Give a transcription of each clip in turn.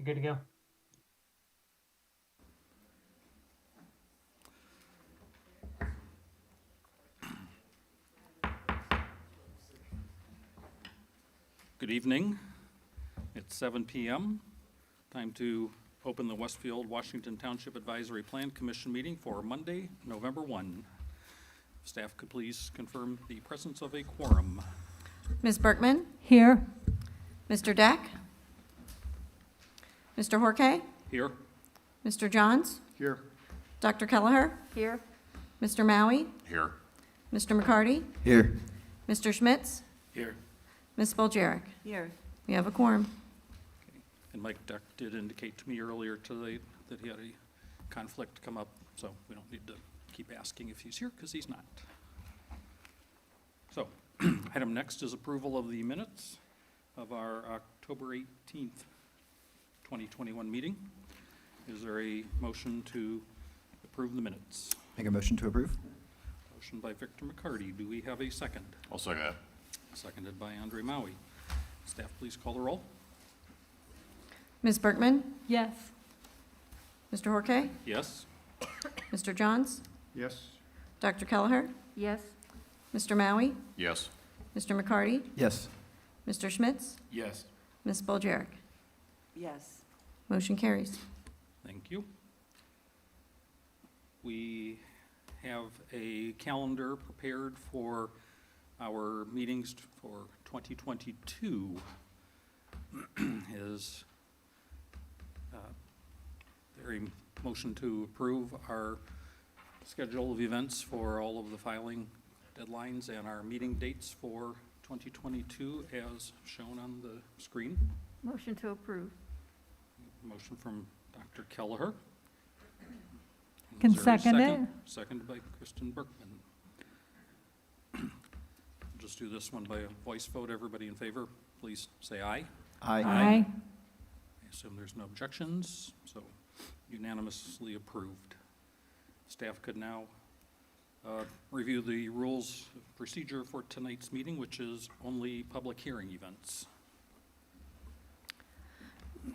good to go. Good evening. It's 7 p.m. Time to open the Westfield Washington Township Advisory Plan Commission meeting for Monday, November 1. Staff could please confirm the presence of a quorum. Ms. Berkman? Here. Mr. Deck? Mr. Horkay? Here. Mr. Johns? Here. Dr. Kelleher? Here. Mr. Maui? Here. Mr. McCarty? Here. Mr. Schmitz? Here. Ms. Boljaric? Here. We have a quorum. And Mike Deck did indicate to me earlier today that he had a conflict come up, so we don't need to keep asking if he's here because he's not. So, item next is approval of the minutes of our October 18th, 2021 meeting. Is there a motion to approve the minutes? Make a motion to approve? Motion by Victor McCarty. Do we have a second? I'll second that. Seconded by Andre Maui. Staff, please call the roll. Ms. Berkman? Yes. Mr. Horkay? Yes? Mr. Johns? Yes. Dr. Kelleher? Yes. Mr. Maui? Yes. Mr. McCarty? Yes. Mr. Schmitz? Yes. Ms. Boljaric? Yes. Motion carries. Thank you. We have a calendar prepared for our meetings for 2022. Is there a motion to approve our schedule of events for all of the filing deadlines and our meeting dates for 2022 as shown on the screen? Motion to approve. Motion from Dr. Kelleher. Can Is there a second it. Seconded by Kristen Berkman. Just do this one by a voice vote. Everybody in favor, please say aye. Aye. I assume there's no objections, so unanimously approved. Staff could now review the rules of procedure for tonight's meeting, which is only public hearing events.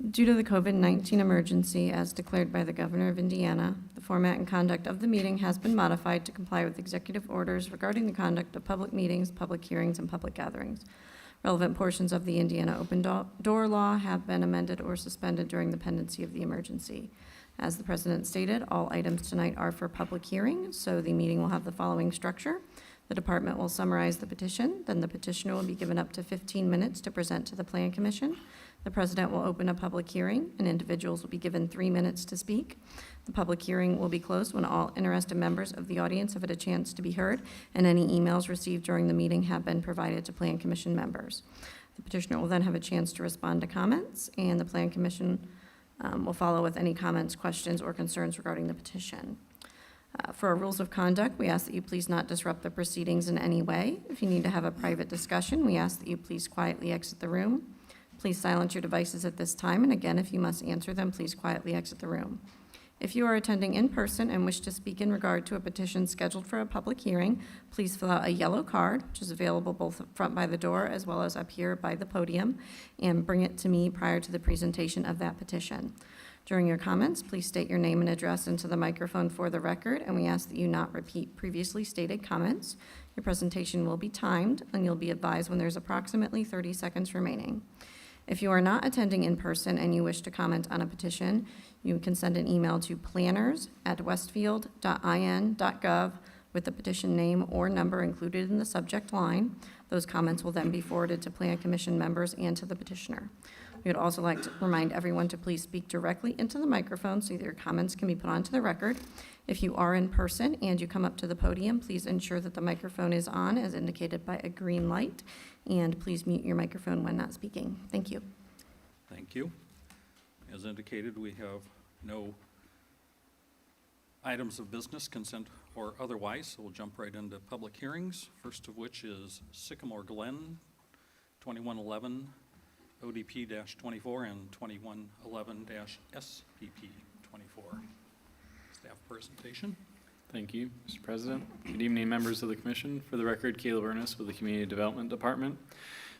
Due to the COVID-19 emergency as declared by the Governor of Indiana, the format and conduct of the meeting has been modified to comply with executive orders regarding the conduct of public meetings, public hearings, and public gatherings. Relevant portions of the Indiana Open Door Law have been amended or suspended during the pendency of the emergency. As the President stated, all items tonight are for public hearing, so the meeting will have the following structure. The department will summarize the petition, then the petitioner will be given up to 15 minutes to present to the Plan Commission. The President will open a public hearing, and individuals will be given 3 minutes to speak. The public hearing will be closed when all interested members of the audience have had a chance to be heard, and any emails received during the meeting have been provided to Plan Commission members. The petitioner will then have a chance to respond to comments, and the Plan Commission will follow with any comments, questions, or concerns regarding the petition. For our rules of conduct, we ask that you please not disrupt the proceedings in any way. If you need to have a private discussion, we ask that you please quietly exit the room. Please silence your devices at this time, and again, if you must answer them, please quietly exit the room. If you are attending in person and wish to speak in regard to a petition scheduled for a public hearing, please fill out a yellow card, which is available both up front by the door as well as up here by the podium, and bring it to me prior to the presentation of that petition. During your comments, please state your name and address into the microphone for the record, and we ask that you not repeat previously stated comments. Your presentation will be timed, and you'll be advised when there's approximately 30 seconds remaining. If you are not attending in person and you wish to comment on a petition, you can send an email to planners@westfield.in.gov with the petition name or number included in the subject line. Those comments will then be forwarded to Plan Commission members and to the petitioner. We would also like to remind everyone to please speak directly into the microphone so that your comments can be put onto the record. If you are in person and you come up to the podium, please ensure that the microphone is on as indicated by a green light, and please mute your microphone when not speaking. Thank you. Thank you. As indicated, we have no items of business, consent or otherwise, so we'll jump right into public hearings, first of which is Sycamore Glen, 2111 ODP-24 and 2111-SPP-24. Staff presentation. Thank you, Mr. President. Good evening, members of the Commission. For the record, Caleb Ernest with the Community Development Department.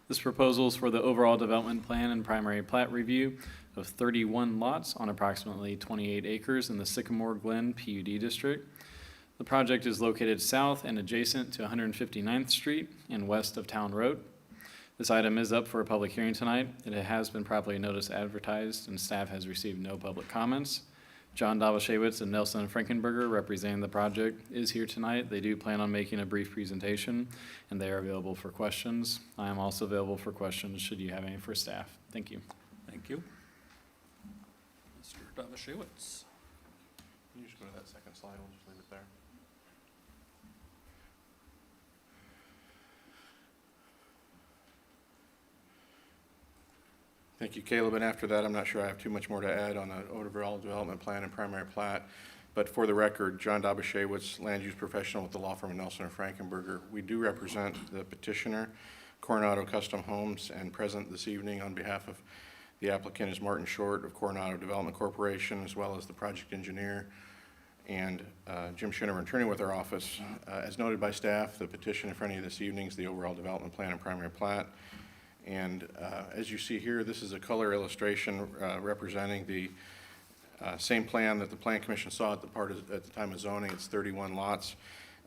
This proposal is for the overall development plan and primary plat review of 31 lots on approximately 28 acres in the Sycamore Glen PUD district. The project is located south and adjacent to 159th Street and west of Town Road. This item is up for a public hearing tonight. It has been properly noticed advertised, and staff has received no public comments. John Davashewitz and Nelson Frankenberger, representing the project, is here tonight. They do plan on making a brief presentation, and they are available for questions. I am also available for questions should you have any for staff. Thank you. Thank you. Mr. Davashewitz. Can you just go to that second slide? We'll just leave it there. Thank you, Caleb. And after that, I'm not sure I have too much more to add on the overall development plan and primary plat. But for the record, John Dabashewitz, land use professional with the law firm of Nelson and Frankenberger. We do represent the petitioner, Coronado Custom Homes, and present this evening on behalf of the applicant is Martin Short of Coronado Development Corporation, as well as the project engineer, and Jim Schinner, attorney with our office. As noted by staff, the petition in front of you this evening is the overall development plan and primary plat. And as you see here, this is a color illustration representing the same plan that the Plan Commission saw at the time of zoning. It's 31 lots.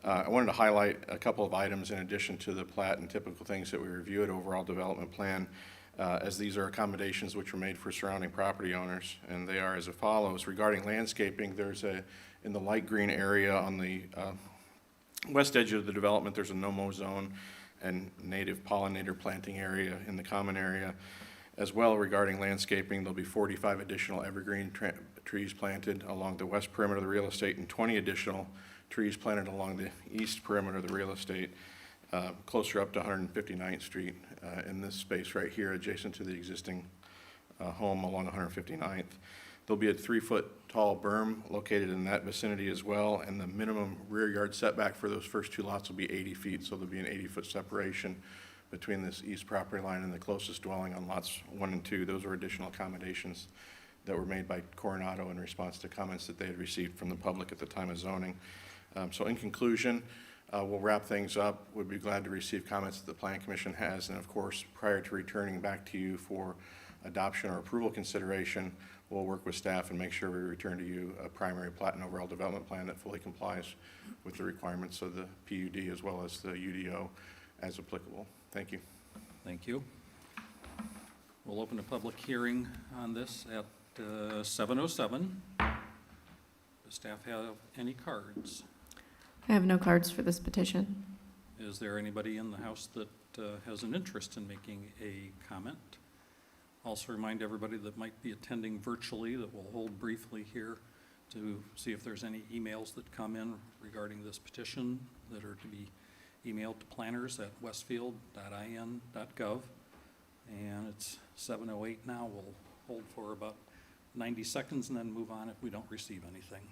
I wanted to highlight a couple of items in addition to the plat and typical things that we review at overall development plan, as these are accommodations which were made for surrounding property owners, and they are as follows. Regarding landscaping, there's in the light green area on the west edge of the development, there's a no-mow zone and native pollinator planting area in the common area. As well, regarding landscaping, there'll be 45 additional evergreen trees planted along the west perimeter of the real estate and 20 additional trees planted along the east perimeter of the real estate, closer up to 159th Street in this space right here adjacent to the existing home along 159th. There'll be a 3-foot tall berm located in that vicinity as well, and the minimum rear yard setback for those first two lots will be 80 feet, so there'll be an 80-foot separation between this east property line and the closest dwelling on lots 1 and 2. Those were additional accommodations that were made by Coronado in response to comments that they had received from the public at the time of zoning. So in conclusion, we'll wrap things up. We'd be glad to receive comments that the Plan Commission has, and of course, prior to returning back to you for adoption or approval consideration, we'll work with staff and make sure we return to you a primary plat and overall development plan that fully complies with the requirements of the PUD as well as the UDO as applicable. Thank you. Thank you. We'll open a public hearing on this at 7:07. Does staff have any cards? I have no cards for this petition. Is there anybody in the House that has an interest in making a comment? Also remind everybody that might be attending virtually that we'll hold briefly here to see if there's any emails that come in regarding this petition that are to be emailed to planners@westfield.in.gov. And it's 7:08 now. We'll hold for about 90 seconds and then move on if we don't receive anything.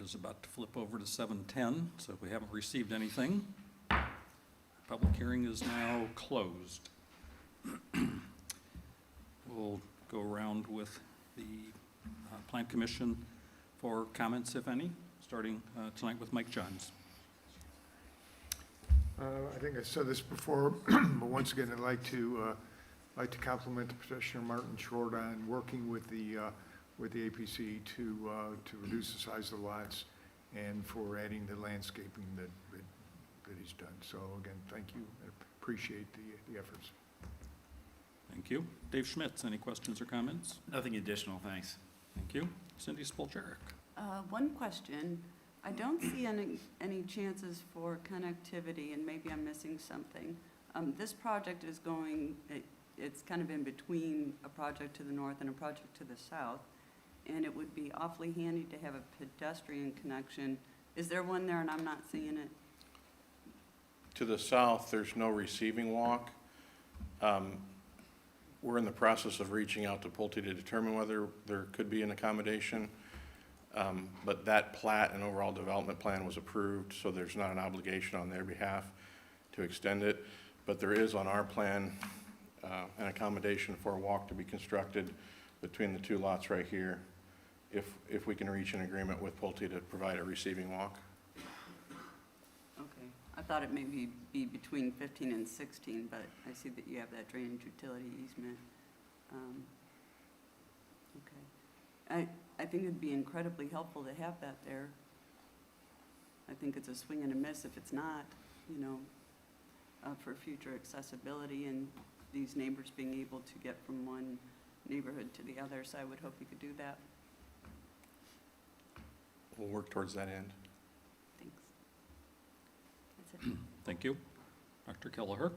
is about to flip over to 7:10, so if we haven't received anything, public hearing is now closed. We'll go around with the Plan Commission for comments, if any, starting tonight with Mike Johns. I think I said this before, but once again, I'd like to compliment the petitioner Martin Short on working with the APC to reduce the size of the lots and for adding the landscaping that he's done. So again, thank you. I appreciate the efforts. Thank you. Dave Schmitz, any questions or comments? Nothing additional, thanks. Thank you. Cindy Spoljarek. One question. I don't see any chances for connectivity, and maybe I'm missing something. This project is going, it's kind of in between a project to the north and a project to the south, and it would be awfully handy to have a pedestrian connection. Is there one there and I'm not seeing it? To the south, there's no receiving walk. We're in the process of reaching out to Pulte to determine whether there could be an accommodation. But that plat and overall development plan was approved, so there's not an obligation on their behalf to extend it. But there is on our plan an accommodation for a walk to be constructed between the two lots right here, if we can reach an agreement with Pulte to provide a receiving walk. Okay. I thought it maybe be between 15 and 16, but I see that you have that drainage utility easement. Okay. I think it'd be incredibly helpful to have that there. I think it's a swing and a miss if it's not, you know, for future accessibility and these neighbors being able to get from one neighborhood to the other. So I would hope you could do that. We'll work towards that end. Thanks. That's it. Thank you. Dr. Kelleher.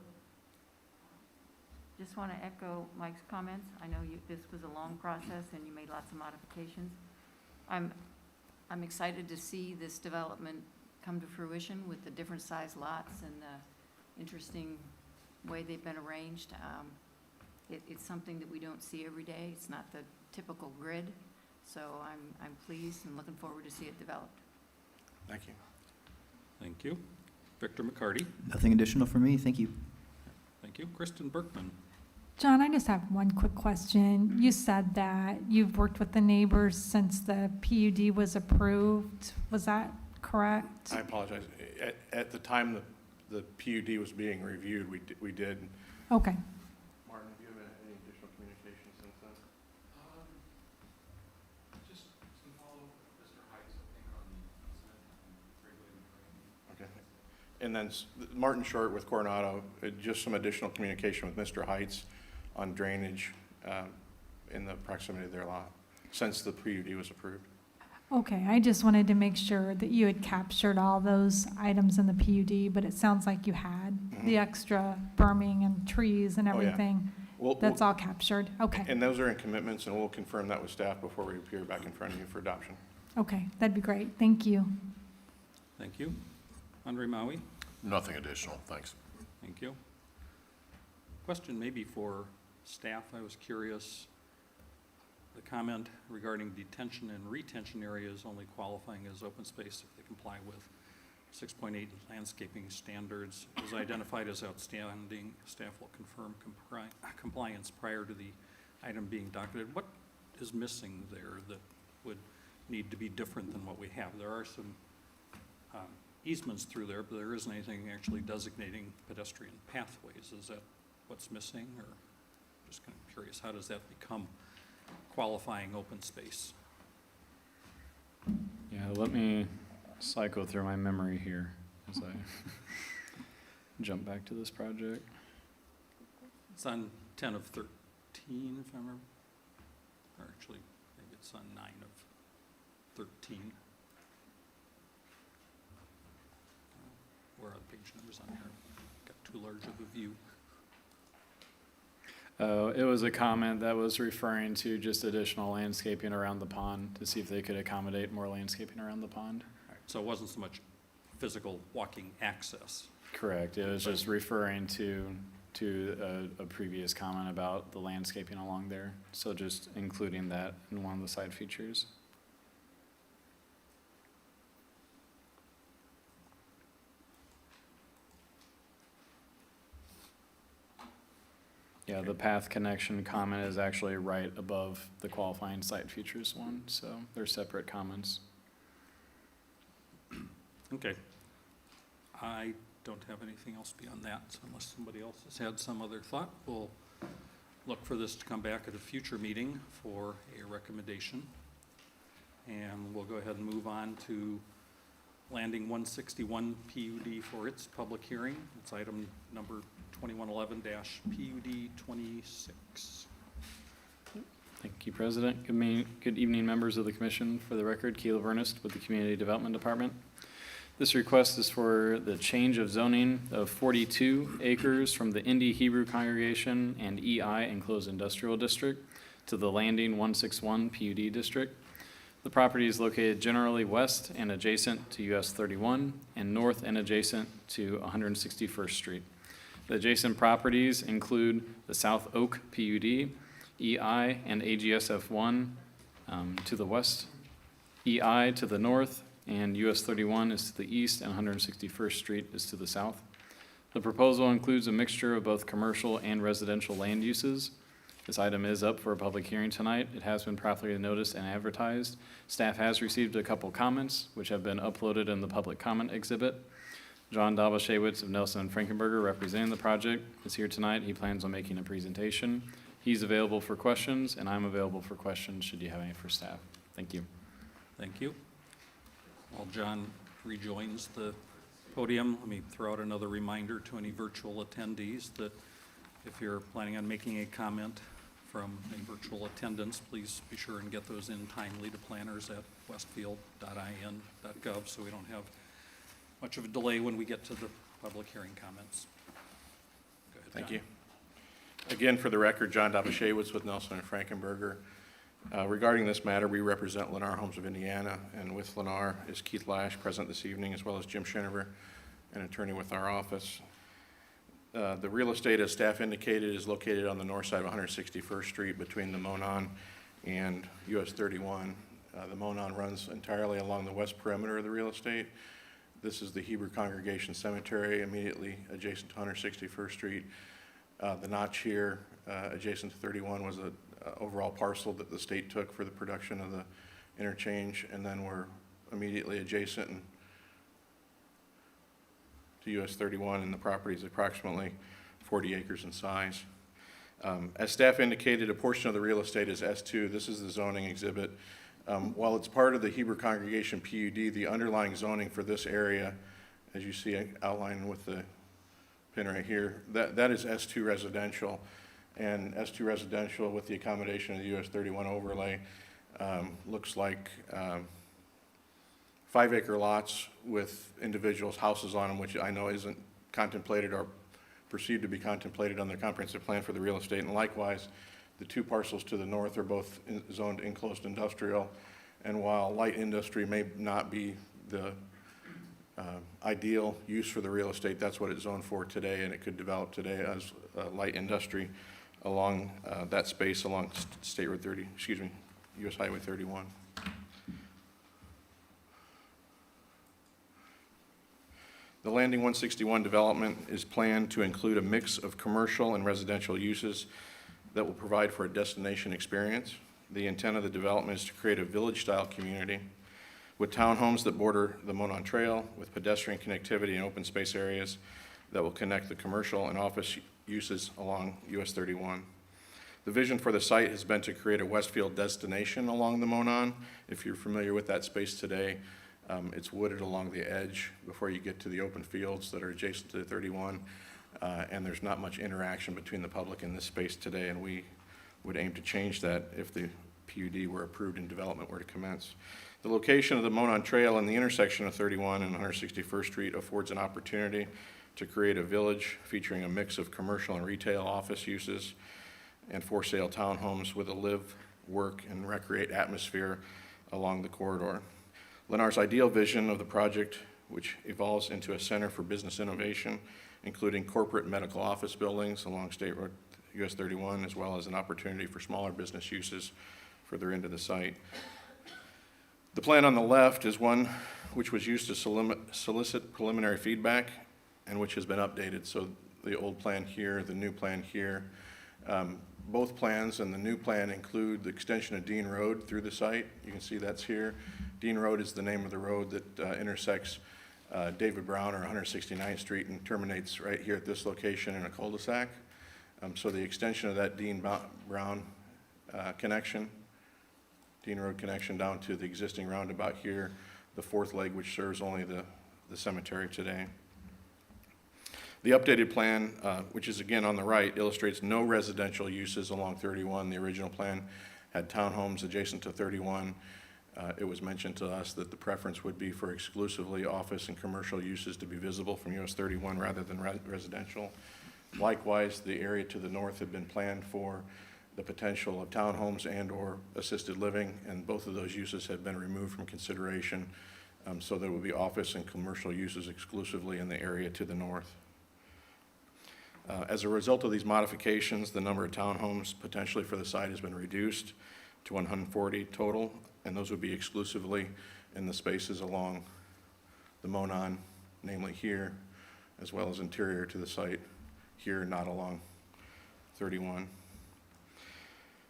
Just want to echo Mike's comments. I know this was a long process and you made lots of modifications. I'm excited to see this development come to fruition with the different size lots and the interesting way they've been arranged. It's something that we don't see every day. It's not the typical grid. So I'm pleased and looking forward to see it developed. Thank you. Thank you. Victor McCarty. Nothing additional for me, thank you. Thank you. Kristen Berkman. John, I just have one quick question. You said that you've worked with the neighbors since the PUD was approved. Was that correct? I apologize. At the time the PUD was being reviewed, we did. Okay. Martin, have you had any additional communication since then? Just some follow-up, Mr. Heights, I think, on the easement, Okay. And then Martin Short with Coronado, just some additional communication with Mr. Heights on drainage in the proximity of their lot since the PUD was approved. Okay, I just wanted to make sure that you had captured all those items in the PUD, but it sounds like you had. The extra berming and trees and Oh, yeah. everything. That's all captured. Okay, And those are in commitments, and we'll confirm that with staff before we appear back in front of you for adoption. okay, that'd be great. Thank you. Thank you. Andre Maui. Nothing additional, thanks. Thank you. Question maybe for staff. I was curious, the comment regarding detention and retention areas only qualifying as open space if they comply with 6.8 landscaping standards is identified as outstanding. Staff will confirm compliance prior to the item being docketed. What is missing there that would need to be different than what we have? There are some easements through there, but there isn't anything actually designating pedestrian pathways. Is that what's missing, or just kind of curious, how does that become qualifying open space? Yeah, let me cycle through my memory here as I jump back to this project. It's on 10 of 13, if I remember, or actually, maybe it's on 9 of 13. Where are the page numbers on here? Got too large of a view. It was a comment that was referring to just additional landscaping around the pond to see if they could accommodate more landscaping around the pond. All right, so it wasn't so much physical walking access. Correct. It was just referring to a previous comment about the landscaping along there. So just including that in one of the side features. Yeah, the path connection comment is actually right above the qualifying site features one, so they're separate comments. Okay. I don't have anything else beyond that, so unless somebody else has had some other thought, we'll look for this to come back at a future meeting for a recommendation. And we'll go ahead and move on to Landing 161 PUD for its public hearing. It's item number 2111-PUD 26. Thank you, President. Good evening, members of the commission. For the record, Caleb Ernest with the Community Development Department. This request is for the change of zoning of 42 acres from the Indy Hebrew Congregation and EI Enclosed Industrial District to the Landing 161 PUD District. The property is located generally west and adjacent to US 31 and north and adjacent to 161st Street. The adjacent properties include the South Oak PUD, EI and AGSF 1 to the west, EI to the north, and US 31 is to the east, and 161st Street is to the south. The proposal includes a mixture of both commercial and residential land uses. This item is up for a public hearing tonight. It has been properly noticed and advertised. Staff has received a couple comments, which have been uploaded in the public comment exhibit. John Dabashewitz of Nelson and Frankenberger, representing the project, is here tonight. He plans on making a presentation. He's available for questions, and I'm available for questions should you have any for staff. Thank you. Thank you. While John rejoins the podium, let me throw out another reminder to any virtual attendees that if you're planning on making a comment from a virtual attendance, please be sure and get those in timely to planners at westfield.in.gov so we don't have much of a delay when we get to the public hearing comments. Go ahead, Thank John. you. Again, for the record, John Dabashewitz with Nelson and Frankenberger. Regarding this matter, we represent Lennar Homes of Indiana, and with Lennar is Keith Lash, present this evening, as well as Jim Schenover, an attorney with our office. The real estate, as staff indicated, is located on the north side of 161st Street between the Monon and US 31. The Monon runs entirely along the west perimeter of the real estate. This is the Hebrew Congregation Cemetery immediately adjacent to 161st Street. The notch here adjacent to 31 was an overall parcel that the state took for the production of the interchange, and then we're immediately adjacent to US 31, and the property is approximately 40 acres in size. As staff indicated, a portion of the real estate is S2. This is the zoning exhibit. While it's part of the Hebrew Congregation PUD, the underlying zoning for this area, as you see outlined with the pin right here, that is S2 residential. And S2 residential with the accommodation of the US 31 overlay looks like 5-acre lots with individuals' houses on them, which I know isn't contemplated or perceived to be contemplated on the comprehensive plan for the real estate. And likewise, the two parcels to the north are both zoned enclosed industrial. And while light industry may not be the ideal use for the real estate, that's what it's zoned for today, and it could develop today as light industry along that space along State Road 30, US Highway 31. The Landing 161 development is planned to include a mix of commercial and residential uses that will provide for a destination experience. The intent of the development is to create a village-style community with townhomes that border the Monon Trail, with pedestrian connectivity and open space areas that will connect the commercial and office uses along US 31. The vision for the site has been to create a Westfield destination along the Monon. If you're familiar with that space today, it's wooded along the edge before you get to the open fields that are adjacent to 31, and there's not much interaction between the public and this space today, and we would aim to change that if the PUD were approved and development were to commence. The location of the Monon Trail and the intersection of 31 and 161st Street affords an opportunity to create a village featuring a mix of commercial and retail office uses and for sale townhomes with a live, work, and recreate atmosphere along the corridor. Lennar's ideal vision of the project, which evolves into a center for business innovation, including corporate and medical office buildings along State Road US 31, as well as an opportunity for smaller business uses further into the site. The plan on the left is one which was used to solicit preliminary feedback and which has been updated. So the old plan here, the new plan here, Both plans and the new plan include the extension of Dean Road through the site. You can see that's here. Dean Road is the name of the road that intersects David Brown or 169th Street and terminates right here at this location in a cul-de-sac. So the extension of that Dean Brown connection, Dean Road connection down to the existing roundabout here, the fourth leg which serves only the cemetery today. The updated plan, which is again on the right, illustrates no residential uses along 31. The original plan had townhomes adjacent to 31. It was mentioned to us that the preference would be for exclusively office and commercial uses to be visible from US 31 rather than residential. Likewise, the area to the north had been planned for the potential of townhomes and/or assisted living, and both of those uses have been removed from consideration, so there will be office and commercial uses exclusively in the area to the north. As a result of these modifications, the number of townhomes potentially for the site has been reduced to 140 total, and those would be exclusively in the spaces along the Monon, namely here, as well as interior to the site here, not along 31.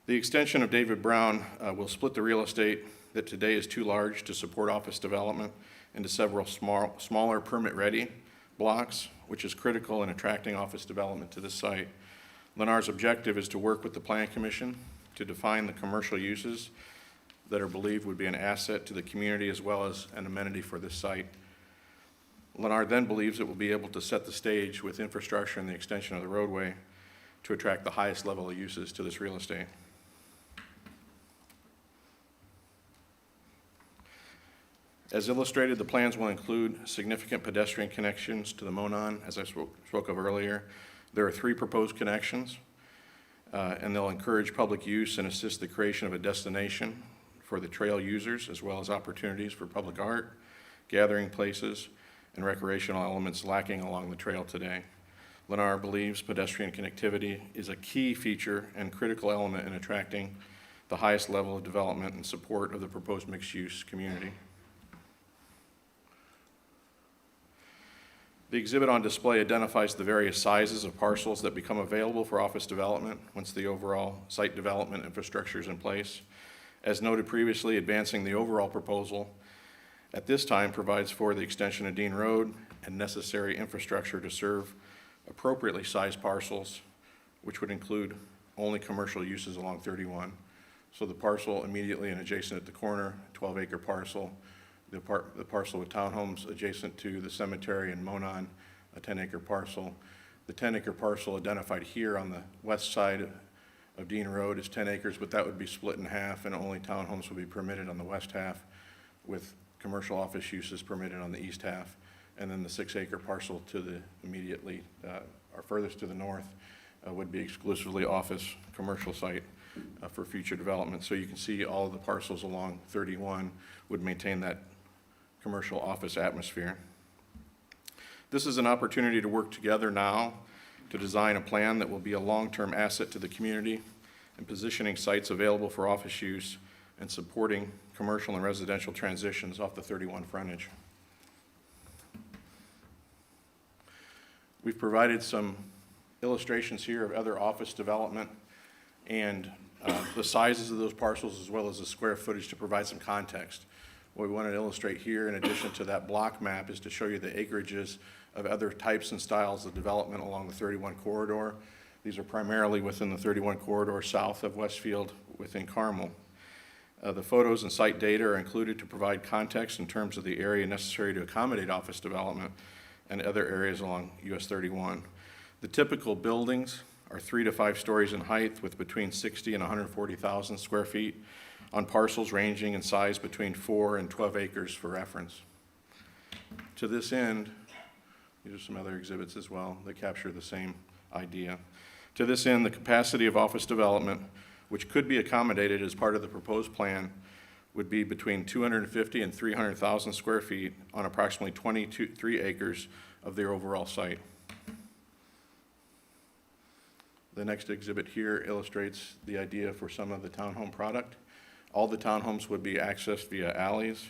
The extension of David Brown will split the real estate that today is too large to support office development into several smaller permit-ready blocks, which is critical in attracting office development to this site. Lennar's objective is to work with the Plan Commission to define the commercial uses that are believed would be an asset to the community as well as an amenity for this site. Lennar then believes it will be able to set the stage with infrastructure and the extension of the roadway to attract the highest level of uses to this real estate. As illustrated, the plans will include significant pedestrian connections to the Monon, as I spoke of earlier. There are 3 proposed connections, and they'll encourage public use and assist the creation of a destination for the trail users, as well as opportunities for public art, gathering places, and recreational elements lacking along the trail today. Lennar believes pedestrian connectivity is a key feature and critical element in attracting the highest level of development and support of the proposed mixed-use community. The exhibit on display identifies the various sizes of parcels that become available for office development once the overall site development infrastructure is in place. As noted previously, advancing the overall proposal at this time provides for the extension of Dean Road and necessary infrastructure to serve appropriately sized parcels, which would include only commercial uses along 31. So the parcel immediately and adjacent at the corner, 12-acre parcel, the parcel with townhomes adjacent to the cemetery in Monon, a 10-acre parcel. The 10-acre parcel identified here on the west side of Dean Road is 10 acres, but that would be split in half, and only townhomes would be permitted on the west half, with commercial office uses permitted on the east half. And then the 6-acre parcel to the immediately, or furthest to the north, would be exclusively office commercial site for future development. So you can see all of the parcels along 31 would maintain that commercial office atmosphere. This is an opportunity to work together now to design a plan that will be a long-term asset to the community and positioning sites available for office use and supporting commercial and residential transitions off the 31 frontage. We've provided some illustrations here of other office development and the sizes of those parcels as well as the square footage to provide some context. What we want to illustrate here, in addition to that block map, is to show you the acreages of other types and styles of development along the 31 corridor. These are primarily within the 31 corridor south of Westfield within Carmel. The photos and site data are included to provide context in terms of the area necessary to accommodate office development and other areas along US 31. The typical buildings are 3 to 5 stories in height with between 60 and 140,000 square feet on parcels ranging in size between 4 and 12 acres for reference. To this end, these are some other exhibits as well that capture the same idea. To this end, the capacity of office development, which could be accommodated as part of the proposed plan, would be between 250 and 300,000 square feet on approximately 23 acres of the overall site. The next exhibit here illustrates the idea for some of the townhome product. All the townhomes would be accessed via alleys.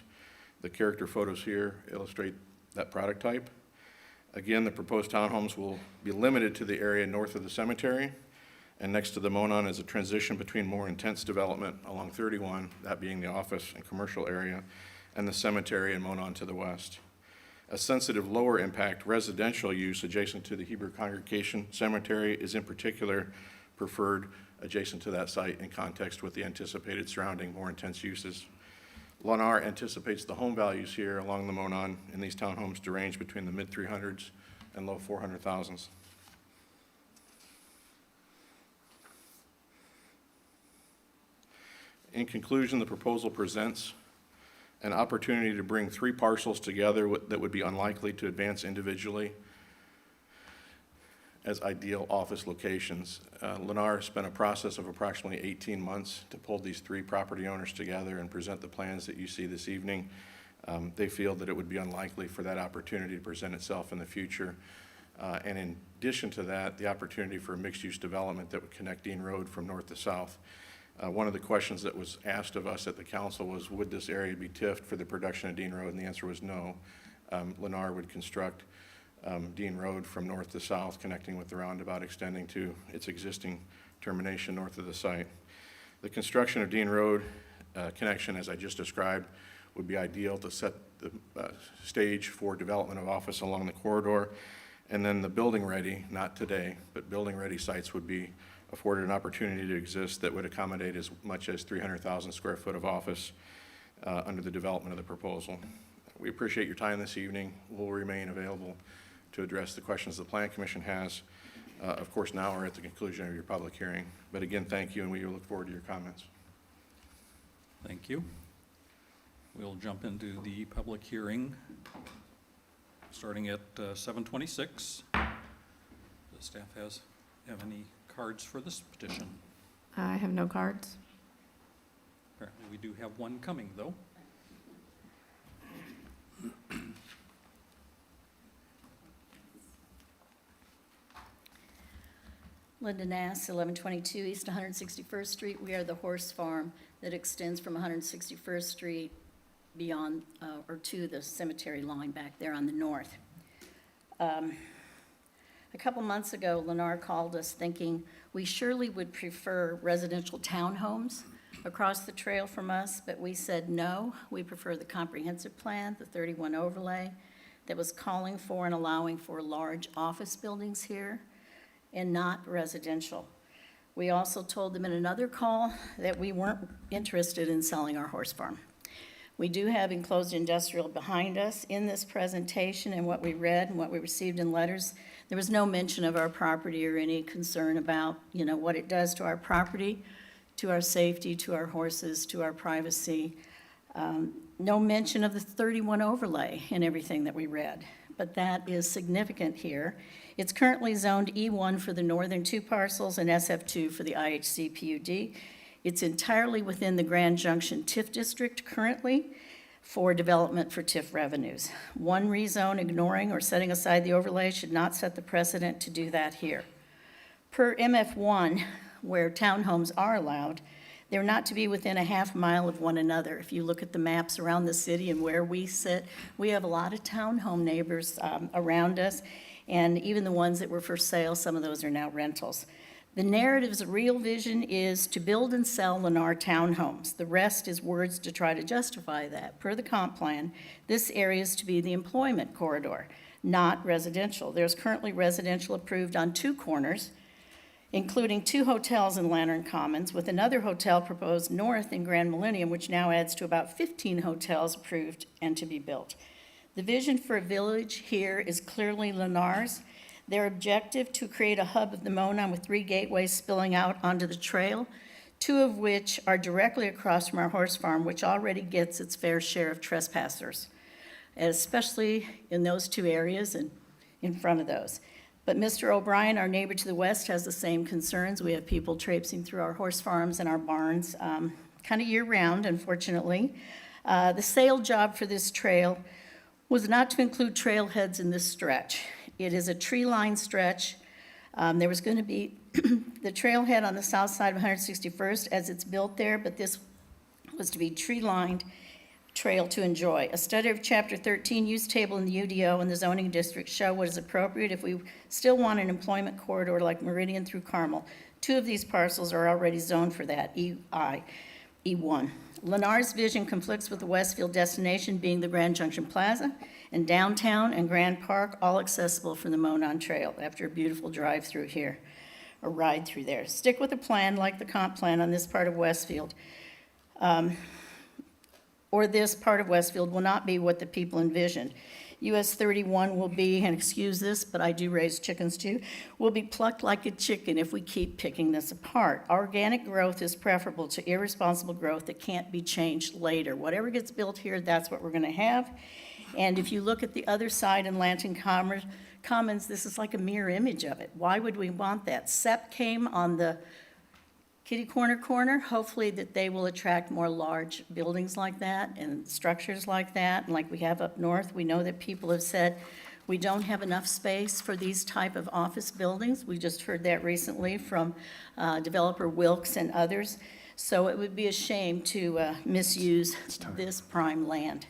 The character photos here illustrate that product type. Again, the proposed townhomes will be limited to the area north of the cemetery, And next to the Monon is a transition between more intense development along 31, that being the office and commercial area, and the cemetery and Monon to the west. A sensitive lower impact residential use adjacent to the Hebrew Congregation Cemetery is in particular preferred adjacent to that site in context with the anticipated surrounding more intense uses. Lennar anticipates the home values here along the Monon in these townhomes to range between the mid 300s and low 400,000s. In conclusion, the proposal presents an opportunity to bring three parcels together that would be unlikely to advance individually as ideal office locations. Lennar spent a process of approximately 18 months to pull these three property owners together and present the plans that you see this evening. They feel that it would be unlikely for that opportunity to present itself in the future. And in addition to that, the opportunity for a mixed-use development that would connect Dean Road from north to south. One of the questions that was asked of us at the council was, would this area be TIFed for the production of Dean Road? And the answer was no. Lennar would construct Dean Road from north to south, connecting with the roundabout extending to its existing termination north of the site. The construction of Dean Road connection, as I just described, would be ideal to set the stage for development of office along the corridor. And then the building ready, not today, but building ready sites would be afforded an opportunity to exist that would accommodate as much as 300,000 square foot of office under the development of the proposal. We appreciate your time this evening. We'll remain available to address the questions the Plan Commission has, of course, now or at the conclusion of your public hearing. But again, thank you, and we look forward to your comments. Thank you. We'll jump into the public hearing, starting at 7:26. The staff have any cards for this petition? I have no cards. Apparently, we do have one coming, though. Linda Nass, 1122 East 161st Street. We are the horse farm that extends from 161st Street beyond, or to the cemetery line back there on the north. A couple months ago, Lennar called us thinking we surely would prefer residential townhomes across the trail from us, but we said no. We prefer the comprehensive plan, the 31 overlay, that was calling for and allowing for large office buildings here and not residential. We also told them in another call that we weren't interested in selling our horse farm. We do have enclosed industrial behind us. In this presentation and what we read and what we received in letters, there was no mention of our property or any concern about, what it does to our property, to our safety, to our horses, to our privacy. No mention of the 31 overlay in everything that we read, but that is significant here. It's currently zoned E1 for the northern two parcels and SF2 for the IHC PUD. It's entirely within the Grand Junction TIF district currently for development for TIF revenues. One rezone ignoring or setting aside the overlay should not set the precedent to do that here. Per MF1, where townhomes are allowed, they're not to be within a half mile of one another. If you look at the maps around the city and where we sit, we have a lot of townhome neighbors around us, and even the ones that were for sale, some of those are now rentals. The narrative's real vision is to build and sell Lennar townhomes. The rest is words to try to justify that. Per the comp plan, this area is to be the employment corridor, not residential. There's currently residential approved on two corners, including 2 hotels in Lantern Commons, with another hotel proposed north in Grand Millennium, which now adds to about 15 hotels approved and to be built. The vision for a village here is clearly Lennar's. Their objective to create a hub of the Monon with 3 gateways spilling out onto the trail, 2 of which are directly across from our horse farm, which already gets its fair share of trespassers, especially in those 2 areas and in front of those. But Mr. O'Brien, our neighbor to the west, has the same concerns. We have people traipsing through our horse farms and our barns kind of year-round, unfortunately. The sale job for this trail was not to include trailheads in this stretch. It is a tree-lined stretch. There was going to be the trailhead on the south side of 161st as it's built there, but this was to be tree-lined trail to enjoy. A study of Chapter 13 use table in the UDO and the zoning district show what is appropriate if we still want an employment corridor like Meridian through Carmel Two of these parcels are already zoned for that, EI, E1. Lennar's vision conflicts with the Westfield destination being the Grand Junction Plaza and downtown and Grand Park, all accessible from the Monon Trail after a beautiful drive-through here, or ride through there. Stick with a plan like the comp plan on this part of Westfield. Or this part of Westfield will not be what the people envisioned. US 31 will be, and excuse this, but I do raise chickens too, will be plucked like a chicken if we keep picking this apart. Organic growth is preferable to irresponsible growth that can't be changed later. Whatever gets built here, that's what we're gonna have. And if you look at the other side in Lanton Commons, this is like a mirror image of it. Why would we want that? SEP came on the kitty corner, hopefully that they will attract more large buildings like that and structures like that. And like we have up north, we know that people have said, we don't have enough space for these type of office buildings. We just heard that recently from developer Wilkes and others. So it would be a shame to misuse this prime land.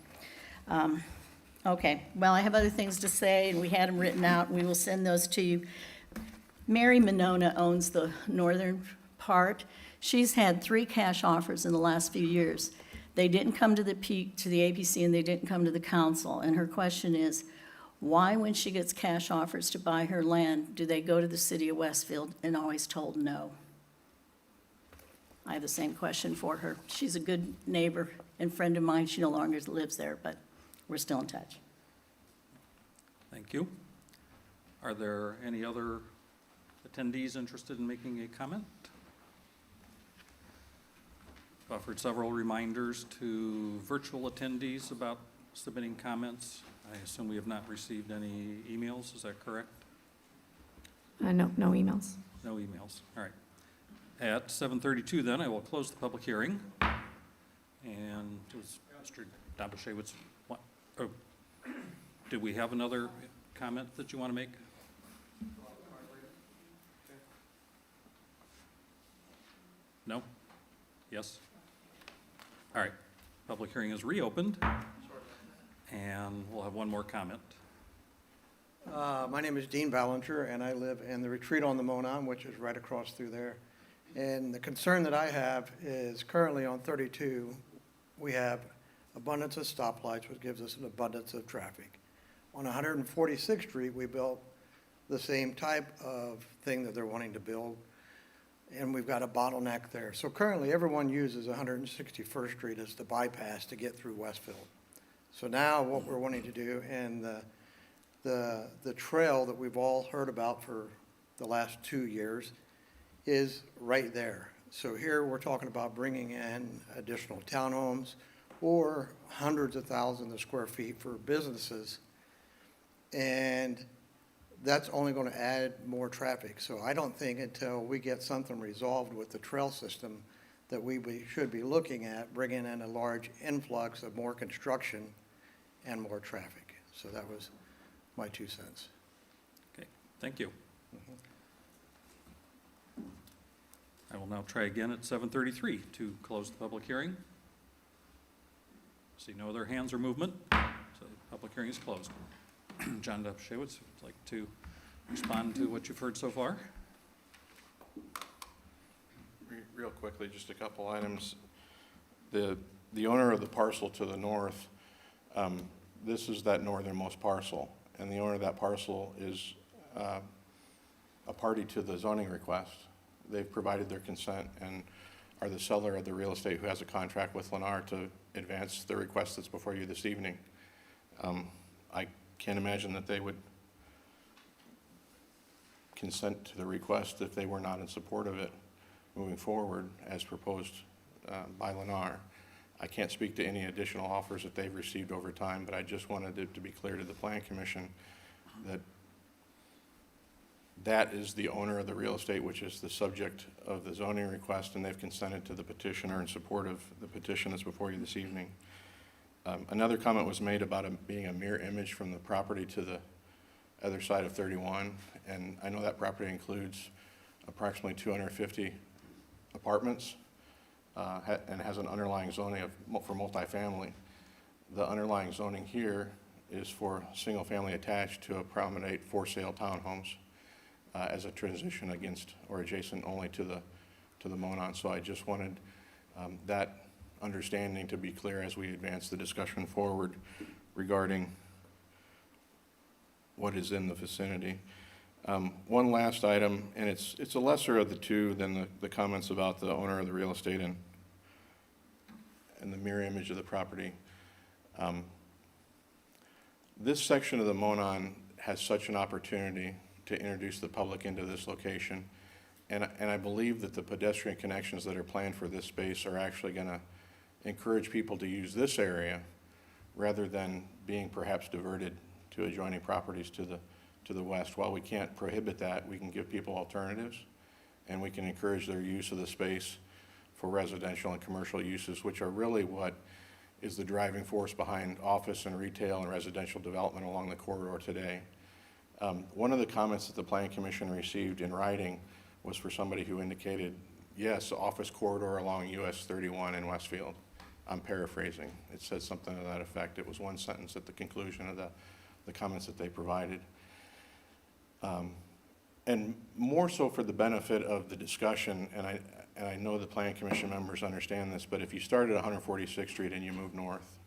Okay, well, I have other things to say, and we had them written out, and we will send those to you. Mary Monona owns the northern part. She's had 3 cash offers in the last few years. They didn't come to the APC, and they didn't come to the council. And her question is, why, when she gets cash offers to buy her land, do they go to the city of Westfield and always told no? I have the same question for her. She's a good neighbor and friend of mine. She no longer lives there, but we're still in touch. Thank you. Are there any other attendees interested in making a comment? Offered several reminders to virtual attendees about submitting comments. I assume we have not received any emails, is that correct? No emails. No emails, all right. At 7:32 then, I will close the public hearing. And was Mr. Dobashewitz, what, oh, do we have another comment that you want to make? No? Yes? All right, public hearing is reopened, and we'll have one more comment. My name is Dean Ballinger, and I live in the Retreat on the Monon, which is right across through there. And the concern that I have is currently on 32, we have abundance of stoplights, which gives us an abundance of traffic. On 146th Street, we built the same type of thing that they're wanting to build, and we've got a bottleneck there. So currently, everyone uses 161st Street as the bypass to get through Westfield. So now what we're wanting to do, and the trail that we've all heard about for the last 2 years is right there. So here we're talking about bringing in additional townhomes or hundreds of thousands of square feet for businesses. And that's only going to add more traffic. So I don't think until we get something resolved with the trail system that we should be looking at bringing in a large influx of more construction and more traffic. So that was my 2 cents. Okay, thank you. I will now try again at 7:33 to close the public hearing. See no other hands or movement, so the public hearing is closed. John Dobashewitz, would you like to respond to what you've heard so far? Real quickly, just a couple items. The owner of the parcel to the north, this is that northernmost parcel, and the owner of that parcel is a party to the zoning request. They've provided their consent and are the seller of the real estate who has a contract with Lennar to advance the request that's before you this evening. I can't imagine that they would consent to the request if they were not in support of it moving forward as proposed by Lennar. I can't speak to any additional offers that they've received over time, but I just wanted it to be clear to the Plan Commission that that is the owner of the real estate, which is the subject of the zoning request, and they've consented to the petition or in support of the petition that's before you this evening. Another comment was made about it being a mirror image from the property to the other side of 31, and I know that property includes approximately 250 apartments and has an underlying zoning for multifamily. The underlying zoning here is for single-family attached to accommodate for-sale townhomes. as a transition against or adjacent only to the Monon. So I just wanted that understanding to be clear as we advance the discussion forward regarding what is in the vicinity. One last item, and it's a lesser of the two than the comments about the owner of the real estate and the mirror image of the property. This section of the Monon has such an opportunity to introduce the public into this location. And I believe that the pedestrian connections that are planned for this space are actually going to encourage people to use this area rather than being perhaps diverted to adjoining properties to the west. While we can't prohibit that, we can give people alternatives, and we can encourage their use of the space for residential and commercial uses, which are really what is the driving force behind office and retail and residential development along the corridor today. One of the comments that the Planning Commission received in writing was for somebody who indicated, yes, office corridor along US 31 in Westfield. I'm paraphrasing. It says something to that effect. It was one sentence at the conclusion of the comments that they provided. And more so for the benefit of the discussion, and I know the Planning Commission members understand this, but if you start at 146th Street and you move north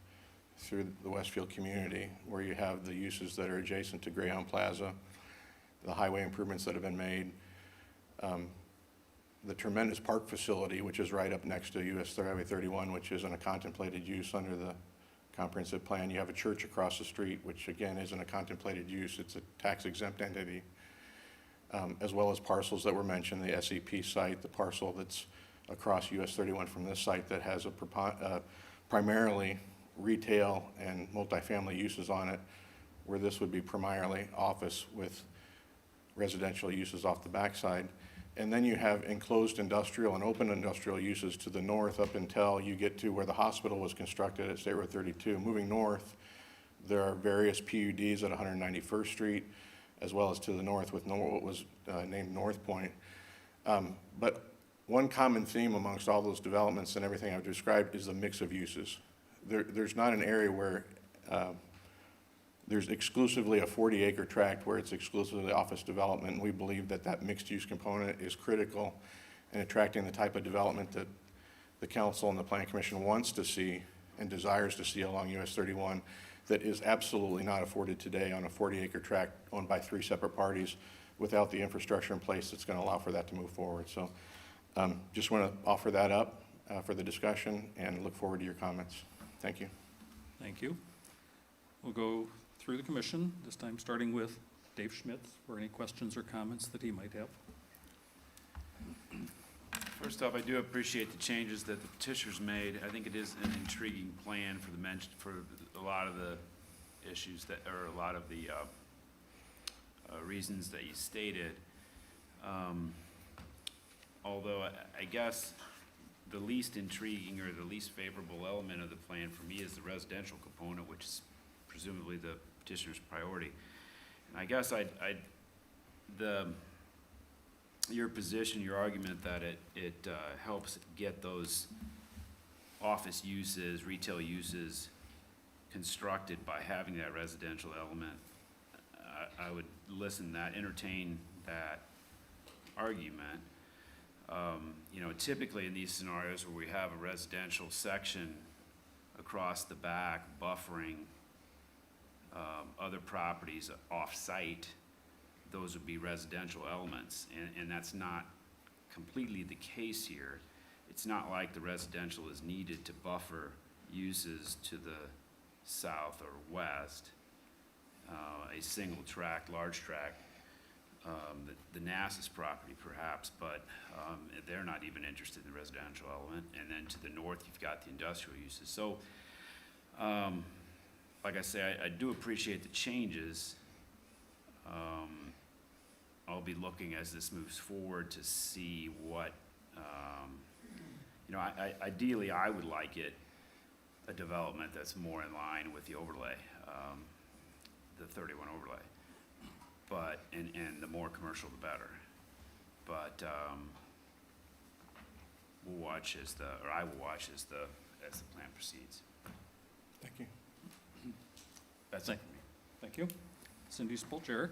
through the Westfield community, where you have the uses that are adjacent to Greyhound Plaza, the highway improvements that have been made, the tremendous park facility, which is right up next to US Highway 31, which isn't a contemplated use under the comprehensive plan. You have a church across the street, which again isn't a contemplated use. It's a tax exempt entity, as well as parcels that were mentioned, the SEP site, the parcel that's across US 31 from this site that has a primarily retail and multifamily uses on it, where this would be primarily office with residential uses off the backside. And then you have enclosed industrial and open industrial uses to the north up until you get to where the hospital was constructed at State Road 32. Moving north, there are various PUDs at 191st Street, as well as to the north with what was named North Point. But one common theme amongst all those developments and everything I've described is the mix of uses. There's not an area where there's exclusively a 40-acre tract where it's exclusively office development, and we believe that that mixed-use component is critical in attracting the type of development that the council and the Planning Commission wants to see and desires to see along US 31 that is absolutely not afforded today on a 40-acre tract owned by 3 separate parties without the infrastructure in place that's going to allow for that to move forward. So just want to offer that up for the discussion and look forward to your comments. Thank you. Thank you. We'll go through the commission, this time starting with Dave Schmitz for any questions or comments that he might have. First off, I do appreciate the changes that the petitioners made. I think it is an intriguing plan for a lot of the issues that, or a lot of the reasons that you stated. Although I guess the least intriguing or the least favorable element of the plan for me is the residential component, which is presumably the petitioner's priority. And I guess your position, your argument that it helps get those office uses, retail uses constructed by having that residential element, I would entertain that argument. Typically in these scenarios where we have a residential section across the back buffering other properties off-site, those would be residential elements, and that's not completely the case here. It's not like the residential is needed to buffer uses to the south or west. A single tract, large tract, the NASA's property perhaps, but they're not even interested in the residential element. And then to the north, you've got the industrial uses. So, like I say, I do appreciate the changes. I'll be looking as this moves forward to see what, ideally I would like a development that's more in line with the overlay, the 31 overlay. But, and the more commercial, the better. But we'll watch I will watch as the plan proceeds. Thank you. That's it for me. Thank you. Cindy Spoljarek.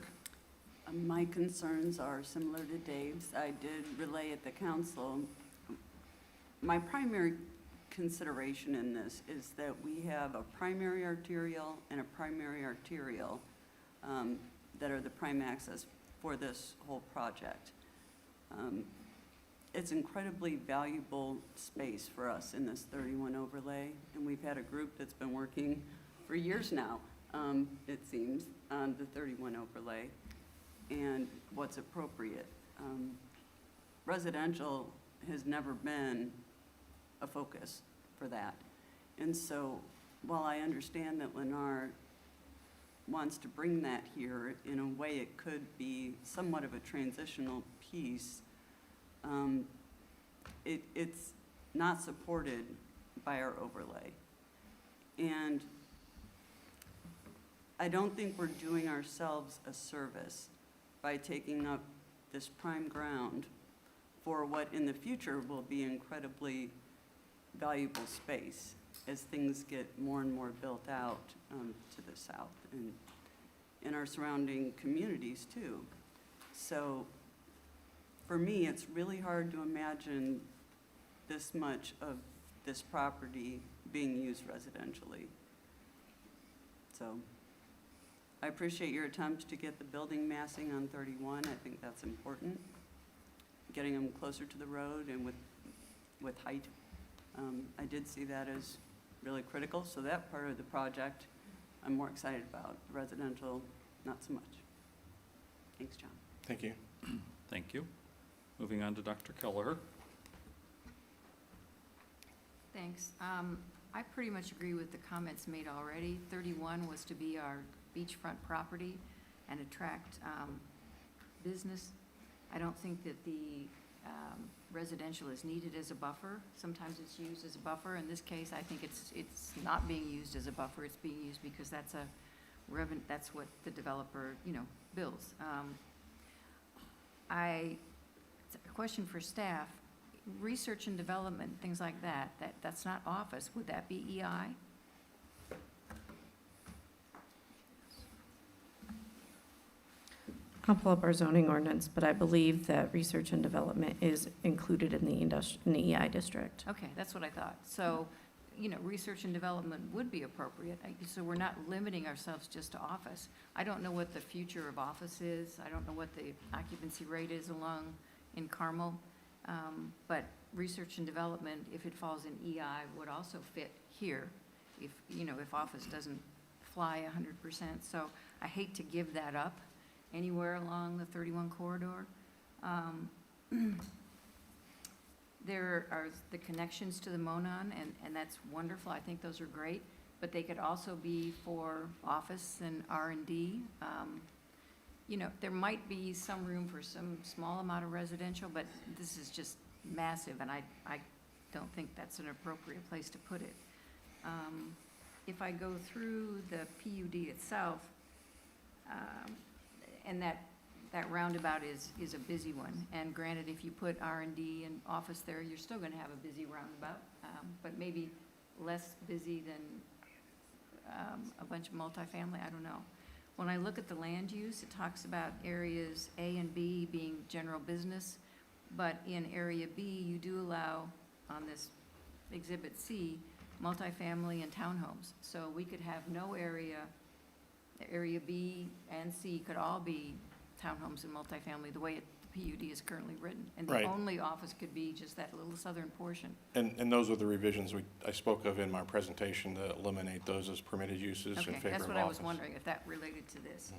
My concerns are similar to Dave's. I did relay at the council. My primary consideration in this is that we have a primary arterial and a primary arterial that are the prime access for this whole project. It's incredibly valuable space for us in this 31 overlay, and we've had a group that's been working for years now, it seems, on the 31 overlay and what's appropriate. Residential has never been a focus for that. And so while I understand that Lennar wants to bring that here, in a way it could be somewhat of a transitional piece, it's not supported by our overlay. And I don't think we're doing ourselves a service by taking up this prime ground for what in the future will be incredibly valuable space as things get more and more built out to the south and in our surrounding communities too. So for me, it's really hard to imagine this much of this property being used residentially. So I appreciate your attempts to get the building massing on 31. I think that's important. Getting them closer to the road and with height. I did see that as really critical. So that part of the project, I'm more excited about. Residential, not so much. Thanks, John. Thank you. Thank you. Moving on to Dr. Kelleher. Thanks. I pretty much agree with the comments made already. 31 was to be our beachfront property and attract business. I don't think that the residential is needed as a buffer. Sometimes it's used as a buffer. In this case, I think it's not being used as a buffer. It's being used because that's what the developer, builds. It's a question for staff. Research and development, things like that's not office. Would that be EI? I'll pull up our zoning ordinance, but I believe that research and development is included in the EI district. Okay, that's what I thought. So, research and development would be appropriate. So we're not limiting ourselves just to office. I don't know what the future of office is. I don't know what the occupancy rate is in Carmel. But research and development, if it falls in EI, would also fit here if office doesn't fly 100%. So I hate to give that up anywhere along the 31 corridor. There are the connections to the Monon, and that's wonderful. I think those are great, but they could also be for office and R&D. There might be some room for some small amount of residential, but this is just massive, and I don't think that's an appropriate place to put it. If I go through the PUD itself, and that roundabout is a busy one. And granted, if you put R&D and office there, you're still going to have a busy roundabout, but maybe less busy than a bunch of multifamily. I don't know. When I look at the land use, it talks about areas A and B being general business, but in area B, you do allow, on this Exhibit C, multifamily and townhomes. So we could have no area B and C could all be townhomes and multifamily, the way the PUD is currently written. And the Right. only office could be just that little southern portion. And those are the revisions I spoke of in my presentation to eliminate those as permitted uses in favor of office. Okay, that's what I was wondering, if that related to this.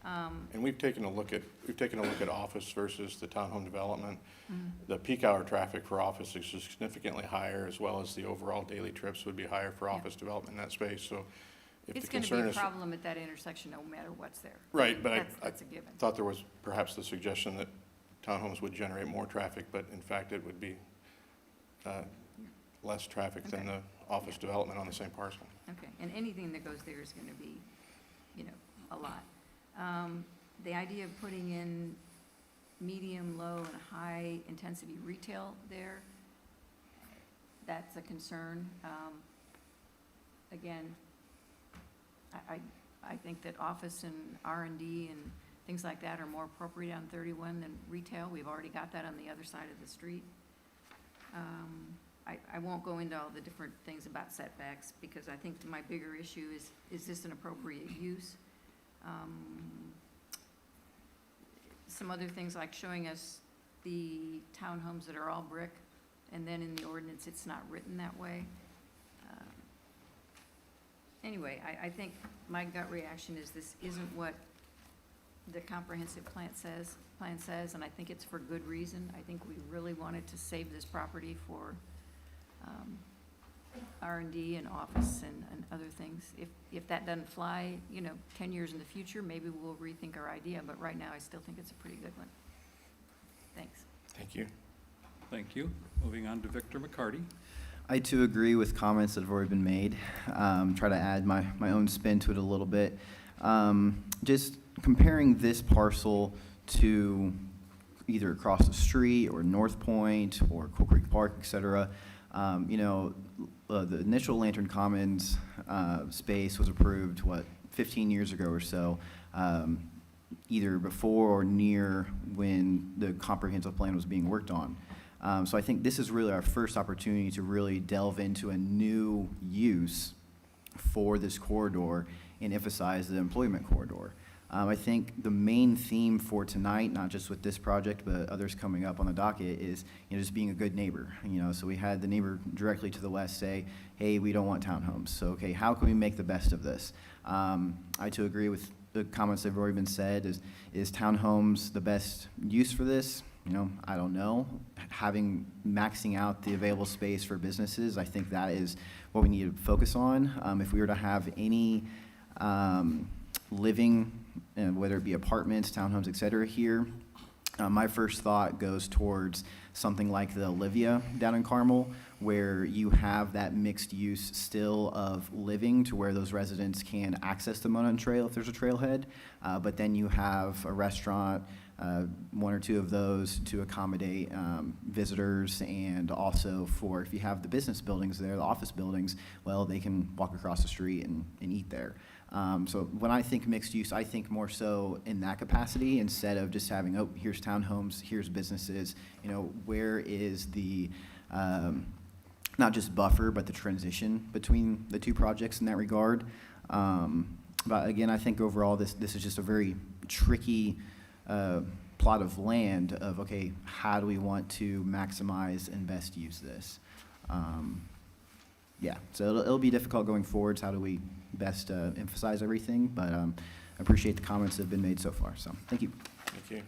And we've taken a look at office versus the townhome development. Mhm. The peak hour traffic for office is significantly higher, as well as the overall daily trips would be higher for Yeah. office development in that space, so if the It's going to concern be a is. problem at that intersection no matter what's there. Right, but That's a given. thought there was perhaps the suggestion that townhomes would generate more traffic, but in fact, it would be less traffic than the office development on the same parcel. Okay, and anything that goes there is going to be, a lot. The idea of putting in medium, low, and high-intensity retail there, that's a concern. Again, I think that office and R&D and things like that are more appropriate on 31 than retail. We've already got that on the other side of the street. I won't go into all the different things about setbacks, because I think my bigger issue is this an appropriate use? Some other things like showing us the townhomes that are all brick, and then in the ordinance, it's not written that way. Anyway, I think my gut reaction is this isn't what the comprehensive plan says, and I think it's for good reason. I think we really wanted to save this property for R&D and office and other things. If that doesn't fly, 10 years in the future, maybe we'll rethink our idea, but right now, I still think it's a pretty good one. Thanks. Thank you. Thank you. Moving on to Victor McCarty. I too agree with comments that have already been made. Try to add my own spin to it a little bit. Just comparing this parcel to either across the street or North Point or Coal Creek Park, et cetera. The initial Lantern Commons space was approved, 15 years ago or so, either before or near when the comprehensive plan was being worked on. So I think this is really our first opportunity to really delve into a new use for this corridor and emphasize the employment corridor. I think the main theme for tonight, not just with this project, but others coming up on the docket, is just being a good neighbor. So we had the neighbor directly to the west say, hey, we don't want townhomes. So, okay, how can we make the best of this? I too agree with the comments that have already been said. Is townhomes the best use for this? I don't know. Maxing out the available space for businesses, I think that is what we need to focus on. If we were to have any living, whether it be apartments, townhomes, et cetera, here, my first thought goes towards something like the Olivia down in Carmel, where you have that mixed use still of living to where those residents can access the Monon Trail if there's a trailhead, but then you have a restaurant, one or two of those to accommodate visitors, and also for if you have the business buildings there, the office buildings, well, they can walk across the street and eat there. So when I think mixed use, I think more so in that capacity instead of just having, oh, here's townhomes, here's businesses. Where is the not just buffer, but the transition between the two projects in that regard? But again, I think overall this is just a very tricky plot of land of, okay, how do we want to maximize and best use this? Yeah, so it'll be difficult going forwards. How do we best emphasize everything? But I appreciate the comments that have been made so far. So thank you. Thank you.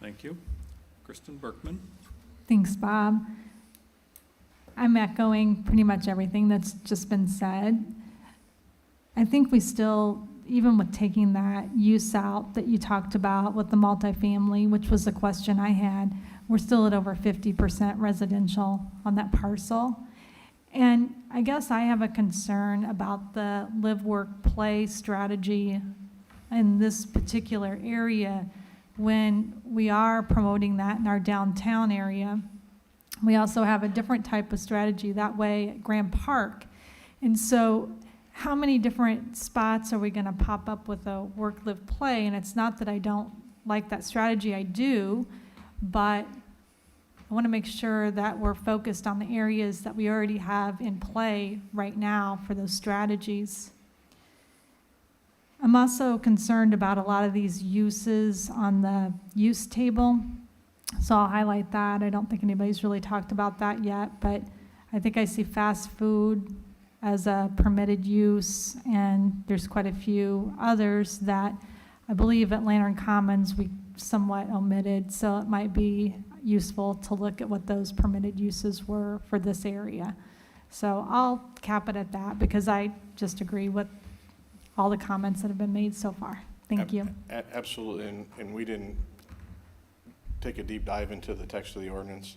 Thank you. Kristen Berkman. Thanks, Bob. I'm echoing pretty much everything that's just been said. I think we still, even with taking that use out that you talked about with the multifamily, which was a question I had, we're still at over 50% residential on that parcel. And I guess I have a concern about the live, work, play strategy in this particular area when we are promoting that in our downtown area. We also have a different type of strategy that way at Grand Park. And so how many different spots are we going to pop up with a work, live, play? And it's not that I don't like that strategy, I do, but I want to make sure that we're focused on the areas that we already have in play right now for those strategies. I'm also concerned about a lot of these uses on the use table, so I'll highlight that. I don't think anybody's really talked about that yet, but I think I see fast food as a permitted use, and there's quite a few others that I believe at Lantern Commons we somewhat omitted, so it might be useful to look at what those permitted uses were for this area. So I'll cap it at that because I just agree with all the comments that have been made so far. Thank you. Absolutely, and we didn't take a deep dive into the text of the ordinance.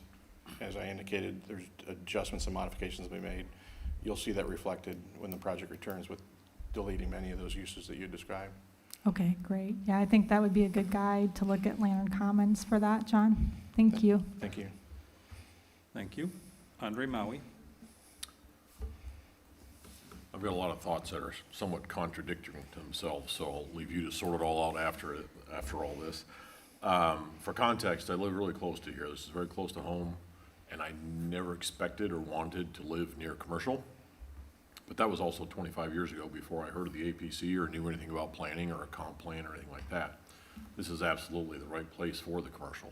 As I indicated, there's adjustments and modifications to be made. You'll see that reflected when the project returns with deleting many of those uses that you described. Okay, great. Yeah, I think that would be a good guide to look at Lantern Commons for that, John. Thank you. Thank you. Thank you. Andre Maui. I've got a lot of thoughts that are somewhat contradictory to themselves, so I'll leave you to sort it all out after all this. For context, I live really close to here. This is very close to home, and I never expected or wanted to live near commercial. But that was also 25 years ago before I heard of the APC or knew anything about planning or a comp plan or anything like that. This is absolutely the right place for the commercial.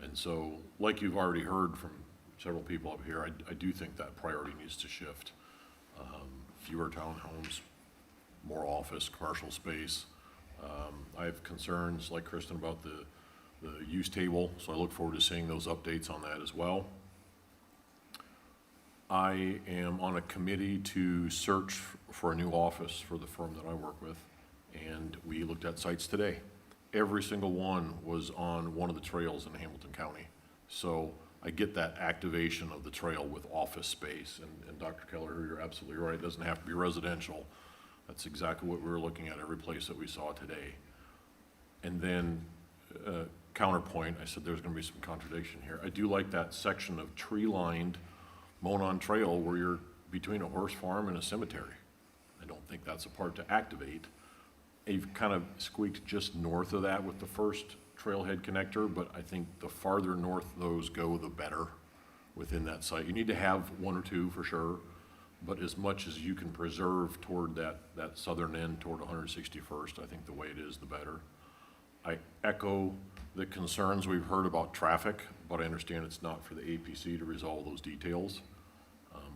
And so, like you've already heard from several people up here, I do think that priority needs to shift. Fewer townhomes, more office, commercial space. I have concerns, like Kristen, about the use table, so I look forward to seeing those updates on that as well. I am on a committee to search for a new office for the firm that I work with, and we looked at sites today. Every single one was on one of the trails in Hamilton County. So I get that activation of the trail with office space. And Dr. Keller, you're absolutely right. It doesn't have to be residential. That's exactly what we were looking at every place that we saw today. And then counterpoint, I said there's going to be some contradiction here. I do like that section of tree-lined Monon Trail where you're between a horse farm and a cemetery. I don't think that's a part to activate. You've kind of squeaked just north of that with the first trailhead connector, but I think the farther north those go, the better within that site. You need to have one or two for sure, but as much as you can preserve toward that southern end toward 161st, I think the way it is, the better. I echo the concerns we've heard about traffic, but I understand it's not for the APC to resolve those details.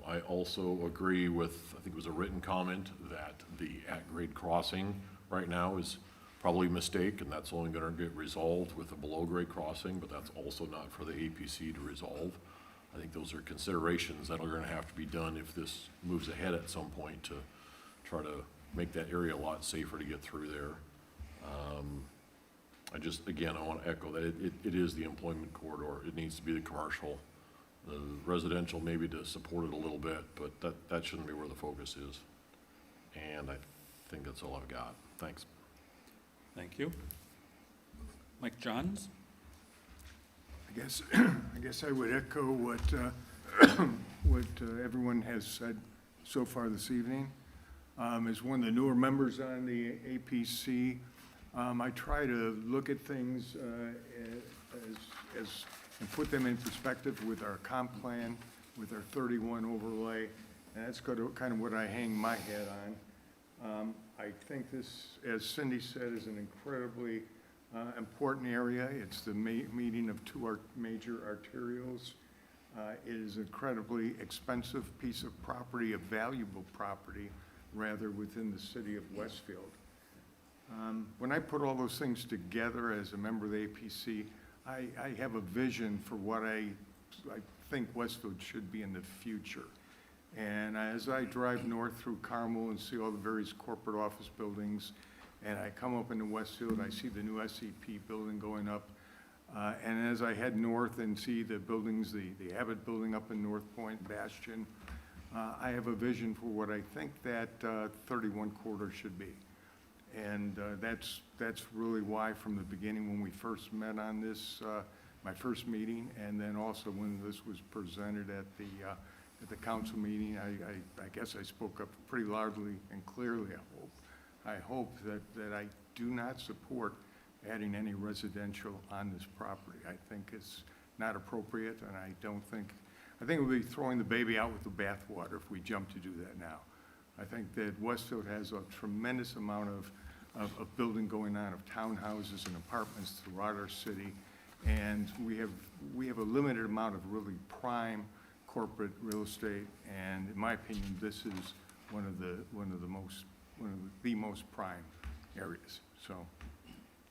I also agree with, I think it was a written comment, that the at-grade crossing right now is probably a mistake, and that's only going to get resolved with a below-grade crossing, but that's also not for the APC to resolve. I think those are considerations that are going to have to be done if this moves ahead at some point to try to make that area a lot safer to get through there. Again, I want to echo that it is the employment corridor. It needs to be the commercial. The residential maybe to support it a little bit, but that shouldn't be where the focus is. And I think that's all I've got. Thanks. Thank you. Mike Johns? I guess I would echo what everyone has said so far this evening. As one of the newer members on the APC, I try to look at things and put them in perspective with our comp plan, with our 31 overlay, and that's kind of what I hang my hat on. I think this, as Cindy said, is an incredibly important area. It's the meeting of two major arterials. It is an incredibly expensive piece of property, a valuable property, rather, within the city of Westfield. When I put all those things together as a member of the APC, I have a vision for what I think Westfield should be in the future. And as I drive north through Carmel and see all the various corporate office buildings, and I come up into Westfield, I see the new SCP building going up. And as I head north and see the buildings, the Abbott building up in North Point, Bastion, I have a vision for what I think that 31 corridor should be. And that's really why from the beginning when we first met on this, my first meeting, and then also when this was presented at the council meeting, I guess I spoke up pretty loudly and clearly, I hope that I do not support adding any residential on this property. I think it's not appropriate, and I think we'll be throwing the baby out with the bathwater if we jump to do that now. I think that Westfield has a tremendous amount of building going on, of townhouses and apartments throughout our city, and we have a limited amount of really prime corporate real estate, and in my opinion, this is one of the most prime areas. So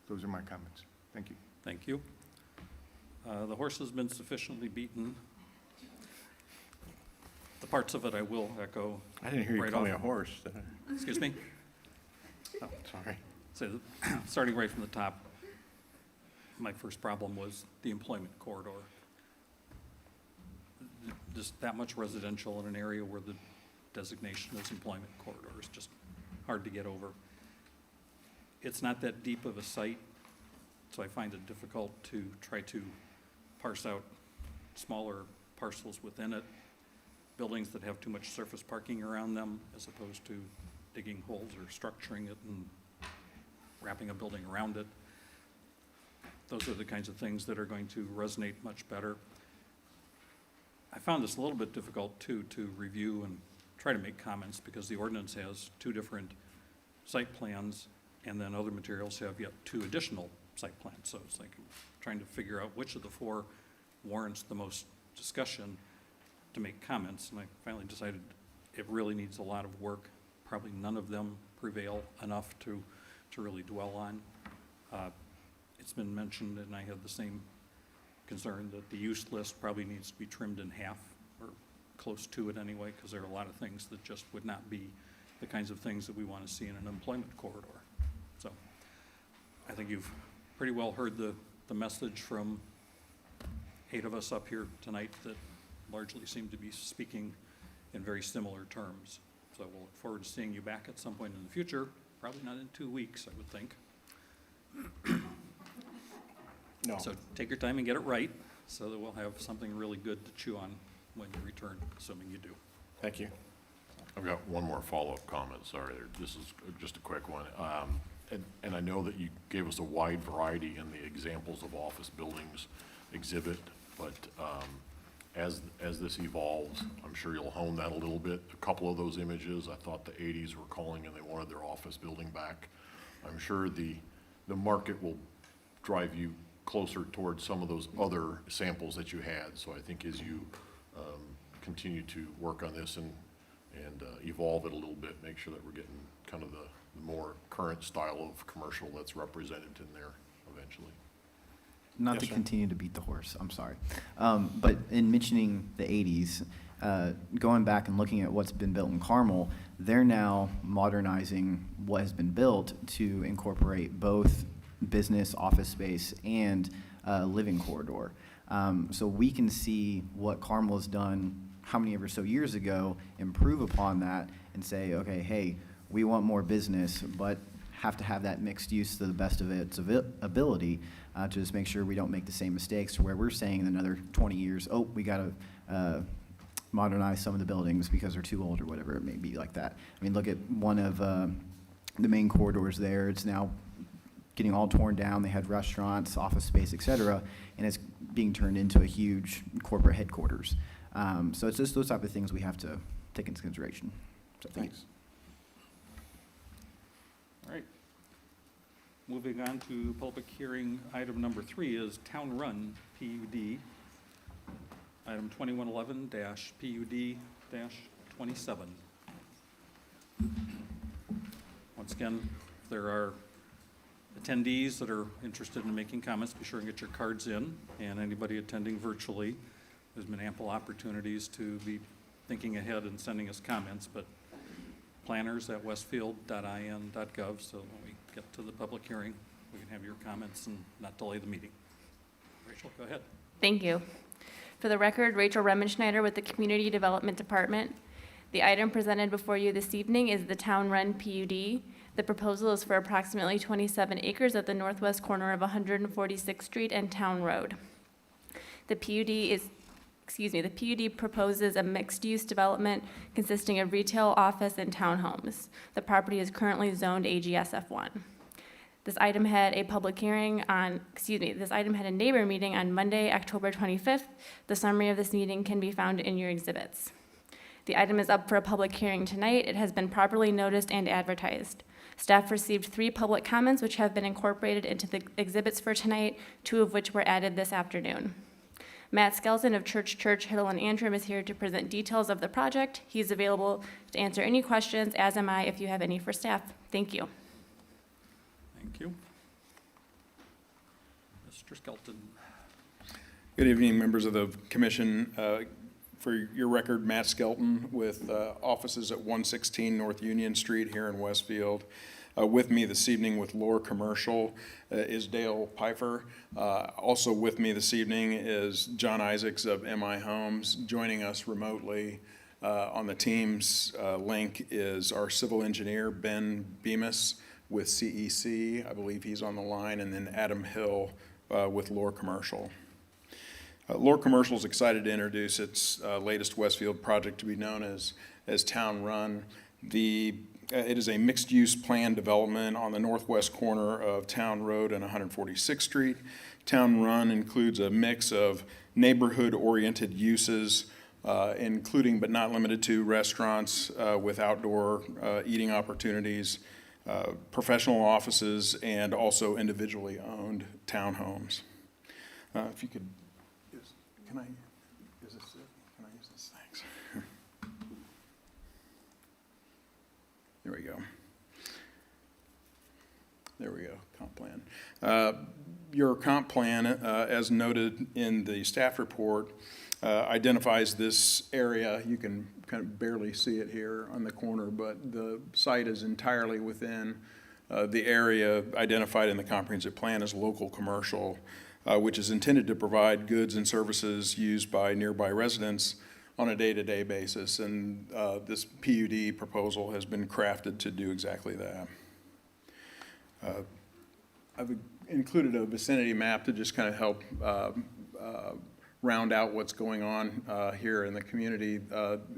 those are my comments. Thank you. Thank you. The horse has been sufficiently beaten. The parts of it I will echo. I didn't hear you right call off. me a horse, did I? Excuse me? Oh, sorry. So, starting right from the top, my first problem was the employment corridor. Just that much residential in an area where the designation is employment corridor is just hard to get over. It's not that deep of a site, so I find it difficult to try to parse out smaller parcels within it. buildings that have too much surface parking around them, as opposed to digging holes or structuring it and wrapping a building around it. Those are the kinds of things that are going to resonate much better. I found this a little bit difficult too, to review and try to make comments, because the ordinance has two different site plans, and then other materials have yet two additional site plans. So it's like trying to figure out which of the four warrants the most discussion to make comments. And I finally decided it really needs a lot of work. Probably none of them prevail enough to really dwell on. It's been mentioned, and I had the same concern, that the use list probably needs to be trimmed in half, or close to it anyway, because there are a lot of things that just would not be the kinds of things that we want to see in an employment corridor. So I think you've pretty well heard the message from 8 of us up here tonight that largely seem to be speaking in very similar terms. So we'll look forward to seeing you back at some point in the future, probably not in 2 weeks, I would think. No. So take your time and get it right, so that we'll have something really good to chew on when you return, assuming you do. Thank you. I've got one more follow-up comment, sorry, this is just a quick one. And I know that you gave us a wide variety in the examples of office buildings exhibit, but as this evolves, I'm sure you'll hone that a little bit. A couple of those images, I thought the 80s were calling and they wanted their office building back. I'm sure the market will drive you closer towards some of those other samples that you had. So I think as you continue to work on this and evolve it a little bit, make sure that we're getting kind of the more current style of commercial that's represented in there eventually. Not Yes, to sir. continue to beat the horse, I'm sorry. But in mentioning the 80s, going back and looking at what's been built in Carmel, they're now modernizing what has been built to incorporate both business, office space, and living corridor. So we can see what Carmel has done how many ever so years ago, improve upon that, and say, okay, hey, we want more business, but have to have that mixed use to the best of its ability, to just make sure we don't make the same mistakes where we're saying in another 20 years, oh, we got to modernize some of the buildings because they're too old or whatever it may be like that. I mean, look at one of the main corridors there. It's now getting all torn down. They had restaurants, office space, et cetera, and it's being turned into a huge corporate headquarters. So it's just those type of things we have to take into consideration. So thanks. All right. Moving on to public hearing, item number 3 is Town Run PUD. Item 2111-PUD-27. Once again, if there are attendees that are interested in making comments, be sure and get your cards in. And anybody attending virtually, there's been ample opportunities to be thinking ahead and sending us comments, but planners@westfield.in.gov, so when we get to the public hearing, we can have your comments and not delay the meeting. Rachel, go ahead. Thank you. For the record, Rachel Remenschneider with the Community Development Department. The item presented before you this evening is the Town Run PUD. The proposal is for approximately 27 acres at the northwest corner of 146th Street and Town Road. The PUD proposes a mixed-use development consisting of retail, office, and townhomes. The property is currently zoned AGSF1. This item had a neighbor meeting on Monday, October 25th. The summary of this meeting can be found in your exhibits. The item is up for a public hearing tonight. It has been properly noticed and advertised. Staff received 3 public comments which have been incorporated into the exhibits for tonight, 2 of which were added this afternoon. Matt Skelton of Church, Hiddle, and Antrim is here to present details of the project. He's available to answer any questions, as am I if you have any for staff. Thank you. Thank you. Mr. Skelton. Good evening, members of the commission. For your record, Matt Skelton with offices at 116 North Union Street here in Westfield. With me this evening with Lore Commercial is Dale Pfeiffer. Also with me this evening is John Isaacs of MI Homes. Joining us remotely on the Teams link is our civil engineer, Ben Bemis with CEC. I believe he's on the line, and then Adam Hill with Lore Commercial. Lore Commercial is excited to introduce its latest Westfield project to be known as Town Run. It is a mixed-use plan development on the northwest corner of Town Road and 146th Street. Town Run includes a mix of neighborhood-oriented uses, including but not limited to restaurants with outdoor eating opportunities, professional offices, and also individually owned townhomes. If you could, can I use this? Thanks. There we go. There we go, comp plan. Your comp plan, as noted in the staff report, identifies this area. You can kind of barely see it here on the corner, but the site is entirely within the area identified in the comprehensive plan as local commercial, which is intended to provide goods and services used by nearby residents on a day-to-day basis. And this PUD proposal has been crafted to do exactly that. I've included a vicinity map to just kind of help round out what's going on here in the community.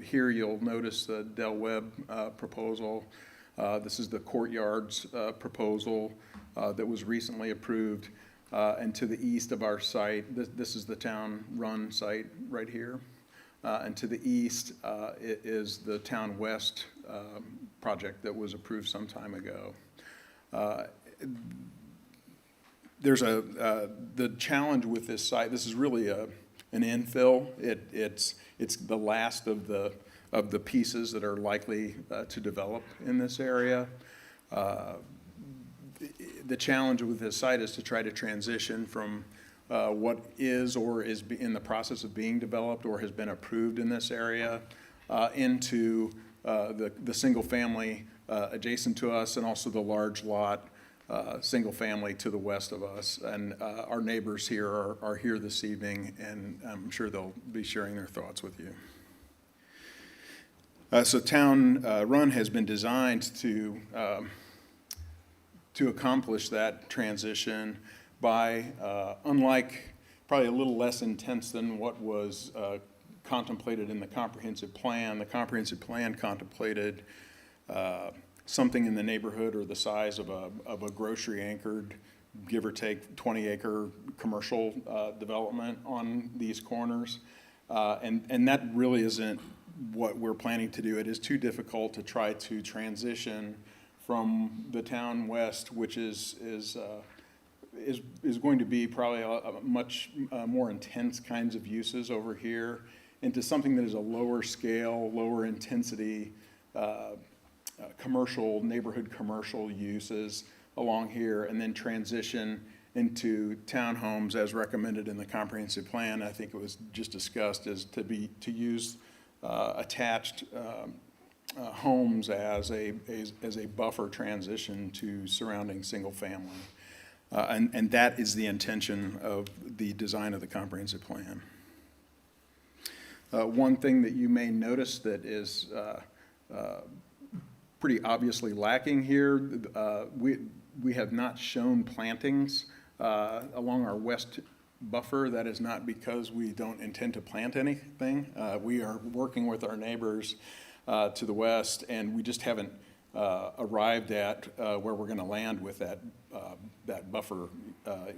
Here you'll notice the Del Webb proposal. This is the Courtyards proposal that was recently approved. And to the east of our site, this is the Town Run site right here. And to the east it is the Town West project that was approved some time ago. There's the challenge with this site. This is really an infill. It's the last of the pieces that are likely to develop in this area. The challenge with this site is to try to transition from what is or is in the process of being developed or has been approved in this area into the single family adjacent to us, and also the large lot single family to the west of us. And our neighbors here are here this evening, and I'm sure they'll be sharing their thoughts with you. So Town Run has been designed to accomplish that transition by, unlike, probably a little less intense than what was contemplated in the comprehensive plan. The comprehensive plan contemplated something in the neighborhood or the size of a grocery-anchored, give or take 20-acre commercial development on these corners. And that really isn't what we're planning to do. It is too difficult to try to transition from the Town West, which is going to be probably a much more intense kinds of uses over here, into something that is a lower scale, lower intensity commercial, neighborhood commercial uses along here, and then transition into townhomes as recommended in the comprehensive plan. I think it was just discussed as to use attached homes as a buffer transition to surrounding single family. And that is the intention of the design of the comprehensive plan. One thing that you may notice that is pretty obviously lacking here, we have not shown plantings along our west buffer. That is not because we don't intend to plant anything. We are working with our neighbors to the west, and we just haven't arrived at where we're going to land with that buffer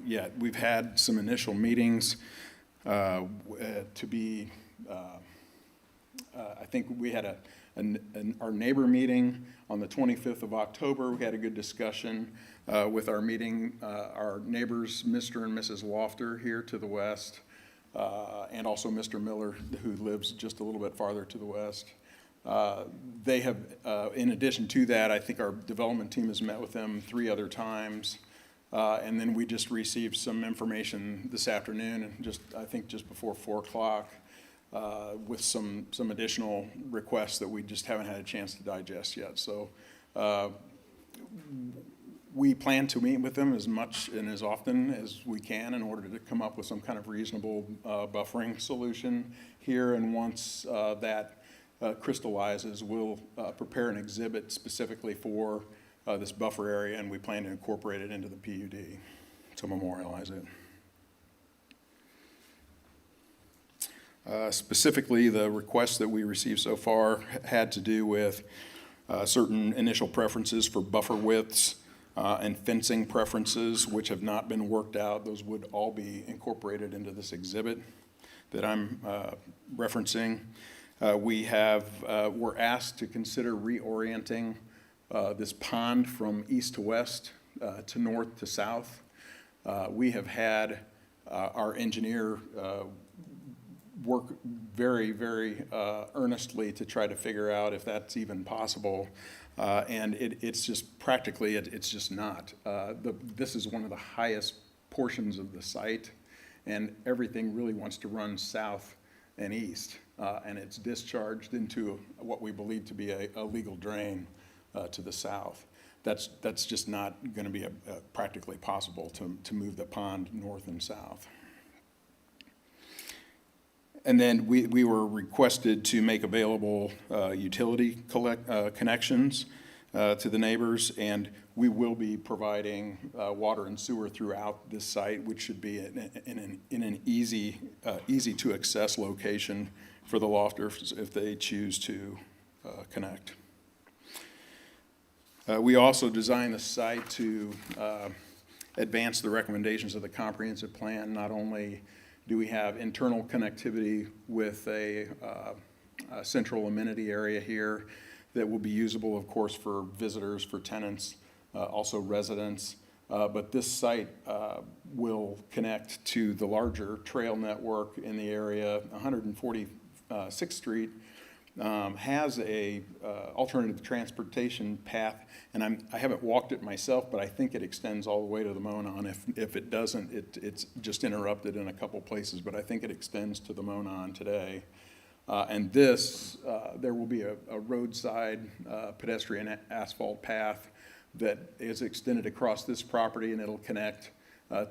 yet. We've had some initial meetings to be, I think we had our neighbor meeting on the 25th of October. We had a good discussion with our neighbors, Mr. and Mrs. Lofter here to the west, and also Mr. Miller, who lives just a little bit farther to the west. They have, in addition to that, I think our development team has met with them 3 other times. And then we just received some information this afternoon, and I think just before 4 o'clock, with some additional requests that we just haven't had a chance to digest yet. So we plan to meet with them as much and as often as we can in order to come up with some kind of reasonable buffering solution here. And once that crystallizes, we'll prepare an exhibit specifically for this buffer area, and we plan to incorporate it into the PUD to memorialize it. Specifically, the requests that we received so far had to do with certain initial preferences for buffer widths and fencing preferences, which have not been worked out. Those would all be incorporated into this exhibit that I'm referencing. We're asked to consider reorienting this pond from east to west, to north to south. We have had our engineer work very, very earnestly to try to figure out if that's even possible. And it's just practically, it's just not. This is one of the highest portions of the site, and everything really wants to run south and east. And it's discharged into what we believe to be a legal drain to the south. That's just not going to be practically possible to move the pond north and south. And then we were requested to make available utility connections to the neighbors, and we will be providing water and sewer throughout this site, which should be in an easy to access location for the lofters if they choose to connect. We also designed the site to advance the recommendations of the comprehensive plan. Not only do we have internal connectivity with a central amenity area here that will be usable, of course, for visitors, for tenants, also residents, but this site will connect to the larger trail network in the area. 146th Street has a alternative transportation path, and I haven't walked it myself, but I think it extends all the way to the Monon. If it doesn't, it's just interrupted in a couple places, but I think it extends to the Monon today. And there will be a roadside pedestrian asphalt path that is extended across this property, and it'll connect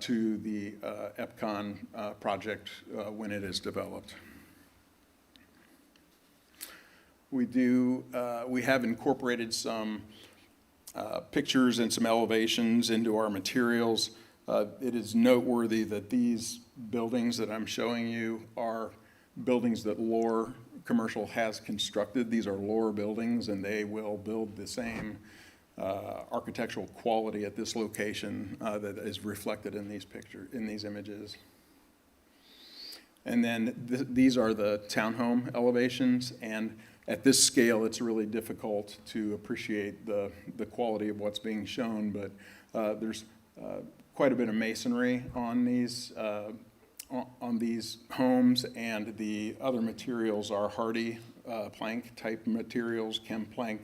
to the EPCON project when it is developed. We have incorporated some pictures and some elevations into our materials. It is noteworthy that these buildings that I'm showing you are buildings that Lohr Commercial has constructed. These are Lohr buildings, and they will build the same architectural quality at this location that is reflected in these images. And then these are the townhome elevations, and at this scale, it's really difficult to appreciate the quality of what's being shown, but there's quite a bit of masonry on these homes, and the other materials are hardy plank type materials, chem plank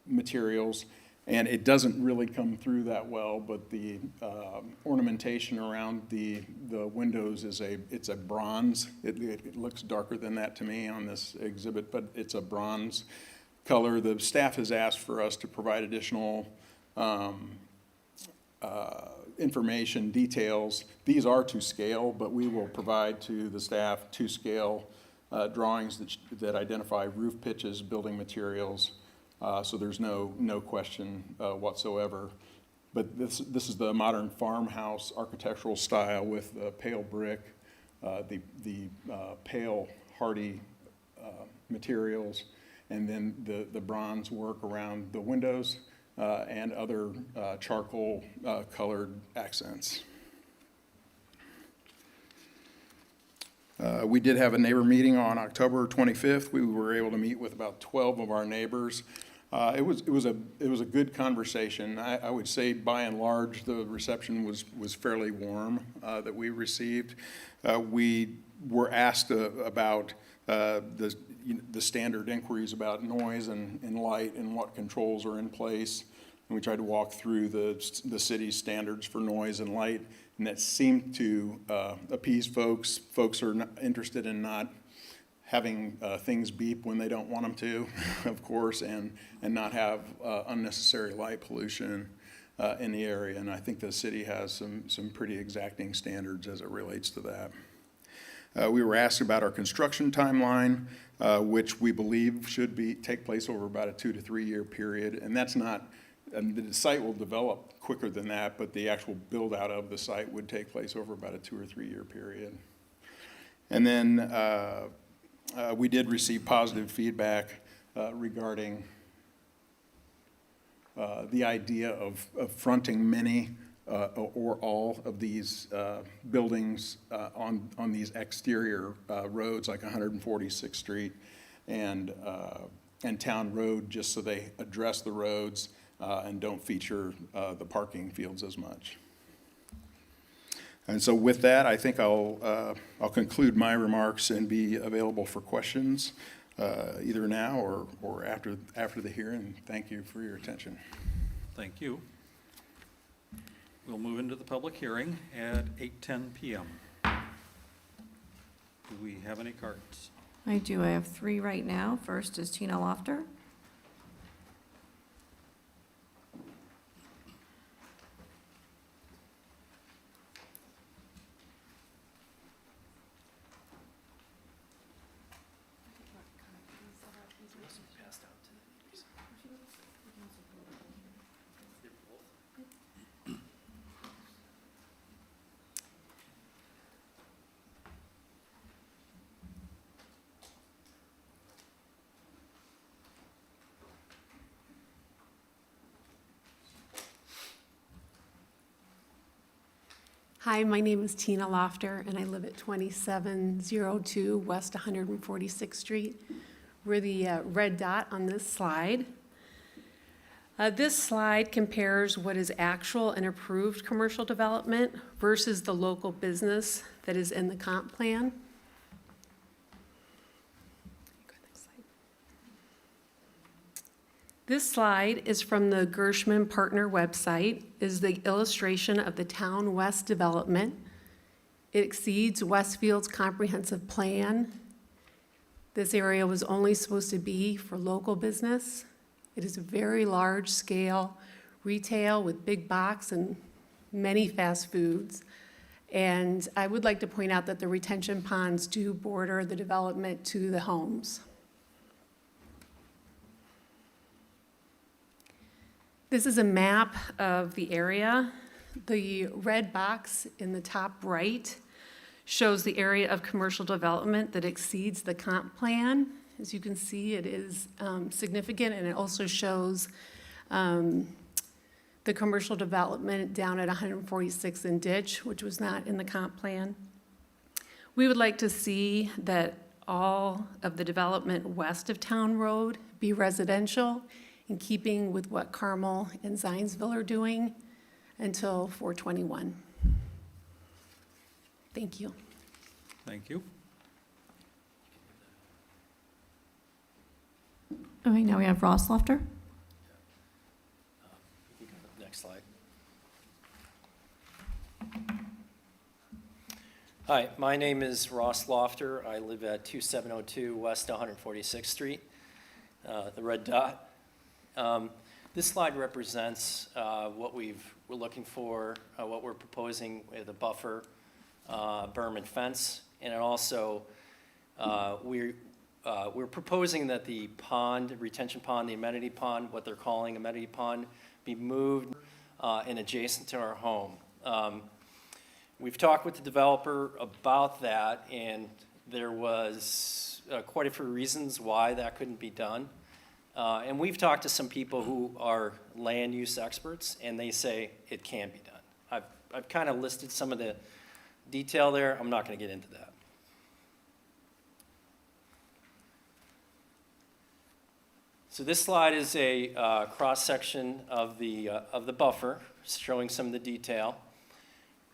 materials, and it doesn't really come through that well, but the ornamentation around the windows it's a bronze. It looks darker than that to me on this exhibit, but it's a bronze color. The staff has asked for us to provide additional information, details. These are to scale, but we will provide to the staff to scale drawings that identify roof pitches, building materials, so there's no question whatsoever. But this is the modern farmhouse architectural style with pale brick, the pale hardy materials, and then the bronze work around the windows and other charcoal colored accents. We did have a neighbor meeting on October 25th. We were able to meet with about 12 of our neighbors. It was a good conversation. I would say by and large the reception was fairly warm that we received. We were asked about the standard inquiries about noise and light and what controls are in place. And we tried to walk through the city's standards for noise and light, and that seemed to appease folks. Folks are not interested in not having things beep when they don't want them to, of course, and not have unnecessary light pollution in the area. And I think the city has some pretty exacting standards as it relates to that. We were asked about our construction timeline, which we believe should take place over about a 2 to 3 year period. And that's not, the site will develop quicker than that, but the actual build out of the site would take place over about a 2 or 3 year period. And then we did receive positive feedback regarding the idea of fronting many or all of these buildings on these exterior roads like 146th Street and Town Road, just so they address the roads and don't feature the parking fields as much. And so with that, I think I'll conclude my remarks and be available for questions either now or after the hearing. Thank you for your attention. Thank you. We'll move into the public hearing at 8:10 PM. Do we have any cards? I do. I have 3 right now. First is Tina Lofter. Hi, my name is Tina Lofter, and I live at 2702 West 146th Street. We're the red dot on this slide. This slide compares what is actual and approved commercial development versus the local business that is in the comp plan. This slide is from the Gershman Partner website, is the illustration of the Town West development. It exceeds Westfield's comprehensive plan. This area was only supposed to be for local business. It is a very large scale retail with big box and many fast foods. And I would like to point out that the retention ponds do border the development to the homes. This is a map of the area. The red box in the top right shows the area of commercial development that exceeds the comp plan. As you can see, it is significant, and it also shows the commercial development down at 146 and Ditch, which was not in the comp plan. We would like to see that all of the development west of Town Road be residential, in keeping with what Carmel and Zionsville are doing until 421. Thank you. Thank you. Okay, now we have Ross Lofter. Next slide. Hi, my name is Ross Lofter. I live at 2702 West 146th Street, the red dot. This slide represents what we're looking for, what we're proposing with a buffer, berm and fence, and it also we're proposing that the pond, retention pond, the amenity pond, what they're calling amenity pond, be moved and adjacent to our home. We've talked with the developer about that, and there was quite a few reasons why that couldn't be done. And we've talked to some people who are land use experts, and they say it can be done. I've kind of listed some of the detail there. I'm not going to get into that. So this slide is a cross-section of the buffer, showing some of the detail.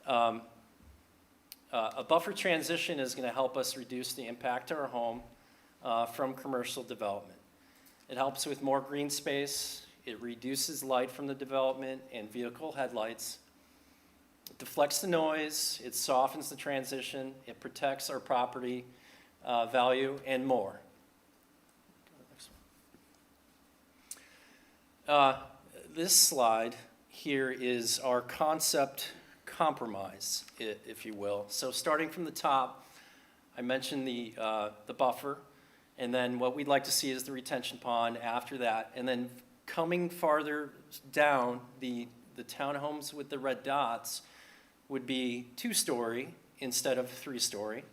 A buffer transition is going to help us reduce the impact to our home from commercial development. It helps with more green space. It reduces light from the development and vehicle headlights. It deflects the noise. It softens the transition. It protects our property value and more. This slide here is our concept compromise, if you will. So starting from the top, I mentioned the buffer. And then what we'd like to see is the retention pond after that. And then coming farther down, the townhomes with the red dots would be 2-story instead of 3-story.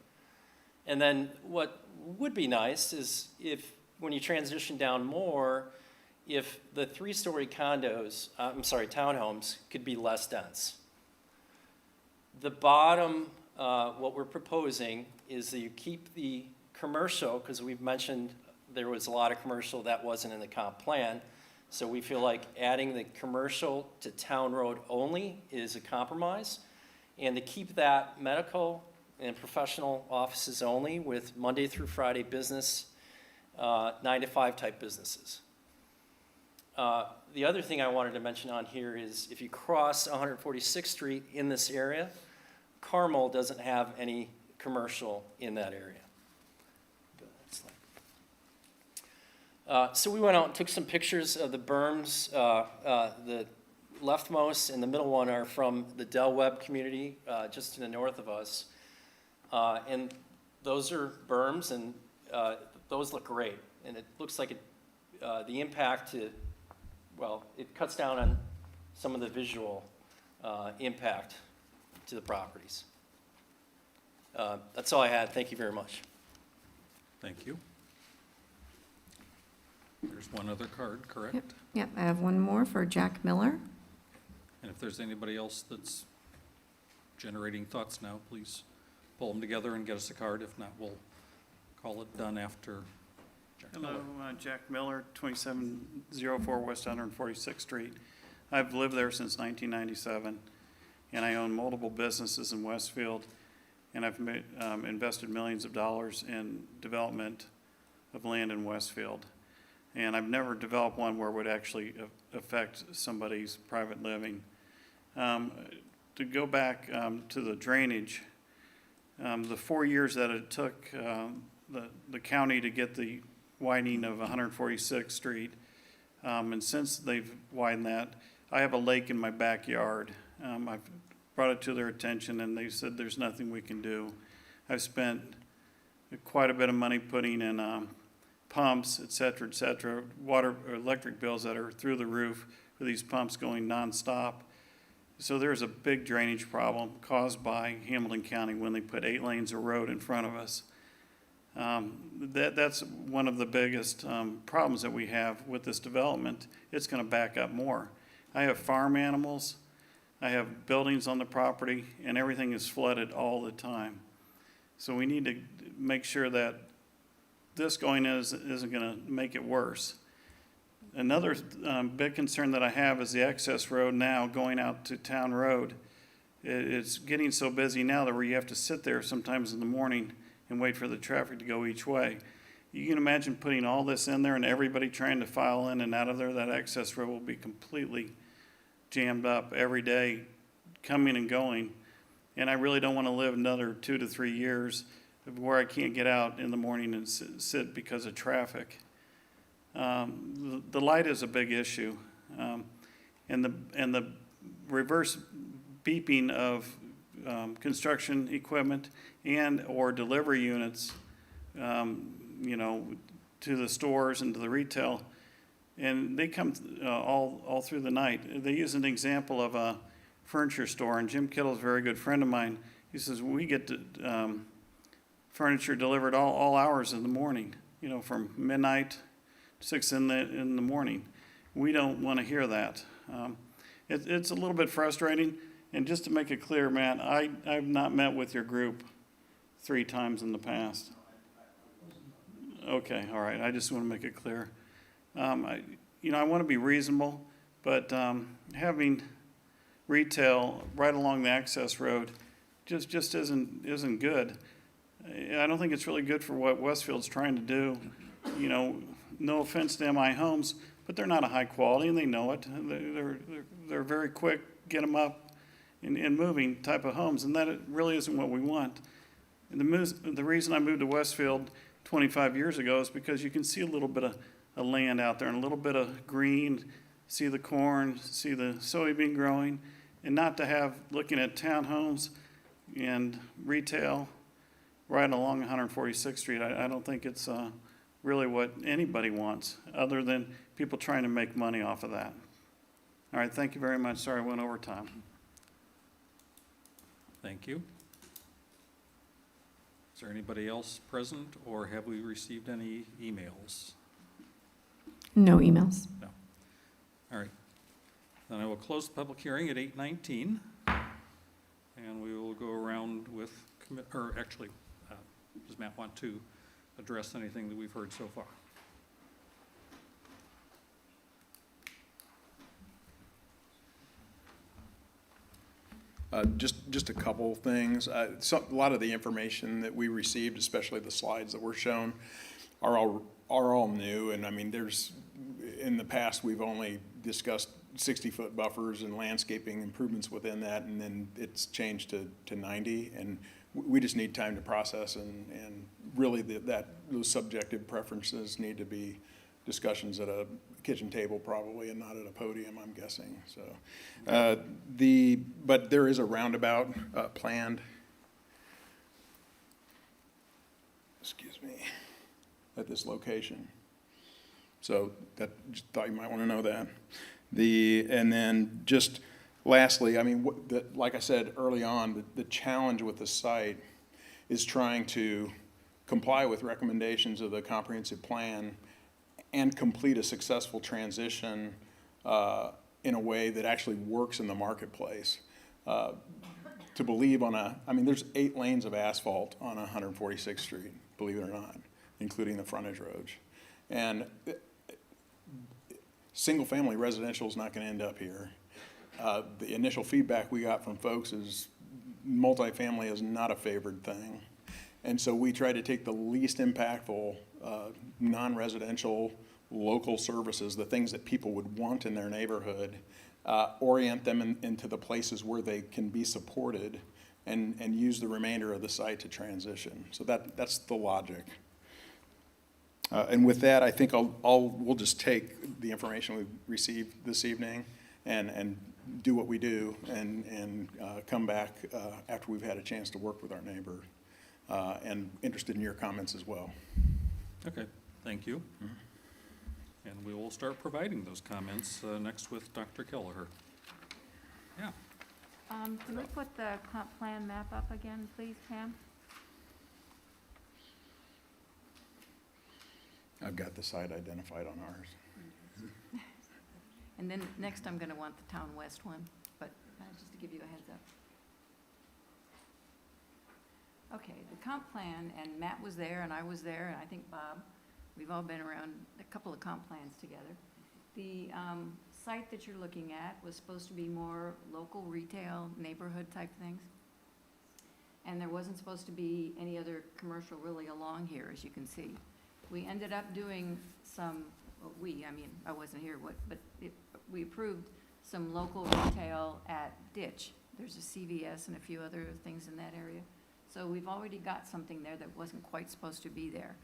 And then what would be nice is if, when you transition down more, if the 3-story condos, townhomes could be less dense. The bottom, what we're proposing is that you keep the commercial, because we've mentioned there was a lot of commercial that wasn't in the comp plan. So we feel like adding the commercial to town road only is a compromise. And to keep that medical and professional offices only with Monday through Friday business, 9 to 5 type businesses. The other thing I wanted to mention on here is if you cross 146th Street in this area, Carmel doesn't have any commercial in that area. So we went out and took some pictures of the berms. The leftmost and the middle one are from the Del Webb community, just to the north of us. And those are berms, and those look great. And it looks like the impact to, well, it cuts down on some of the visual impact to the properties. That's all I had. Thank you very much. Thank you. There's one other card, correct? Yep, I have one more for Jack Miller. And if there's anybody else that's generating thoughts now, please pull them together and get us a card. If not, we'll call it done after Jack Miller. Hello, Jack Miller, 2704 West 146th Street. I've lived there since 1997, and I own multiple businesses in Westfield, and I've invested millions of dollars in development of land in Westfield. And I've never developed one where it would actually affect somebody's private living. To go back to the drainage, the 4 years that it took the county to get the widening of 146th Street, and since they've widened that, I have a lake in my backyard. I've brought it to their attention, and they said there's nothing we can do. I've spent quite a bit of money putting in pumps, et cetera, water or electric bills that are through the roof for these pumps going nonstop. So there's a big drainage problem caused by Hamilton County when they put 8 lanes of road in front of us. That's one of the biggest problems that we have with this development. It's going to back up more. I have farm animals, I have buildings on the property, and everything is flooded all the time. So we need to make sure that this going in isn't going to make it worse. Another big concern that I have is the access road now going out to Town Road. It's getting so busy now that where you have to sit there sometimes in the morning and wait for the traffic to go each way. You can imagine putting all this in there and everybody trying to file in and out of there. That access road will be completely jammed up every day, coming and going. And I really don't want to live another 2 to 3 years where I can't get out in the morning and sit because of traffic. The light is a big issue, and the reverse beeping of construction equipment and or delivery units, to the stores and to the retail, and they come all through the night. They use an example of a furniture store, and Jim Kittle's a very good friend of mine. He says we get furniture delivered all hours in the morning, from midnight, 6 in the morning. We don't want to hear that. It's a little bit frustrating. And just to make it clear, Matt, I've not met with your group 3 times in the past. Okay, all right. I just want to make it clear. I want to be reasonable, but having retail right along the access road just isn't good. I don't think it's really good for what Westfield's trying to do. No offense to MI Homes, but they're not a high quality, and they know it. They're very quick, get them up and moving type of homes, and that really isn't what we want. And the reason I moved to Westfield 25 years ago is because you can see a little bit of land out there and a little bit of green, see the corn, see the soybean growing, and not to have looking at townhomes and retail right along 146th Street. I don't think it's really what anybody wants, other than people trying to make money off of that. All right, thank you very much. Sorry I went over time. Thank you. Is there anybody else present, or have we received any emails? No emails. No. All right. Then I will close the public hearing at 8:19, and we will go around with, does Matt want to address anything that we've heard so far? Just a couple things. A lot of the information that we received, especially the slides that were shown, are all new. And I mean, in the past, we've only discussed 60-foot buffers and landscaping improvements within that, and then it's changed to 90. And we just need time to process, and really those subjective preferences need to be discussions at a kitchen table probably, and not at a podium, I'm guessing. So, but there is a roundabout planned. Excuse me, at this location. So just thought you might want to know that. And then just lastly, I mean, like I said early on, the challenge with the site is trying to comply with recommendations of the comprehensive plan and complete a successful transition in a way that actually works in the marketplace. To believe I mean, there's 8 lanes of asphalt on 146th Street, believe it or not, including the frontage roads. And single-family residential is not going to end up here. The initial feedback we got from folks is multifamily is not a favored thing. And so we try to take the least impactful non-residential local services, the things that people would want in their neighborhood, orient them into the places where they can be supported, and use the remainder of the site to transition. So that's the logic. And with that, I think we'll just take the information we've received this evening and do what we do, and come back after we've had a chance to work with our neighbor, and interested in your comments as well. Okay, thank you. And we will start providing those comments next with Dr. Kelleher. Yeah. Can we put the comp plan map up again, please, Pam? I've got the site identified on ours. And then next I'm going to want the Town West one, but just to give you a heads up. Okay, the comp plan, and Matt was there, and I was there, and I think Bob, we've all been around a couple of comp plans together. The site that you're looking at was supposed to be more local retail, neighborhood type things. And there wasn't supposed to be any other commercial really along here, as you can see. We ended up doing some, I mean, I wasn't here, but we approved some local retail at Ditch. There's a CVS and a few other things in that area. So we've already got something there that wasn't quite supposed to be there.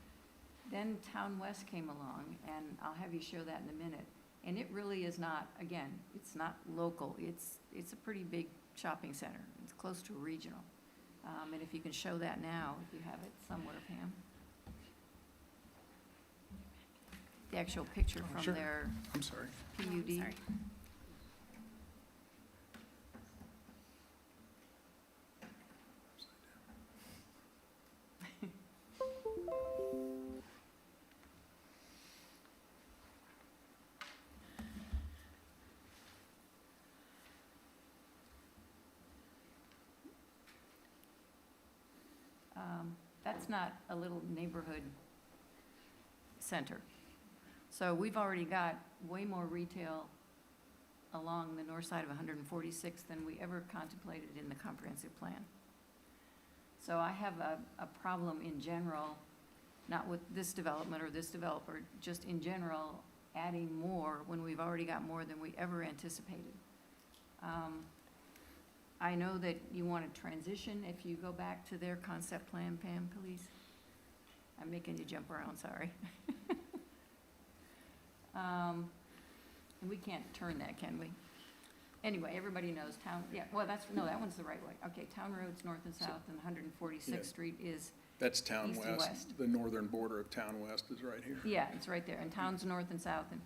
Then Town West came along, and I'll have you show that in a minute. And it really is not, again, it's not local. It's a pretty big shopping center. It's close to a regional. And if you can show that now, if you have it somewhere, Pam. The actual picture from Sure. their I'm sorry. PUD. Sorry. That's not a little neighborhood center. So we've already got way more retail along the north side of 146th than we ever contemplated in the comprehensive plan. So I have a problem in general, not with this development or this developer, just in general, adding more when we've already got more than we ever anticipated. I know that you want to transition. If you go back to their concept plan, Pam, please. I'm making you jump around, sorry. And we can't turn that, can we? Anyway, everybody knows town, yeah, well, that one's the right way. Okay, Town Road's north and south, and 146th Yeah. Street is, That's Town East and West. west. The northern border of Town West is right here. yeah, it's right there, and town's north and south. And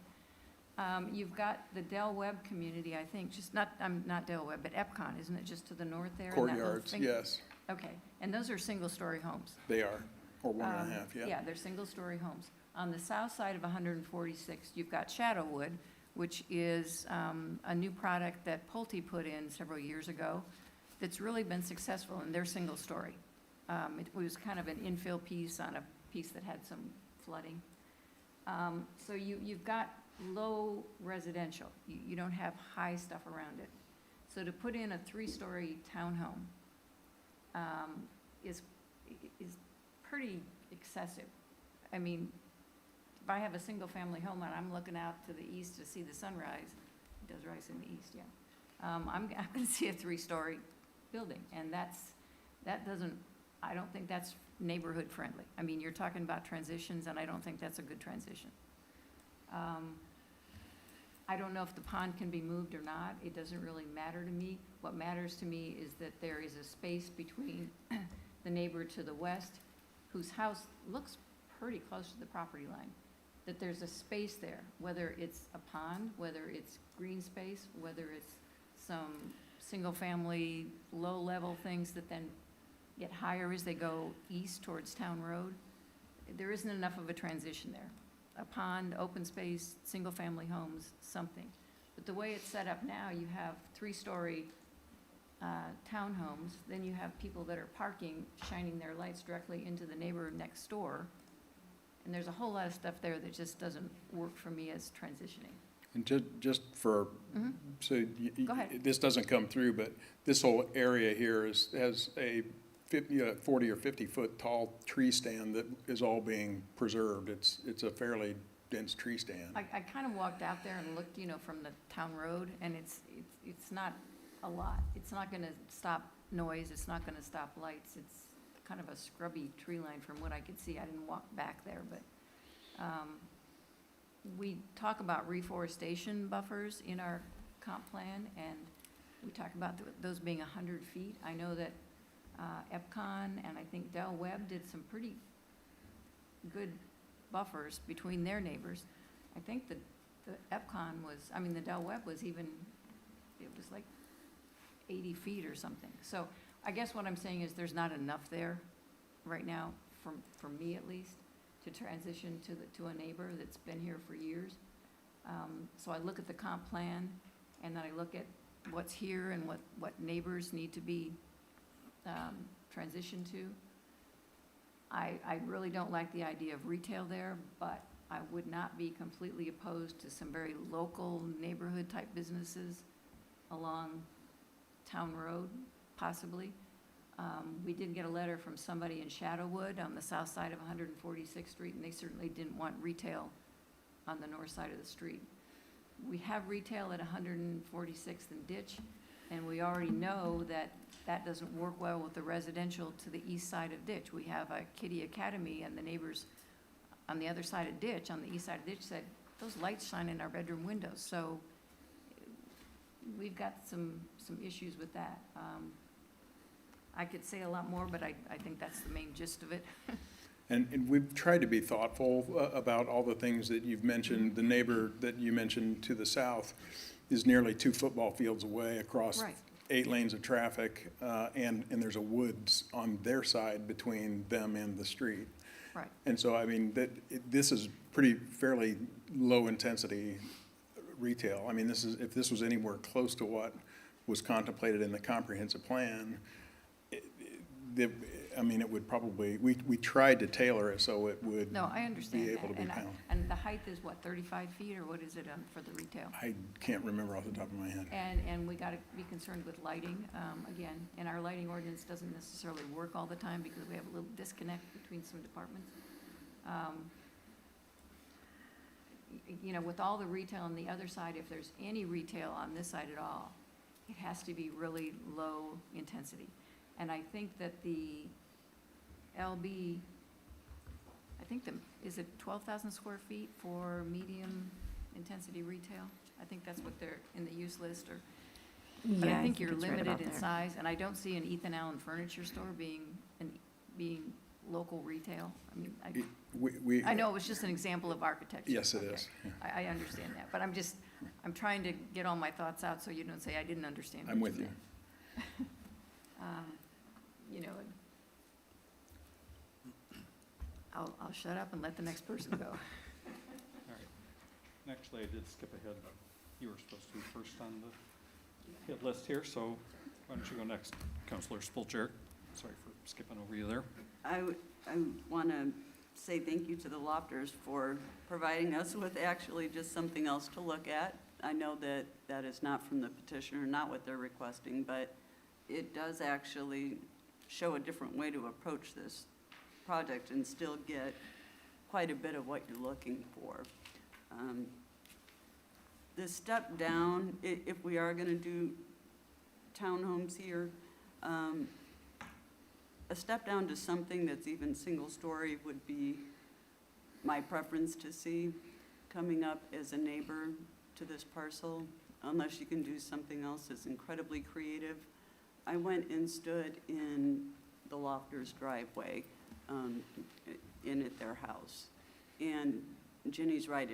you've got the Del Webb community, I think, just not Del Webb, but Epcot, isn't it, just to the north there? And that little Courtyards, thing- yes. Okay, and those are single-story homes? They are, or one and a half, yeah. Yeah, they're single-story homes. On the south side of 146, you've got Shadowwood, which is a new product that Pulte put in several years ago that's really been successful, and they're single-story. It was kind of an infill piece on a piece that had some flooding. So you've got low residential. You don't have high stuff around it. So to put in a 3-story townhome is pretty excessive. I mean, if I have a single-family home and I'm looking out to the east to see the sunrise, it does rise in the east, yeah. I'm going to see a 3-story building, and I don't think that's neighborhood friendly. I mean, you're talking about transitions, and I don't think that's a good transition. I don't know if the pond can be moved or not. It doesn't really matter to me. What matters to me is that there is a space between the neighbor to the west, whose house looks pretty close to the property line, that there's a space there, whether it's a pond, whether it's green space, whether it's some single-family, low-level things that then get higher as they go east towards Town Road. There isn't enough of a transition there. A pond, open space, single-family homes, something. But the way it's set up now, you have 3-story townhomes, then you have people that are parking, shining their lights directly into the neighbor next door. And there's a whole lot of stuff there that just doesn't work for me as transitioning. And just for, so Go ahead. this doesn't come through, but this whole area here has a 40 or 50-foot tall tree stand that is all being preserved. It's a fairly dense tree stand. I kind of walked out there and looked, from the town road, and it's not a lot. It's not going to stop noise. It's not going to stop lights. It's kind of a scrubby tree line from what I could see. I didn't walk back there, but we talk about reforestation buffers in our comp plan, and we talk about those being 100 feet. I know that Epcon and I think Del Webb did some pretty good buffers between their neighbors. I think the Del Webb was it was like 80 feet or something. So I guess what I'm saying is there's not enough there right now, for me at least, to transition to a neighbor that's been here for years. So I look at the comp plan, and then I look at what's here and what neighbors need to be transitioned to. I really don't like the idea of retail there, but I would not be completely opposed to some very local neighborhood type businesses along Town Road, possibly. We did get a letter from somebody in Shadowwood on the south side of 146th Street, and they certainly didn't want retail on the north side of the street. We have retail at 146th and Ditch, and we already know that doesn't work well with the residential to the east side of Ditch. We have a Kitty Academy, and the neighbors on the other side of Ditch, on the east side of Ditch, said, those lights shine in our bedroom windows. So we've got some issues with that. I could say a lot more, but I think that's the main gist of it. And we've tried to be thoughtful about all the things that you've mentioned. The neighbor that you mentioned to the south is nearly 2 football fields away across Right. 8 lanes of traffic, and there's a woods on their side between them and the street. Right. And so, I mean, this is fairly low-intensity retail. I mean, if this was anywhere close to what was contemplated in the comprehensive plan, it would probably, we tried to tailor it so it would No, I understand be that. able to be found. And the height is what, 35 feet, or what is it for the retail? I can't remember off the top of my head. And we got to be concerned with lighting, again, and our lighting ordinance doesn't necessarily work all the time because we have a little disconnect between some departments. With all the retail on the other side, if there's any retail on this side at all, it has to be really low intensity. And I think that the LB, is it 12,000 square feet for medium intensity retail? I think that's what they're in the use list, but I think you're it's right limited about in there. size, and I don't see an Ethan Allen furniture store being local retail. I mean, I know it was just an example of architecture. Yes, it Okay. is. Yeah. I understand that, but I'm trying to get all my thoughts out so you don't say I didn't understand. I'm what with you. meant. you know, I'll shut up and let the next person go. All right. Actually, I did skip ahead. You were supposed to be first on the hit list here, so why don't you go next, Counselor Spilcher? Sorry for skipping over you there. I want to say thank you to the Lofters for providing us with actually just something else to look at. I know that that is not from the petitioner, not what they're requesting, but it does actually show a different way to approach this project and still get quite a bit of what you're looking for. The step down, if we are going to do townhomes here, a step down to something that's even single-story would be my preference to see coming up as a neighbor to this parcel, unless you can do something else that's incredibly creative. I went and stood in the Lofters' driveway in at their house. And Ginny's right,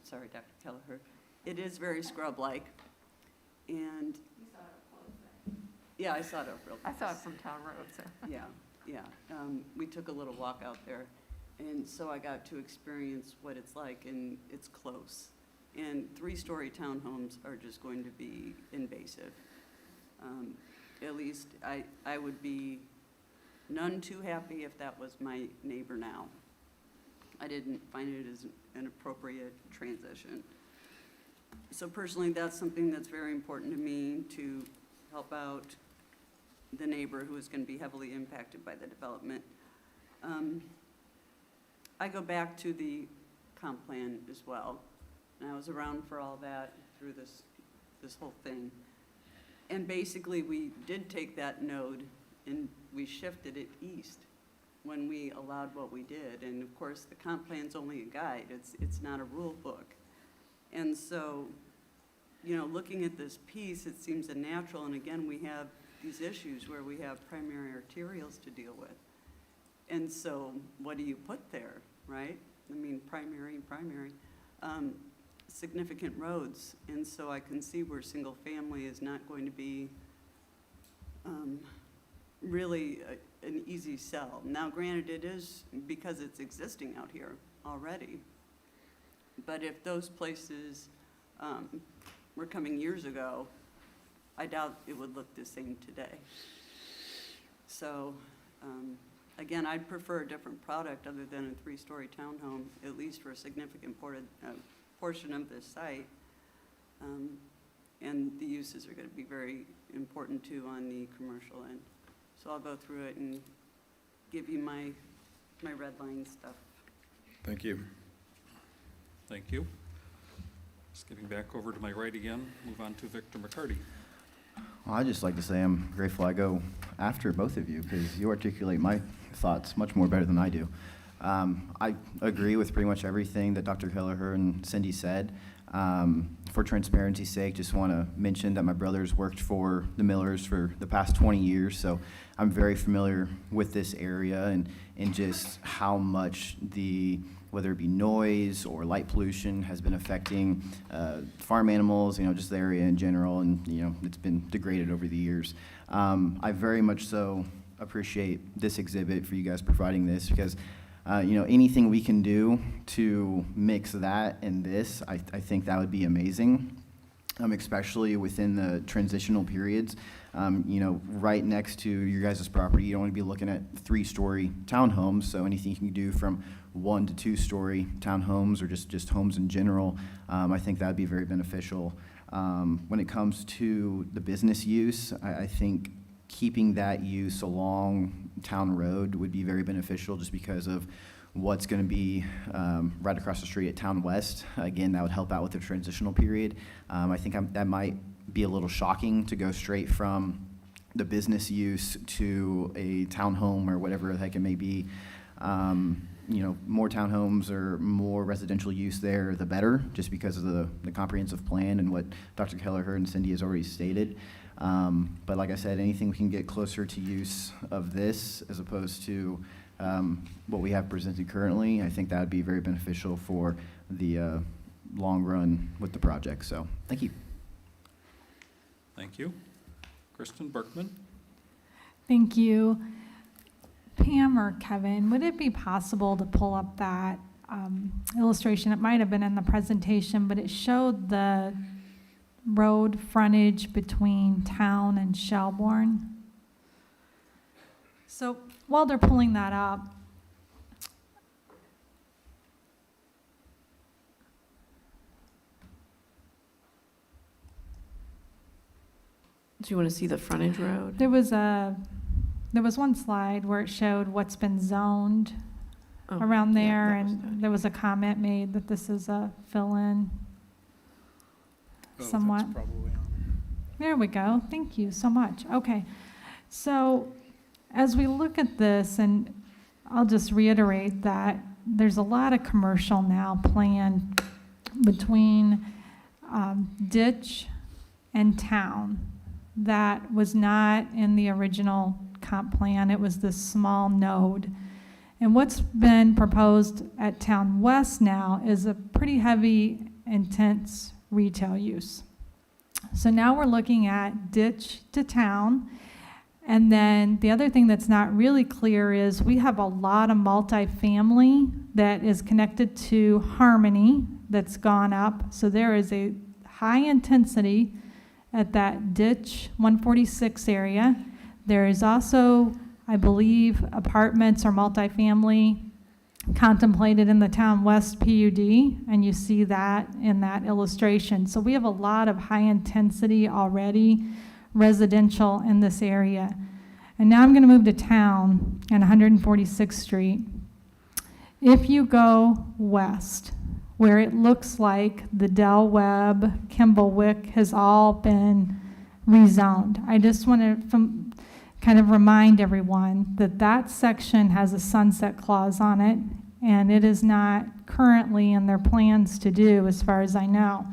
sorry, Dr. Kelleher, it is very scrub-like. And yeah, I saw it up real close. I saw it from Town Road, so. Yeah. We took a little walk out there, and so I got to experience what it's like, and it's close. And 3-story townhomes are just going to be invasive. At least I would be none too happy if that was my neighbor now. I didn't find it as an appropriate transition. So personally, that's something that's very important to me, to help out the neighbor who is going to be heavily impacted by the development. I go back to the comp plan as well, and I was around for all that through this whole thing. And basically, we did take that node and we shifted it east when we allowed what we did. And of course, the comp plan's only a guide. It's not a rule book. And so, you know, looking at this piece, it seems a natural, and again, we have these issues where we have primary arterials to deal with. And so what do you put there, right? I mean, primary, significant roads. And so I can see where single family is not going to be really an easy sell. Now, granted, it is because it's existing out here already. But if those places were coming years ago, I doubt it would look the same today. So, again, I'd prefer a different product other than a 3-story townhome, at least for a significant portion of this site. And the uses are going to be very important too on the commercial end. So I'll go through it and give you my red line stuff. Thank you. Thank you. Just getting back over to my right again, move on to Victor McCarty. Well, I'd just like to say I'm grateful I go after both of you because you articulate my thoughts much more better than I do. I agree with pretty much everything that Dr. Kelleher and Cindy said. For transparency's sake, just want to mention that my brother's worked for the Millers for the past 20 years, so I'm very familiar with this area and just how much whether it be noise or light pollution has been affecting farm animals, just the area in general, and it's been degraded over the years. I very much so appreciate this exhibit for you guys providing this because anything we can do to mix that and this, I think that would be amazing, especially within the transitional periods. Right next to your guys' property, you don't want to be looking at 3-story townhomes, so anything you can do from 1 to 2-story townhomes or just homes in general, I think that would be very beneficial. When it comes to the business use, I think keeping that use along Town Road would be very beneficial just because of what's going to be right across the street at Town West. Again, that would help out with the transitional period. I think that might be a little shocking to go straight from the business use to a townhome or whatever the heck it may be. More townhomes or more residential use there, the better, just because of the comprehensive plan and what Dr. Kelleher and Cindy has already stated. But like I said, anything we can get closer to use of this as opposed to what we have presented currently, I think that would be very beneficial for the long run with the project. So thank you. Thank you. Kristen Berkman. Thank you. Pam or Kevin, would it be possible to pull up that illustration? It might have been in the presentation, but it showed the road frontage between town and Shelbourne. So while they're pulling that up, Do you want to see the frontage road? there was one slide where it showed what's been zoned Oh, around yeah, there, that was and good. there was a comment made that this is a fill-in somewhat. That's probably on. There we go. Thank you so much. Okay. So as we look at this, and I'll just reiterate that there's a lot of commercial now planned between ditch and town that was not in the original comp plan. It was this small node. And what's been proposed at Town West now is a pretty heavy, intense retail use. So now we're looking at ditch to town. And then the other thing that's not really clear is we have a lot of multifamily that is connected to Harmony that's gone up. So there is a high intensity at that ditch 146 area. There is also, I believe, apartments or multifamily contemplated in the Town West PUD, and you see that in that illustration. So we have a lot of high intensity already residential in this area. And now I'm going to move to town and 146th Street. If you go west, where it looks like the Del Webb, Kimballwick has all been rezoned, I just want to kind of remind everyone that that section has a sunset clause on it, and it is not currently in their plans to do, as far as I know.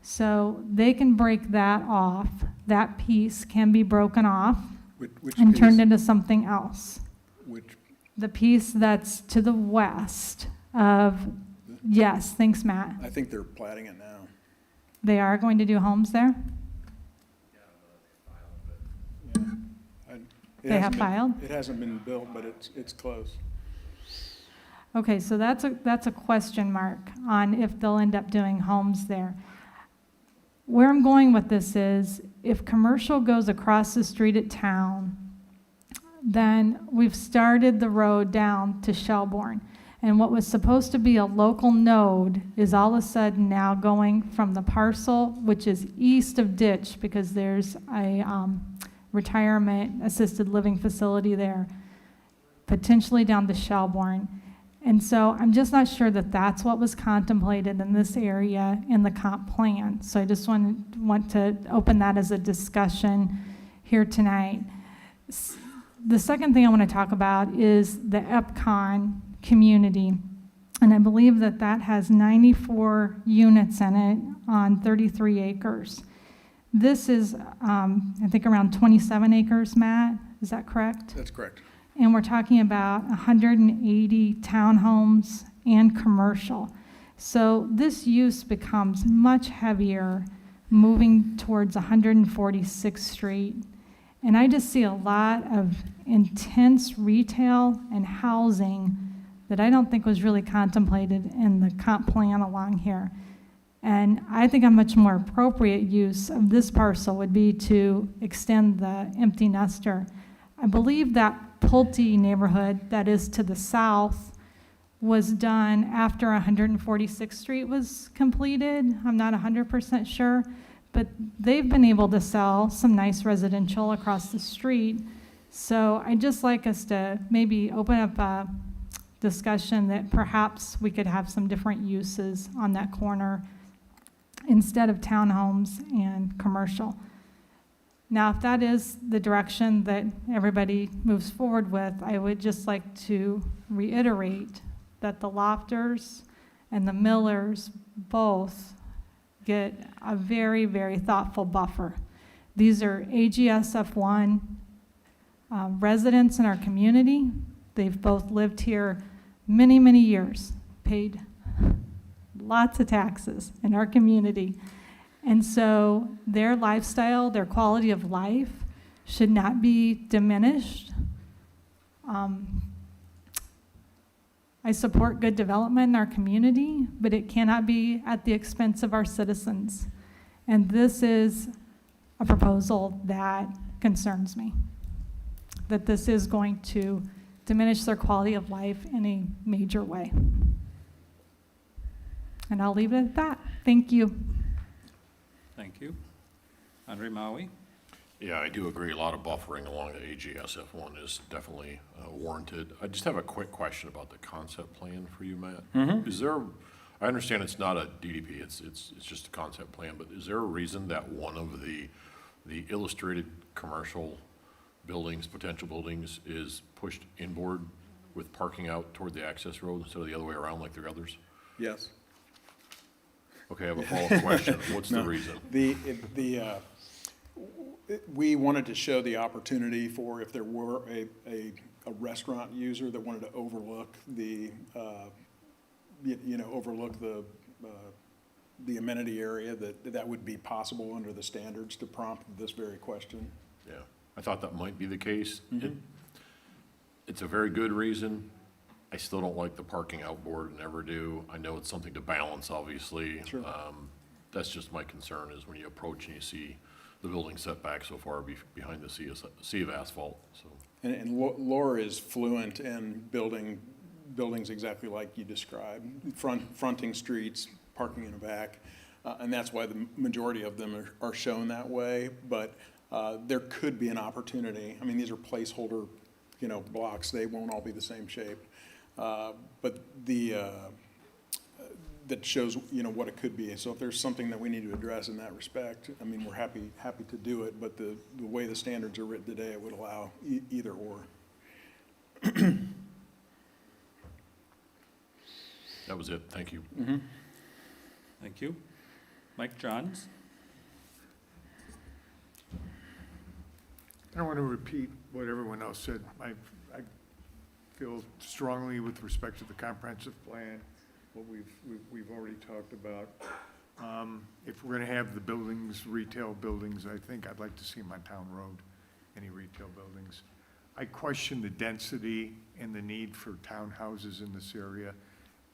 So they can break that off. That piece can be broken off Which and piece? turned into something else. Which, The piece that's to the west of, yes, thanks, Matt. I think they're platting it now. They are going to do homes there? It They have hasn't been- filed? It hasn't been built, but it's close. Okay, so that's a question mark on if they'll end up doing homes there. Where I'm going with this is, if commercial goes across the street at town, then we've started the road down to Shelbourne. And what was supposed to be a local node is all of a sudden now going from the parcel, which is east of Ditch, because there's a retirement assisted living facility there, potentially down to Shelbourne. And so I'm just not sure that that's what was contemplated in this area in the comp plan. So I just want to open that as a discussion here tonight. The second thing I want to talk about is the EPCON community. And I believe that that has 94 units in it on 33 acres. This is, I think, around 27 acres, Matt. Is that correct? That's correct. And we're talking about 180 townhomes and commercial. So this use becomes much heavier moving towards 146th Street. And I just see a lot of intense retail and housing that I don't think was really contemplated in the comp plan along here. And I think a much more appropriate use of this parcel would be to extend the empty nester. I believe that Pulte neighborhood that is to the south was done after 146th Street was completed. I'm not 100% sure, but they've been able to sell some nice residential across the street. So I'd just like us to maybe open up a discussion that perhaps we could have some different uses on that corner instead of townhomes and commercial. Now, if that is the direction that everybody moves forward with, I would just like to reiterate that the Lofters and the Millers both get a very, very thoughtful buffer. These are AGSF1 residents in our community. They've both lived here many, many years, paid lots of taxes in our community. And so their lifestyle, their quality of life should not be diminished. I support good development in our community, but it cannot be at the expense of our citizens. And this is a proposal that concerns me, that this is going to diminish their quality of life in a major way. And I'll leave it at that. Thank you. Thank you. Andre Maui? Yeah, I do agree. A lot of buffering along the AGSF one is definitely warranted. I just have a quick question about the concept plan for you, Matt. Is there, I understand it's not a DDP, it's just a concept plan, but is there a reason that one of the illustrated commercial buildings, potential buildings, is pushed inboard with parking out toward the access road instead of the other way around like the others? Yes. Okay, I have a follow-up question. What's the reason? We wanted to show the opportunity for if there were a restaurant user that wanted to overlook overlook the amenity area, that would be possible under the standards to prompt this very question. Yeah, I thought that might be the case. It's a very good reason. I still don't like the parking outboard, never do. I know it's something to balance, obviously. Sure. That's just my concern is when you approach and you see the building setback so far behind the sea of asphalt, so. And Laura is fluent in buildings exactly like you described, fronting streets, parking in the back, and that's why the majority of them are shown that way. But there could be an opportunity. I mean, these are placeholder, blocks. They won't all be the same shape, but that shows what it could be. So if there's something that we need to address in that respect, I mean, we're happy to do it. But the way the standards are written today, it would allow either or. That was it. Thank you. Thank you. Mike Johns? I don't want to repeat what everyone else said. I feel strongly with respect to the comprehensive plan, what we've already talked about. If we're going to have the buildings, retail buildings, I think I'd like to see them on Town Road, any retail buildings. I question the density and the need for townhouses in this area,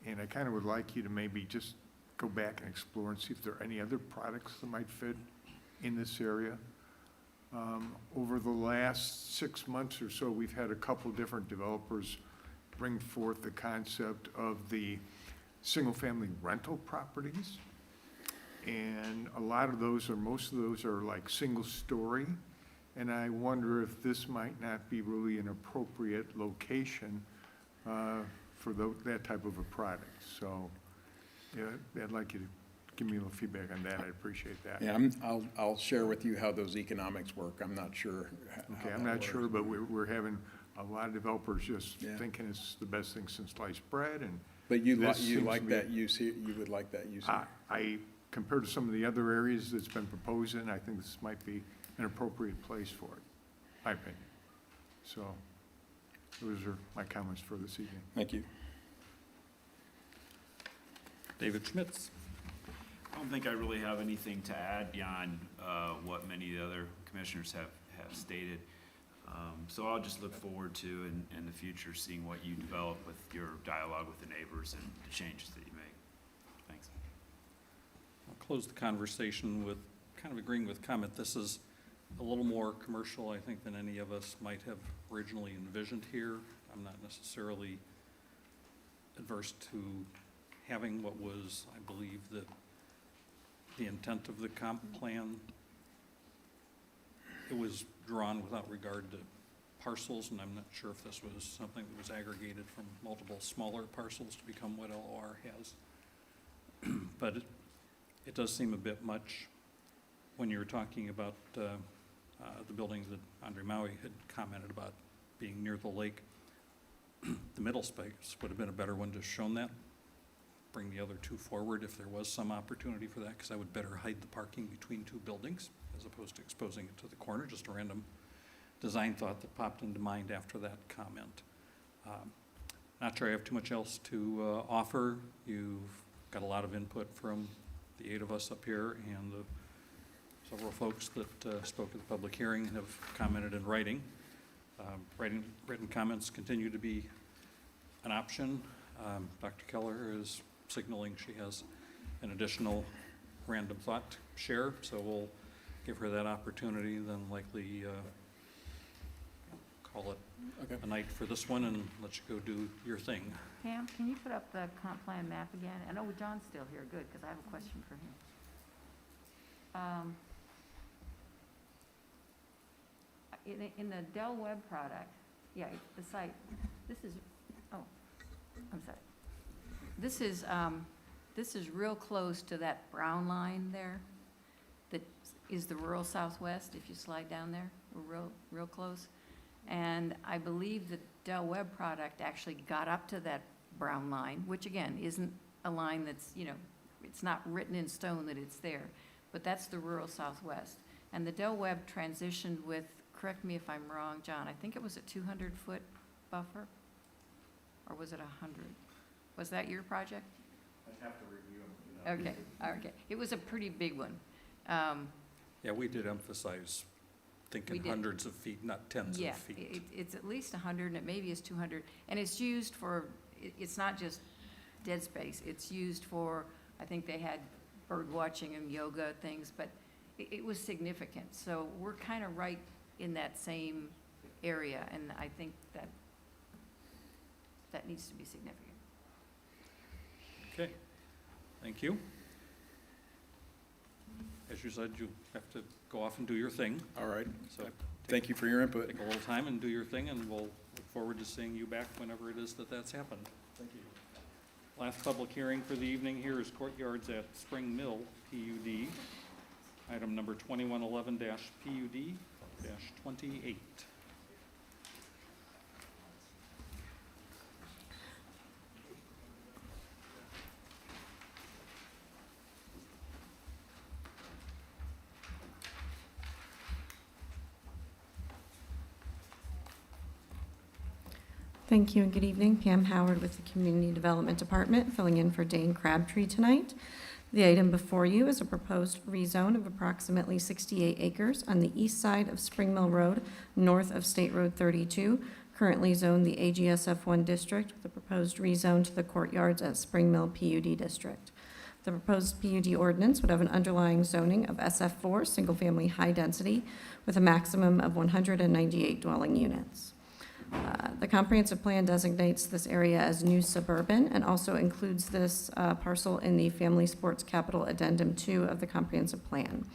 and I kind of would like you to maybe just go back and explore and see if there are any other products that might fit in this area. Over the last 6 months or so, we've had a couple different developers bring forth the concept of the single-family rental properties. And a lot of those, or most of those, are like single-story. And I wonder if this might not be really an appropriate location for that type of a product. So, yeah, I'd like you to give me a little feedback on that. I'd appreciate that. Yeah, I'll share with you how those economics work. I'm not sure. Okay, I'm not sure, but we're having a lot of developers just thinking it's the best thing since sliced bread, and. But you like that use here, you would like that use here? I, compared to some of the other areas that's been proposed in, I think this might be an appropriate place for it, my opinion. So, those are my comments for this evening. Thank you. David Schmitz? I don't think I really have anything to add beyond what many of the other commissioners have stated. So I'll just look forward to, in the future, seeing what you develop with your dialogue with the neighbors and the changes that you make. Thanks. I'll close the conversation with kind of agreeing with comment. This is a little more commercial, I think, than any of us might have originally envisioned here. I'm not necessarily adverse to having what was, I believe, the intent of the comp plan. It was drawn without regard to parcels, and I'm not sure if this was something that was aggregated from multiple smaller parcels to become what LOR has. But it does seem a bit much when you're talking about the buildings that Andre Maui had commented about being near the lake. The middle space would have been a better one to have shown that. Bring the other two forward if there was some opportunity for that, because I would better hide the parking between two buildings as opposed to exposing it to the corner. Just a random design thought that popped into mind after that comment. Not sure I have too much else to offer. You've got a lot of input from the 8 of us up here and the several folks that spoke at the public hearing have commented in writing. Written comments continue to be an option. Dr. Keller is signaling she has an additional random thought to share, so we'll give her that opportunity, then likely call it a night for this one and let you go do your thing. Pam, can you put up the comp plan map again? I know John's still here, good, because I have a question for him. In the Del Webb product, yeah, the site, this is, oh, I'm sorry. This is real close to that brown line there that is the rural southwest, if you slide down there. We're real close. And I believe the Del Webb product actually got up to that brown line, which again, isn't a line that's, it's not written in stone that it's there, but that's the rural southwest. And the Del Webb transitioned with, correct me if I'm wrong, John, I think it was a 200-foot buffer? Or was it 100? Was that your project? I'd have to review them. Okay. It was a pretty big one. Yeah, we did emphasize We thinking did. hundreds of feet, not tens Yeah, of feet. it's at least 100, and it maybe is 200. And it's used for, it's not just dead space. It's used for, I think they had bird watching and yoga things, but it was significant. So we're kind of right in that same area, and I think that needs to be significant. Okay, thank you. As you said, you have to go off and do your thing, All right. so Thank you for your input. take a little time and do your thing, and we'll look forward to seeing you back whenever it is that's happened. Thank you. Last public hearing for the evening here is Courtyards at Spring Mill, PUD. Item number 2111-PUD-28. Thank you and good evening. Pam Howard with the Community Development Department, filling in for Dane Crabtree tonight. The item before you is a proposed rezone of approximately 68 acres on the east side of Spring Mill Road, north of State Road 32, currently zoned the AGSF1 district, with a proposed rezone to the Courtyards at Spring Mill PUD district. The proposed PUD ordinance would have an underlying zoning of SF4, single-family high density, with a maximum of 198 dwelling units. The comprehensive plan designates this area as new suburban and also includes this parcel in the Family Sports Capital Addendum 2 of the comprehensive plan.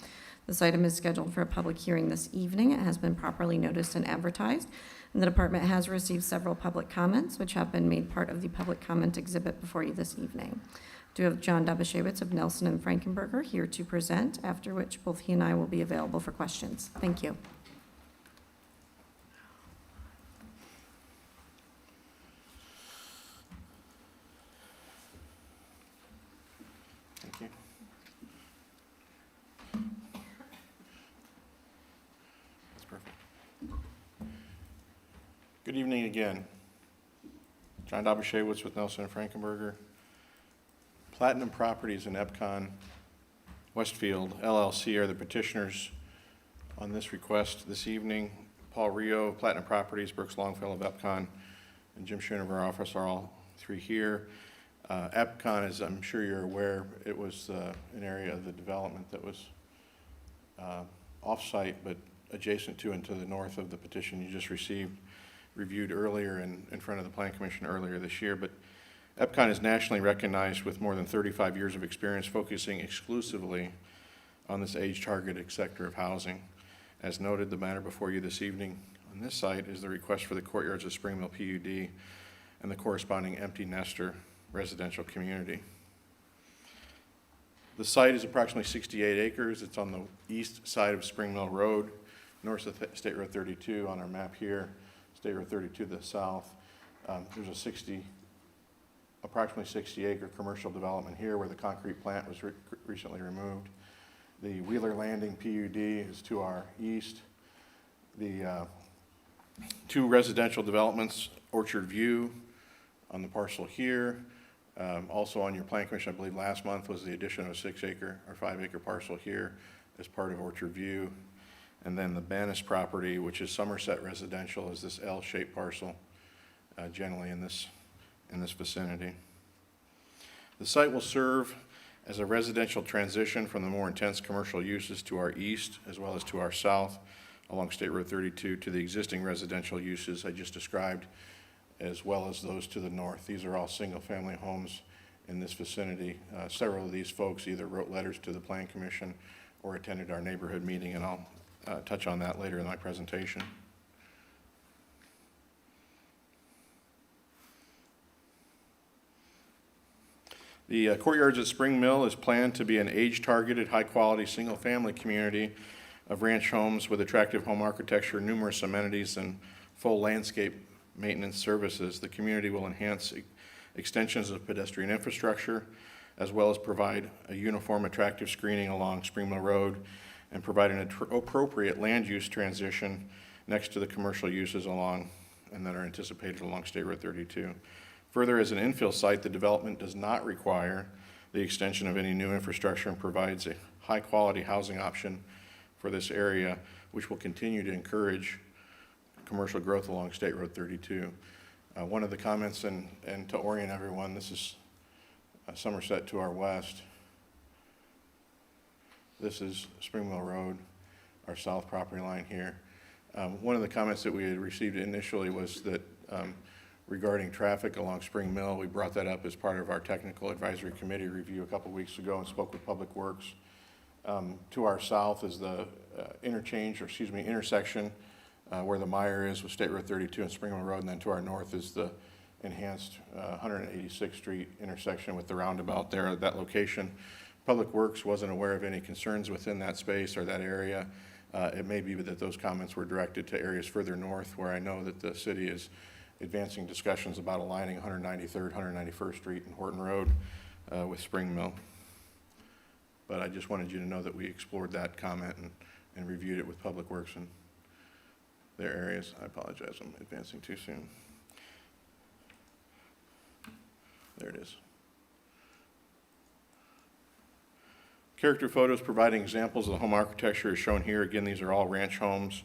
This item is scheduled for a public hearing this evening. It has been properly noticed and advertised, and the department has received several public comments, which have been made part of the public comment exhibit before you this evening. I do have John Dobashewitz of Nelson and Frankenberger here to present, after which both he and I will be available for questions. Thank you. Thank you. That's perfect. Good evening again. John Dobashewitz with Nelson and Frankenberger. Platinum Properties and Epcon Westfield LLC are the petitioners on this request this evening. Paul Rio of Platinum Properties, Brooks Longfellow of Epcon, and Jim Schoen of our office are all three here. Epcon, as I'm sure you're aware, it was an area of the development that was off-site but adjacent to and to the north of the petition you just received, reviewed earlier in front of the Plan Commission earlier this year. But Epcon is nationally recognized with more than 35 years of experience focusing exclusively on this age-targeted sector of housing. As noted, the matter before you this evening on this site is the request for the Courtyards of Spring Mill PUD and the corresponding empty nester residential community. The site is approximately 68 acres. It's on the east side of Spring Mill Road, north of State Road 32 on our map here, State Road 32 to the south. There's a approximately 60-acre commercial development here where the concrete plant was recently removed. The Wheeler Landing PUD is to our east. The two residential developments, Orchard View on the parcel here. Also on your Plan Commission, I believe last month, was the addition of a 6-acre or 5-acre parcel here as part of Orchard View. And then the Bannis property, which is Somerset residential, is this L-shaped parcel, generally in this vicinity. The site will serve as a residential transition from the more intense commercial uses to our east, as well as to our south, along State Road 32 to the existing residential uses I just described, as well as those to the north. These are all single-family homes in this vicinity. Several of these folks either wrote letters to the Plan Commission or attended our neighborhood meeting, and I'll touch on that later in my presentation. The Courtyards at Spring Mill is planned to be an age-targeted, high-quality, single-family community of ranch homes with attractive home architecture, numerous amenities, and full landscape maintenance services. The community will enhance extensions of pedestrian infrastructure, as well as provide a uniform, attractive screening along Spring Mill Road and provide an appropriate land use transition next to the commercial uses along and that are anticipated along State Road 32. Further, as an infill site, the development does not require the extension of any new infrastructure and provides a high-quality housing option for this area, which will continue to encourage commercial growth along State Road 32. One of the comments, and to orient everyone, this is Somerset to our west. This is Spring Mill Road, our south property line here. One of the comments that we had received initially was that regarding traffic along Spring Mill, we brought that up as part of our technical advisory committee review a couple weeks ago and spoke with Public Works. To our south is the intersection where the mire is with State Road 32 and Spring Mill Road, and then to our north is the enhanced 186th Street intersection with the roundabout there at that location. Public Works wasn't aware of any concerns within that space or that area. It may be that those comments were directed to areas further north, where I know that the city is advancing discussions about aligning 193rd, 191st Street and Horton Road with Spring Mill. But I just wanted you to know that we explored that comment and reviewed it with Public Works and their areas. I apologize, I'm advancing too soon. There it is. Character photos providing examples of the home architecture is shown here. Again, these are all ranch homes.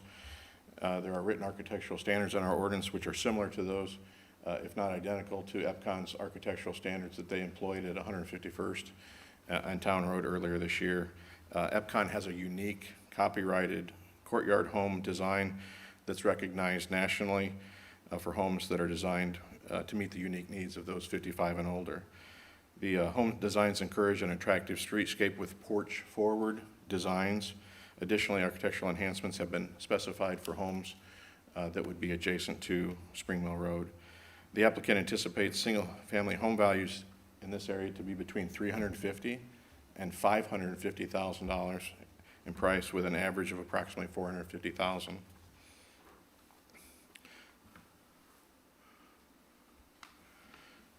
There are written architectural standards in our ordinance which are similar to those, if not identical to EPCON's architectural standards that they employed at 151st and Town Road earlier this year. EPCON has a unique copyrighted courtyard home design that's recognized nationally for homes that are designed to meet the unique needs of those 55 and older. The home designs encourage an attractive streetscape with porch-forward designs. Additionally, architectural enhancements have been specified for homes that would be adjacent to Spring Mill Road. The applicant anticipates single-family home values in this area to be between $350,000 and $550,000 in price, with an average of approximately $450,000.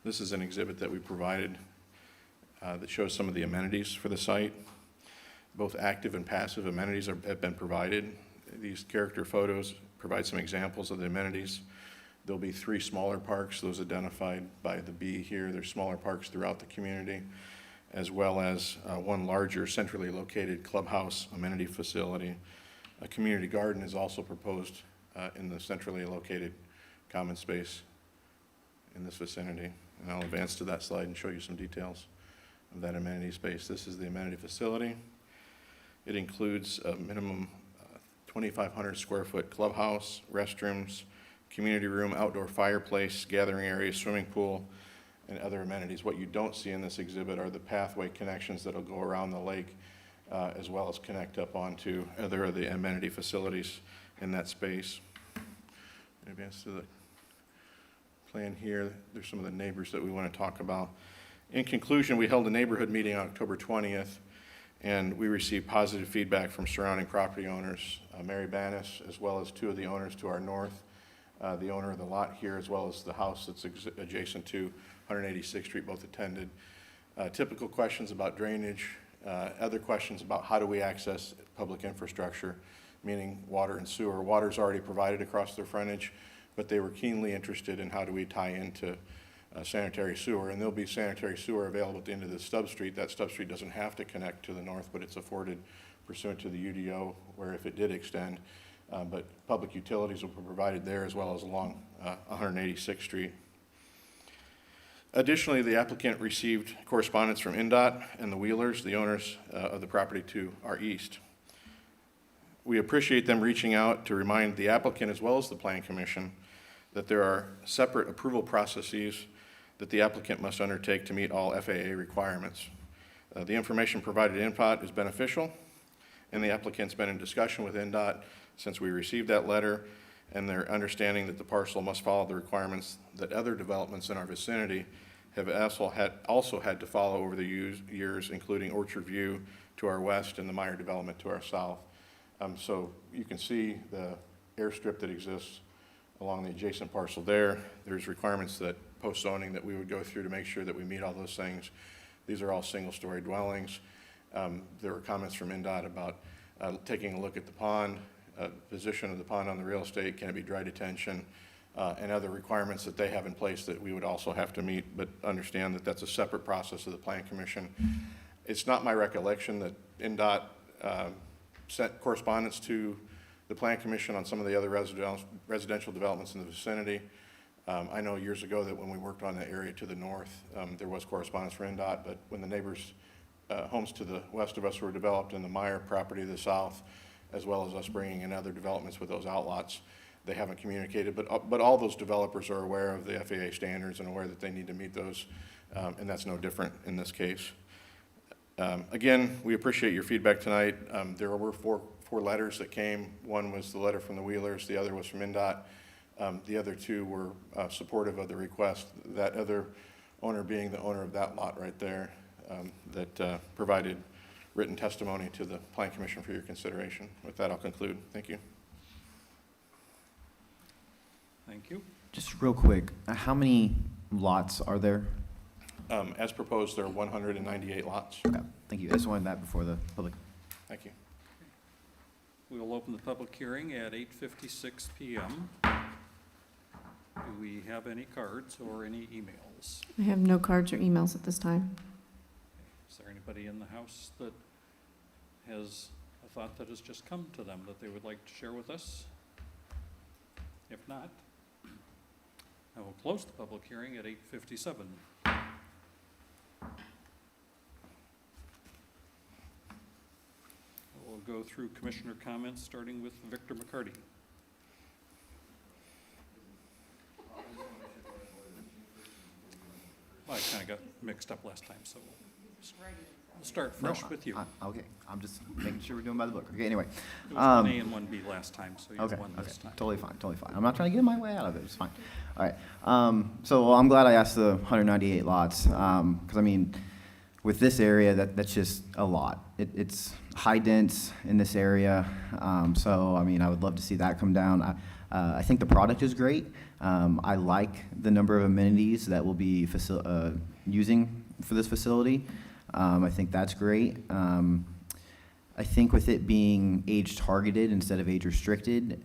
This is an exhibit that we provided that shows some of the amenities for the site. Both active and passive amenities have been provided. These character photos provide some examples of the amenities. There'll be 3 smaller parks, those identified by the B here. There's smaller parks throughout the community, as well as one larger centrally located clubhouse amenity facility. A community garden is also proposed in the centrally located common space in this vicinity. And I'll advance to that slide and show you some details of that amenity space. This is the amenity facility. It includes a minimum 2,500 square foot clubhouse, restrooms, community room, outdoor fireplace, gathering area, swimming pool, and other amenities. What you don't see in this exhibit are the pathway connections that'll go around the lake, as well as connect up onto other of the amenity facilities in that space. Advance to the plan here. There's some of the neighbors that we want to talk about. In conclusion, we held a neighborhood meeting on October 20th, and we received positive feedback from surrounding property owners, Mary Bannis, as well as 2 of the owners to our north, the owner of the lot here, as well as the house that's adjacent to 186th Street, both attended. Typical questions about drainage, other questions about how do we access public infrastructure, meaning water and sewer. Water's already provided across their frontage, but they were keenly interested in how do we tie into sanitary sewer, and there'll be sanitary sewer available at the end of the stub street. That stub street doesn't have to connect to the north, but it's afforded pursuant to the UDO, where if it did extend, but public utilities will be provided there as well as along 186th Street. Additionally, the applicant received correspondence from NDOT and the Wheelers, the owners of the property to our east. We appreciate them reaching out to remind the applicant as well as the Plan Commission that there are separate approval processes that the applicant must undertake to meet all FAA requirements. The information provided in NDOT is beneficial, and the applicant's been in discussion with NDOT since we received that letter, and their understanding that the parcel must follow the requirements that other developments in our vicinity have also had to follow over the years, including Orchard View to our west and the Meyer development to our south. So you can see the airstrip that exists along the adjacent parcel there. There's requirements that post-zoning that we would go through to make sure that we meet all those things. These are all single-story dwellings. There were comments from NDOT about taking a look at the pond, position of the pond on the real estate, can it be dry detention, and other requirements that they have in place that we would also have to meet, but understand that that's a separate process of the Plan Commission. It's not my recollection that NDOT sent correspondence to the Plan Commission on some of the other residential developments in the vicinity. I know years ago that when we worked on the area to the north, there was correspondence for NDOT, but when the neighbors' homes to the west of us were developed and the Meyer property to the south, as well as us bringing in other developments with those outlots, they haven't communicated. But all those developers are aware of the FAA standards and aware that they need to meet those, and that's no different in this case. Again, we appreciate your feedback tonight. There were four letters that came. One was the letter from the Wheelers, the other was from NDOT. The other two were supportive of the request, that other owner being the owner of that lot right there that provided written testimony to the Plan Commission for your consideration. With that, I'll conclude. Thank you. Thank you. Just real quick, how many lots are there? As proposed, there are 198 lots. Okay, thank you. I just wanted that before the public. Thank you. We will open the public hearing at 8:56 PM. Do we have any cards or any emails? I have no cards or emails at this time. Is there anybody in the house that has a thought that has just come to them that they would like to share with us? If not, I will close the public hearing at 8:57. We'll go through commissioner comments, starting with Victor McCarty. Well, I kind of got mixed up last time, so we'll start fresh with you. Okay, I'm just making sure we're doing by the book. Okay, anyway. It was 1A and 1B last time, so you Okay, won this time. totally fine, totally fine. I'm not trying to get my way out of it, it's fine. All right, so I'm glad I asked the 198 lots, because I mean, with this area, that's just a lot. It's high dense in this area, so I mean, I would love to see that come down. I think the product is great. I like the number of amenities that we'll be using for this facility. I think that's great. I think with it being age targeted instead of age restricted,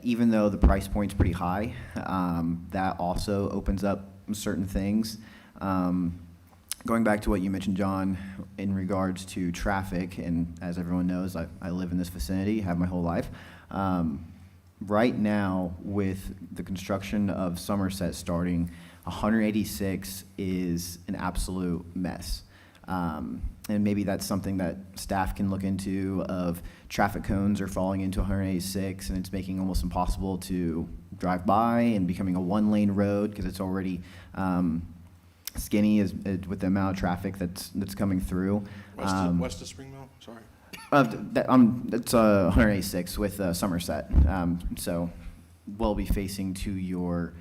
even though the price point's pretty high, that also opens up certain things. Going back to what you mentioned, John, in regards to traffic, and as everyone knows, I live in this vicinity, have my whole life. Right now, with the construction of Somerset starting, 186 is an absolute mess. And maybe that's something that staff can look into, of traffic cones are falling into 186 and it's making almost impossible to drive by, and becoming a one-lane road because it's already skinny with the amount of traffic that's coming through. West of Springmill, sorry. It's 186 with Somerset, so we'll be facing to your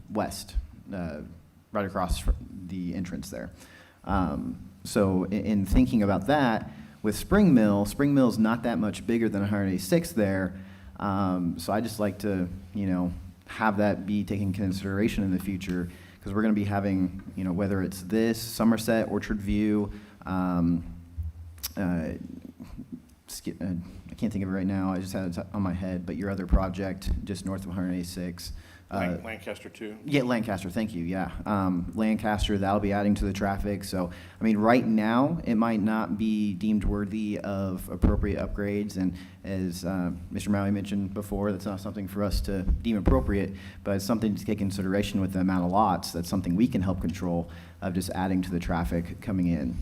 west, right across the entrance there. So in thinking about that, with Spring Mill's not that much bigger than 186 there, so I just like to, have that be taken into consideration in the future, because we're going to be having, whether it's this, Somerset, Orchard View, I can't think of it right now, I just had it on my head, but your other project just north of 186, Lancaster too. Yeah, Lancaster, thank you, yeah. Lancaster, that'll be adding to the traffic, so, I mean, right now, it might not be deemed worthy of appropriate upgrades, and as Mr. Malley mentioned before, that's not something for us to deem appropriate, but it's something to take into consideration with the amount of lots. That's something we can help control of just adding to the traffic coming in.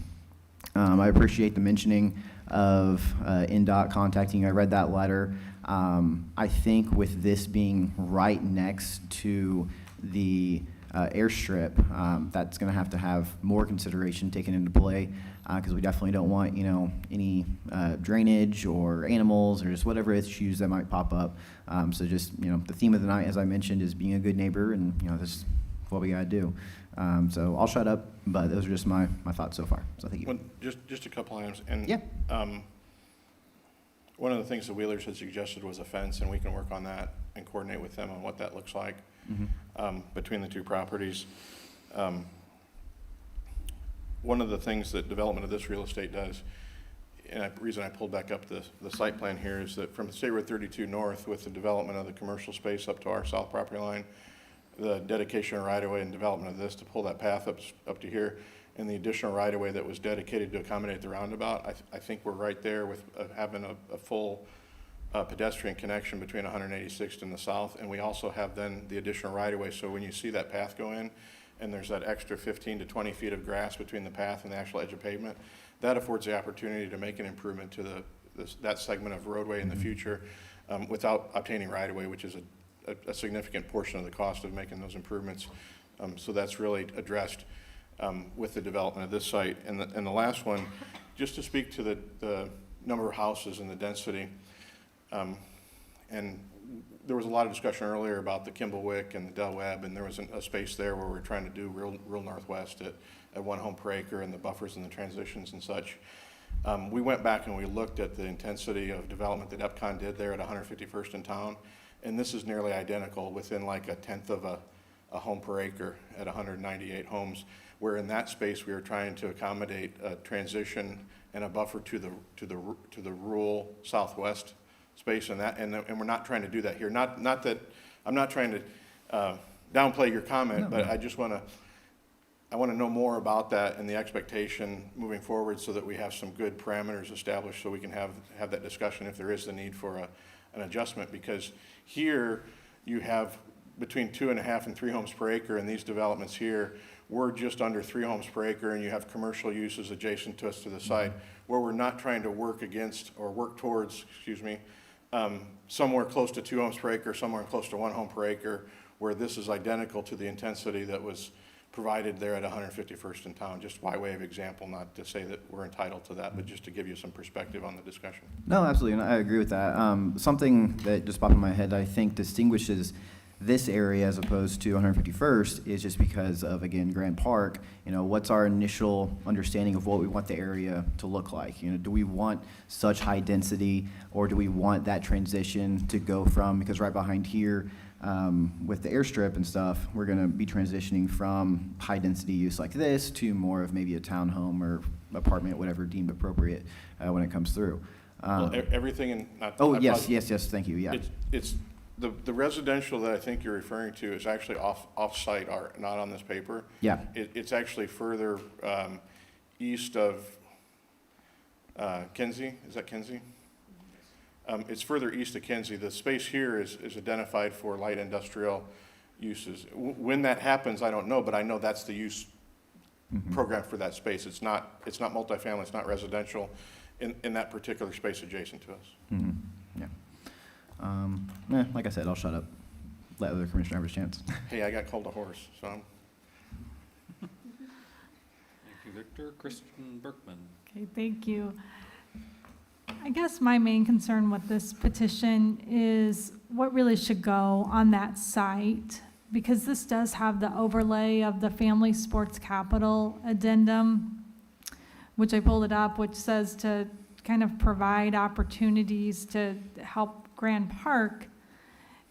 I appreciate the mentioning of NDOT contacting you. I read that letter. I think with this being right next to the airstrip, that's going to have more consideration taken into play, because we definitely don't want, any drainage or animals or just whatever issues that might pop up. So just, the theme of the night, as I mentioned, is being a good neighbor, and, this is what we got to do. So I'll shut up, but those are just my thoughts so far. So thank you. Well, just a couple items. And Yeah. One of the things the Wheelers had suggested was a fence, and we can work on that and coordinate with them on what that looks like between the two properties. One of the things that development of this real estate does, and the reason I pulled back up the site plan here, is that from State Road 32 north, with the development of the commercial space up to our south property line, the dedication of right-of-way and development of this to pull that path up to here, and the additional right-of-way that was dedicated to accommodate the roundabout, I think we're right there with having a full pedestrian connection between 186th and the south, and we also have then the additional right-of-way, so when you see that path go in, and there's that extra 15 to 20 feet of grass between the path and the actual edge of pavement, that affords the opportunity to make an improvement to that segment of roadway in the future without obtaining right-of-way, which is a significant portion of the cost of making those improvements. So that's really addressed with the development of this site. And the last one, just to speak to the number of houses and the density, and there was a lot of discussion earlier about the Kimballwick and the Del Webb, and there was a space there where we're trying to do real northwest at 1 home per acre, and the buffers and the transitions and such. We went back and we looked at the intensity of development that EPCON did there at 151st in town, and this is nearly identical, within like a tenth of a home per acre at 198 homes, where in that space we were trying to accommodate a transition and a buffer to the rural southwest space, and we're not trying to do that here. Not that I'm not trying to downplay your comment, but I just want to know more about that and the expectation moving forward, so that we have some good parameters established, so we can have that discussion if there is the need for an adjustment. Because here you have between 2.5 and 3 homes per acre, and these developments here, we're just under 3 homes per acre, and you have commercial uses adjacent to us to the side, where we're not trying to work against or work towards, somewhere close to 2 homes per acre, somewhere close to 1 home per acre, where this is identical to the intensity that was provided there at 151st in town. Just by way of example, not to say that we're entitled to that, but just to give you some perspective on the discussion. No, absolutely, and I agree with that. Something that just popped in my head, I think distinguishes this area as opposed to 151st is just because of, again, Grand Park. What's our initial understanding of what we want the area to look like? Do we want such high density, or do we want that transition to go from, because right behind here, with the airstrip and stuff, we're going to be transitioning from high density use like this to more of maybe a townhome or apartment, whatever deemed appropriate when it comes through. Well, everything in. Yes, thank you, yeah. It's the residential that I think you're referring to is actually off-site, not on this paper. Yeah. It's actually further east of Kenzie. Is that Kenzie? It's further east of Kenzie. The space here is identified for light industrial uses. When that happens, I don't know, but I know that's the use program for that space. It's not multifamily, it's not residential in that particular space adjacent to us. Yeah. Like I said, I'll shut up. Let other commissioner have a chance. Hey, I got called a horse, so I'm. Thank you, Victor. Kristen Berkman. Okay, thank you. I guess my main concern with this petition is what really should go on that site, because this does have the overlay of the Family Sports Capital addendum, which I pulled it up, which says to kind of provide opportunities to help Grand Park.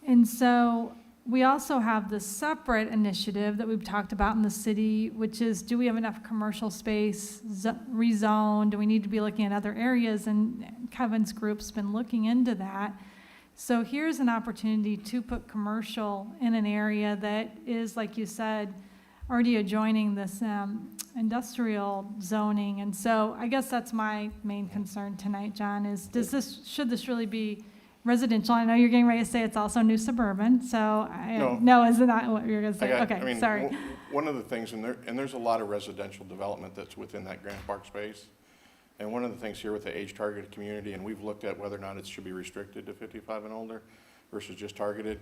And so we also have the separate initiative that we've talked about in the city, which is, do we have enough commercial space rezoned? Do we need to be looking at other areas? And Kevin's group's been looking into that. So here's an opportunity to put commercial in an area that is, like you said, already adjoining this industrial zoning. And so I guess that's my main concern tonight, John, is should this really be residential? I know you're getting ready to say it's also new suburban, so no, is that what you're going to say? Okay, sorry. One of the things, and there's a lot of residential development that's within that Grand Park space. And one of the things here with the age-targeted community, and we've looked at whether or not it should be restricted to 55 and older versus just targeted.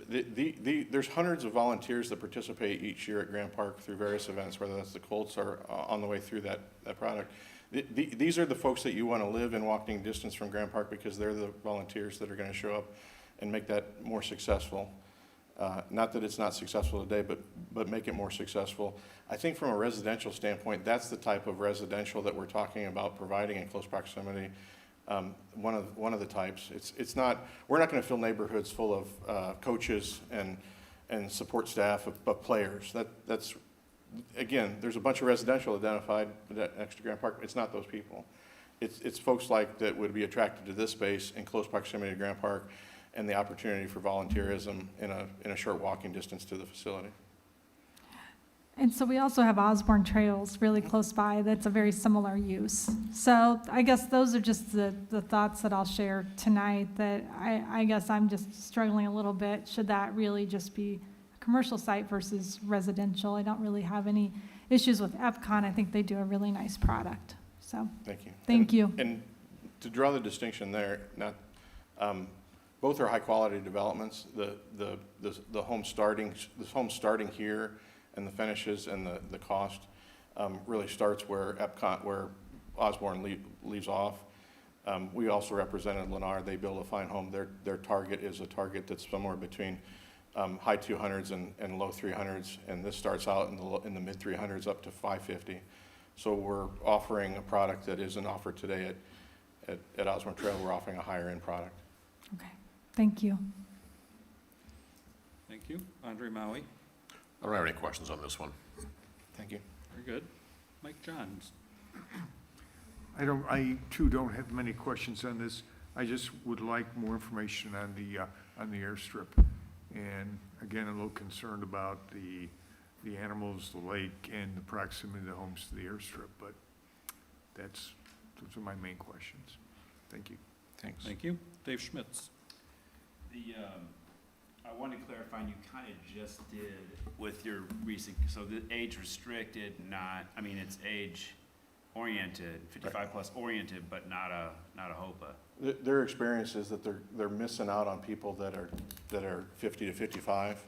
There's hundreds of volunteers that participate each year at Grand Park through various events, whether that's the Colts or on the way through that product. These are the folks that you want to live in walking distance from Grand Park because they're the volunteers that are going to show up and make that more successful. Not that it's not successful today, but make it more successful. I think from a residential standpoint, that's the type of residential that we're talking about providing in close proximity. One of the types. It's not. We're not going to fill neighborhoods full of coaches and support staff of players. That's again. There's a bunch of residential identified next to Grand Park. It's not those people. It's folks like that would be attracted to this space in close proximity to Grand Park, and the opportunity for volunteerism in a short walking distance to the facility. And so we also have Osborne Trails really close by. That's a very similar use. So I guess those are just the thoughts that I'll share tonight, that I guess I'm just struggling a little bit. Should that really just be a commercial site versus residential? I don't really have any issues with Epcon. I think they do a really nice product. So thank you. Thank you. And to draw the distinction there, both are high quality developments. The home starting here, and the finishes and the cost really starts where Osborne leaves off. We also represented Lennar. They build a fine home. Their target is a target that's somewhere between high 200s and low 300s, and this starts out in the mid 300s up to 550. So we're offering a product that isn't offered today at Osborne Trail. We're offering a higher end product. Okay, thank you. Thank you. Andre Maui. I don't have any questions on this one. Thank you. Very good. Mike Johns. I too don't have many questions on this. I just would like more information on the airstrip. And again, a little concerned about the animals, the lake, and the proximity of the homes to the airstrip, but those are my main questions. Thank you. Thanks. Thank you. Dave Schmitz. I want to clarify, and you kind of just did with your recent, so the age restricted, it's age oriented, 55 plus oriented, but not a HOPA. Their experience is that they're missing out on people that are 50 to 55,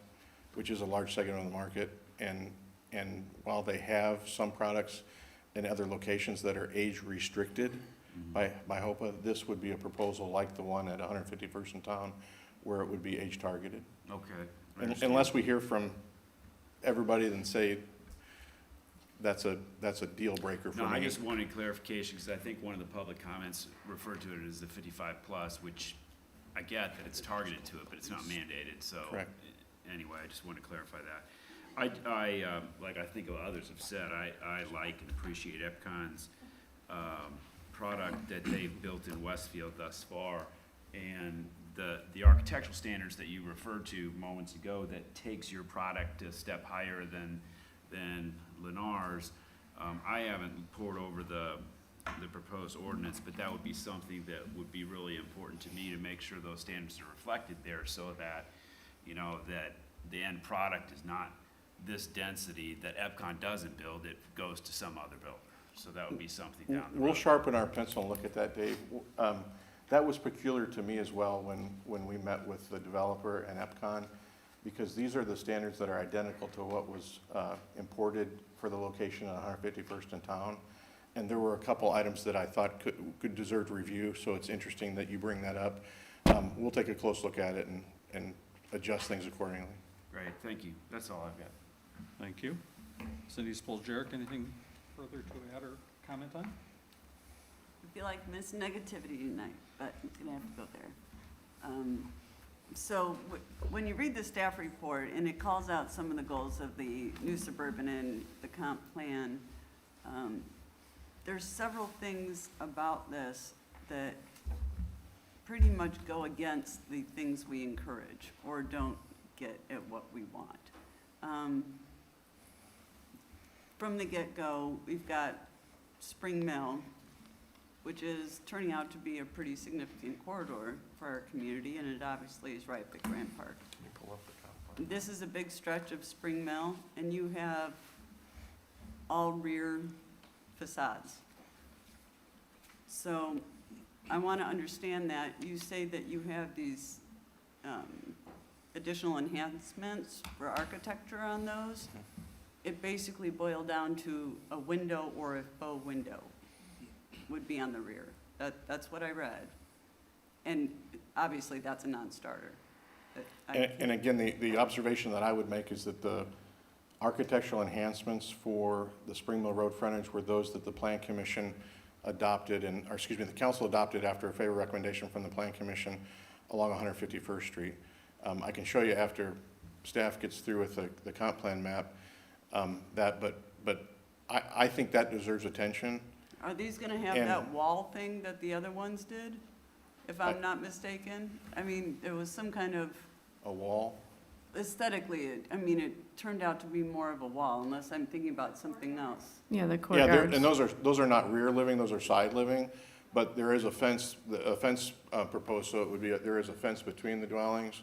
which is a large segment of the market. And while they have some products in other locations that are age restricted by HOPA, this would be a proposal like the one at 151st in town, where it would be age targeted. Okay. Unless we hear from everybody and say that's a deal breaker for me. No, I just wanted clarification because I think one of the public comments referred to it as the 55 plus, which I get that it's targeted to it, but it's not mandated. So correct. Anyway, I just wanted to clarify that. I like I think others have said, I like and appreciate Epcon's product that they've built in Westfield thus far, and the architectural standards that you referred to moments ago that takes your product a step higher than Lennar's. I haven't pored over the proposed ordinance, but that would be something that would be really important to me to make sure those standards are reflected there, so that that the end product is not this density that Epcon doesn't build, it goes to some other builder. So that would be something down the road. We'll sharpen our pencil and look at that, Dave. That was peculiar to me as well when we met with the developer and Epcon, because these are the standards that are identical to what was imported for the location on 151st in town. And there were a couple items that I thought could deserve review, so it's interesting that you bring that up. We'll take a close look at it and adjust things accordingly. Great, thank you. That's all I've got. Thank you. Cindy Spoljarek, anything further to add or comment on? I feel like Miss Negativity tonight, but I'm gonna have to go there. So when you read the staff report and it calls out some of the goals of the new suburban and the comp plan, there's several things about this that pretty much go against the things we encourage or don't get at what we want. From the get-go, we've got Spring Mill, which is turning out to be a pretty significant corridor for our community, and it obviously is right at Grand Park. Can you pull up the comp plan? This is a big stretch of Spring Mill, and you have all rear facades. So I want to understand that. You say that you have these additional enhancements for architecture on those. It basically boiled down to a window or a faux window would be on the rear. That's what I read. And obviously, that's a non-starter. And again, the observation that I would make is that the architectural enhancements for the Spring Mill Road frontage were those that the Plan Commission adopted, the council adopted after a favor recommendation from the Plan Commission along 151st Street. I can show you after staff gets through with the comp plan map, but I think that deserves attention. Are these going to have And- that wall thing that the other ones did, if I'm not mistaken? I mean, there was some kind of, A wall? aesthetically, it turned out to be more of a wall, unless I'm thinking about something else. Yeah, the Yeah, courtyards. and those are not rear living, those are side living, but there is a fence proposed, so it would be, there is a fence between the dwellings,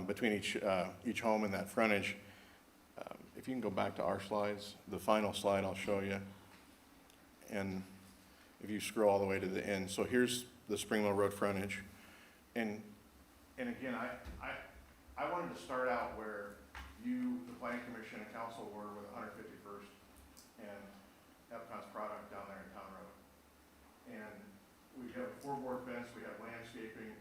between each home and that frontage. If you can go back to our slides, the final slide I'll show you. And if you scroll all the way to the end, so here's the Spring Mill Road frontage. And again, I wanted to start out where you, the Planning Commission and Council were with 151st and Epcot's product down there in Town Road. And we have a four-board fence, we have landscaping.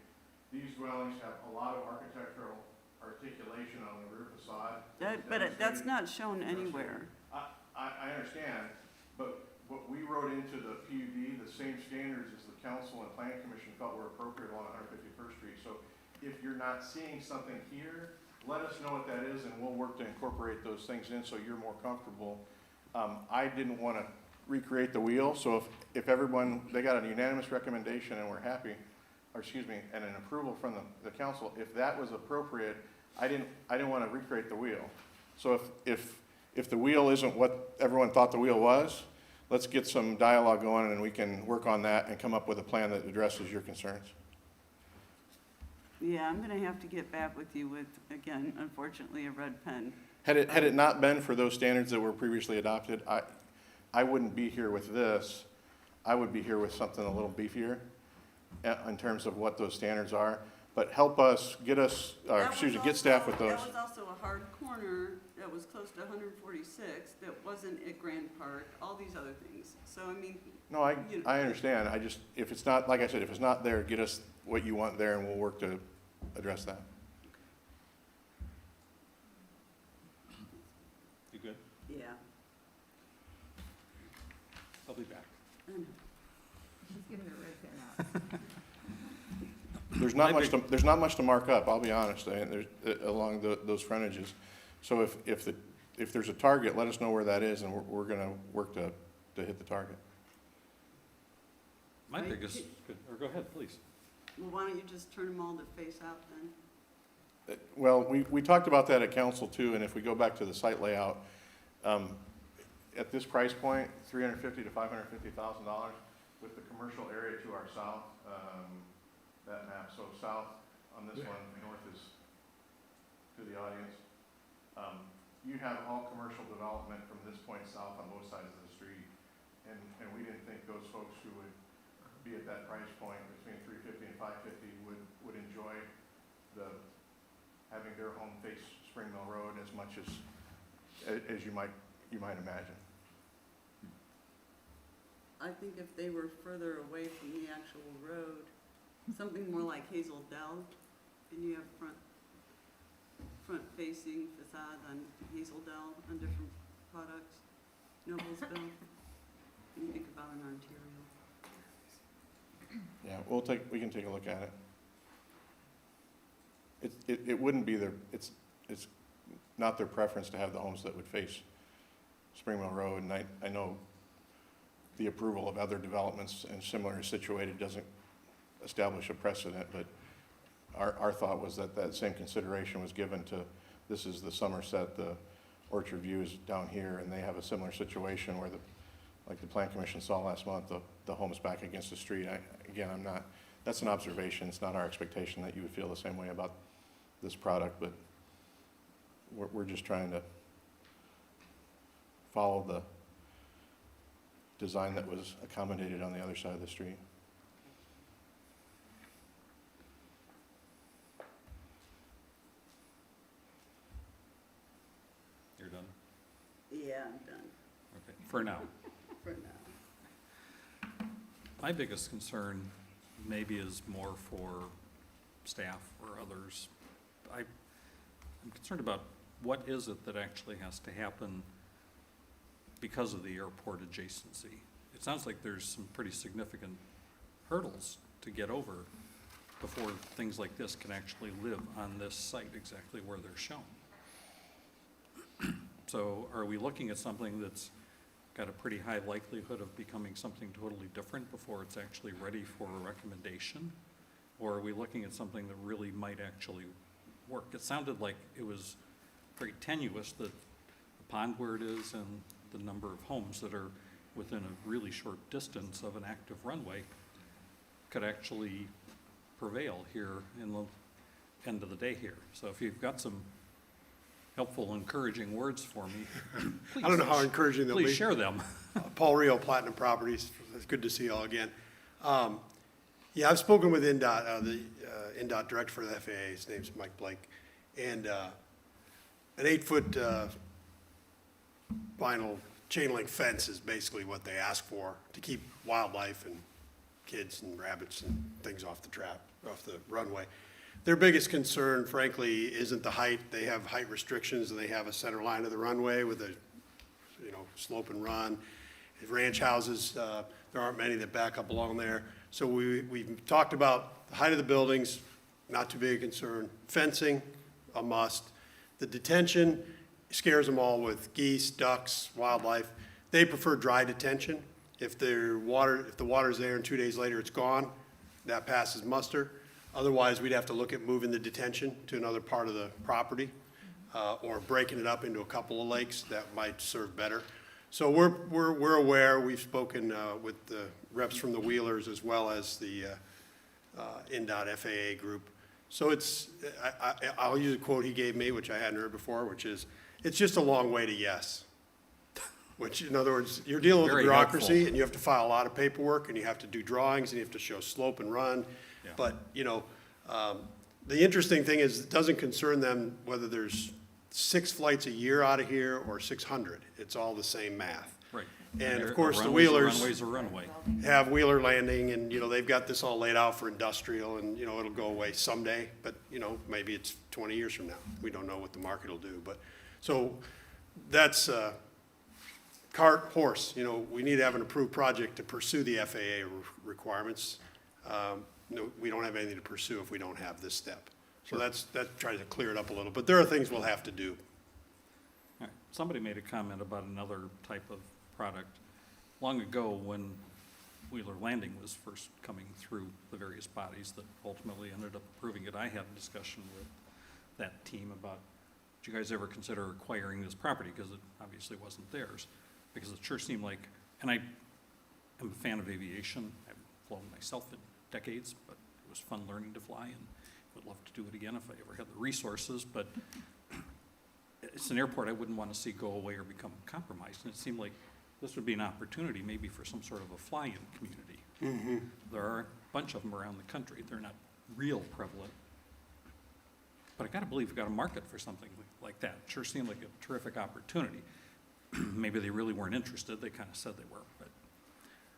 These dwellings have a lot of architectural articulation on the rear facade. But that's not shown anywhere. I understand, but what we wrote into the PUD, the same standards as the council and planning commission felt were appropriate along 151st Street. So if you're not seeing something here, let us know what that is and we'll work to incorporate those things in so you're more comfortable. I didn't want to recreate the wheel, so if everyone, they got a unanimous recommendation and we're happy, and an approval from the council, if that was appropriate, I didn't want to recreate the wheel. So if the wheel isn't what everyone thought the wheel was, let's get some dialogue going and we can work on that and come up with a plan that addresses your concerns. Yeah, I'm going to have to get back with you with, again, unfortunately, a red pen. Had it not been for those standards that were previously adopted, I wouldn't be here with this. I would be here with something a little beefier in terms of what those standards are. But help us, get staff with those. That was also a hard corner that was close to 146, that wasn't at Grand Park, all these other things. So, No, I understand. If it's not, like I said, if it's not there, get us what you want there and we'll work to address that. You good? Yeah. I'll be back. I know. She's giving her red pen out. There's not much to mark up, I'll be honest, along those frontages. So if there's a target, let us know where that is and we're gonna work to hit the target. My biggest, go ahead, please. Well, why don't you just turn them all to face out then? Well, we talked about that at council too, and if we go back to the site layout, at this price point, $350,000 to $550,000 with the commercial area to our south, that map, so south on this one, north is to the audience. You have all commercial development from this point south on both sides of the street, and we didn't think those folks who would be at that price point between $350,000 and $550,000 would enjoy having their home face Spring Mill Road as much as you might imagine. I think if they were further away from the actual road, something more like Hazel Dell, and you have front-facing facades on Hazel Dell on different products, Noblesville, and you think about an Ontario. Yeah, we can take a look at it. It wouldn't be it's not their preference to have the homes that would face Spring Mill Road, and I know the approval of other developments and similar situated doesn't establish a precedent, but our thought was that that same consideration was given to, this is the Somerset, the Orchard View is down here, and they have a similar situation where like the Plan Commission saw last month, the home's back against the street. Again, that's an observation. It's not our expectation that you would feel the same way about this product, but we're just trying to follow the design that was accommodated on the other side of the street. You're done? Yeah, I'm done Okay, for now. for now. My biggest concern maybe is more for staff or others. I'm concerned about what is it that actually has to happen because of the airport adjacency. It sounds like there's some pretty significant hurdles to get over before things like this can actually live on this site exactly where they're shown. So are we looking at something that's got a pretty high likelihood of becoming something totally different before it's actually ready for a recommendation? Or are we looking at something that really might actually work? It sounded like it was very tenuous that the pond where it is and the number of homes that are within a really short distance of an active runway could actually prevail here in the end of the day here. So if you've got some helpful, encouraging words for me, please. I don't know how encouraging they'll be. Please share them. Paul Rio, Platinum Properties. It's good to see you all again. Yeah, I've spoken with NDOT, the NDOT director for the FAA. His name's Mike Blake. And an 8-foot vinyl chain link fence is basically what they ask for to keep wildlife and kids and rabbits and things off the runway. Their biggest concern, frankly, isn't the height. They have height restrictions, and they have a center line of the runway with a, slope and run. Ranch houses, there aren't many that back up along there. So we've talked about the height of the buildings, not too big a concern. Fencing, a must. The detention scares them all with geese, ducks, wildlife. They prefer dry detention. If the water's there and 2 days later it's gone, that passes muster. Otherwise, we'd have to look at moving the detention to another part of the property, or breaking it up into a couple of lakes that might serve better. So we're aware. We've spoken with the reps from the Wheelers as well as the NDOT FAA group. So I'll use a quote he gave me, which I hadn't heard before, which is, "It's just a long way to yes." Which, in other words, you're dealing with Very bureaucracy, helpful. and you have to file a lot of paperwork, and you have to do drawings, and you have to show slope and run. Yeah. But, the interesting thing is, it doesn't concern them whether there's 6 flights a year out of here or 600. It's all the same math. Right. And A of course, the runway's a Wheelers runway's a runway. have Wheeler Landing, and, they've got this all laid out for industrial, and, it'll go away someday, but, maybe it's 20 years from now. We don't know what the market will do, but, so that's, cart, horse, we need to have an approved project to pursue the FAA requirements. No, we don't have anything to pursue if we don't have this step. So that tries to clear it up a little, but there are things we'll have to do. All right. Somebody made a comment about another type of product. Long ago, when Wheeler Landing was first coming through the various bodies that ultimately ended up approving it, I had a discussion with that team about, did you guys ever consider acquiring this property? Because it obviously wasn't theirs. Because it sure seemed like, and I am a fan of aviation. I've flown myself in decades, but it was fun learning to fly, and would love to do it again if I ever had the resources. But it's an airport I wouldn't want to see go away or become compromised. And it seemed like this would be an opportunity maybe for some sort of a fly-in community. Mm-hmm. There are a bunch of them around the country. They're not real prevalent. But I gotta believe we've got a market for something like that. It sure seemed like a terrific opportunity. Maybe they really weren't interested. They kind of said they were, but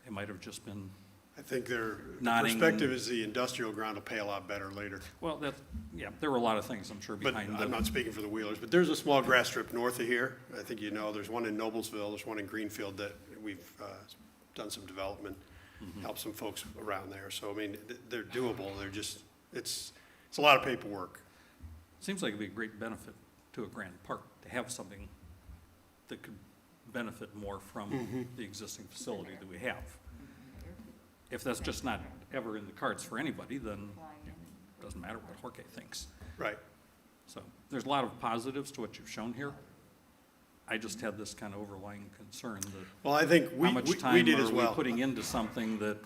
it might have just been. I think their Nodding. perspective is the industrial ground will pay a lot better later. Well, there were a lot of things, I'm sure, But behind I'm not speaking for the Wheelers, but there's a small grass strip north of here. I think there's one in Noblesville, there's one in Greenfield that we've done some development, helped some folks around there. So, they're doable. They're just, it's a lot of paperwork. Seems like it'd be a great benefit to a grand park to have something that could benefit more from the existing facility that we have. if that's just not ever in the cards for anybody, then it doesn't matter what Jorge thinks. Right. So there's a lot of positives to what you've shown here. I just had this kind of overlying concern that Well, I think how much we time did are as we well. putting into something that,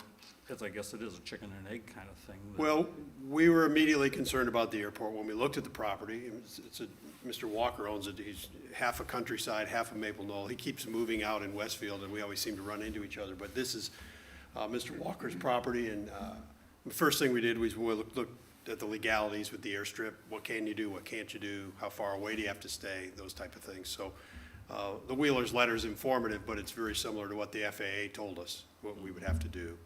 I guess it is a chicken and egg kind of thing. that- Well, we were immediately concerned about the airport when we looked at the property. Mr. Walker owns it. He's half a Countryside, half a Maple Knoll. He keeps moving out in Westfield, and we always seem to run into each other. But this is Mr. Walker's property, and the first thing we did was we looked at the legalities with the airstrip. What can you do? What can't you do? How far away do you have to stay? Those type of things. So the Wheeler's letter is informative, but it's very similar to what the FAA told us, what we would have to do.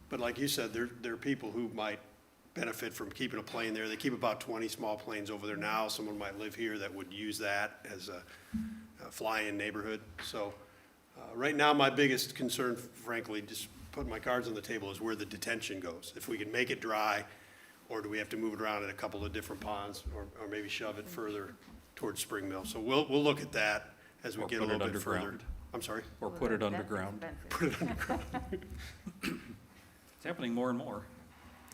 But like you said, there are people who might benefit from keeping a plane there. They keep about 20 small planes over there now. Someone might live here that would use that as a fly-in neighborhood. So right now, my biggest concern, frankly, just putting my cards on the table, is where the detention goes. If we can make it dry, or do we have to move it around in a couple of different ponds, or maybe shove it further towards Spring Mill? So we'll look at that as we Or get a put it little bit further. underground. I'm sorry? Or put it underground. Put it underground. It's happening more and more.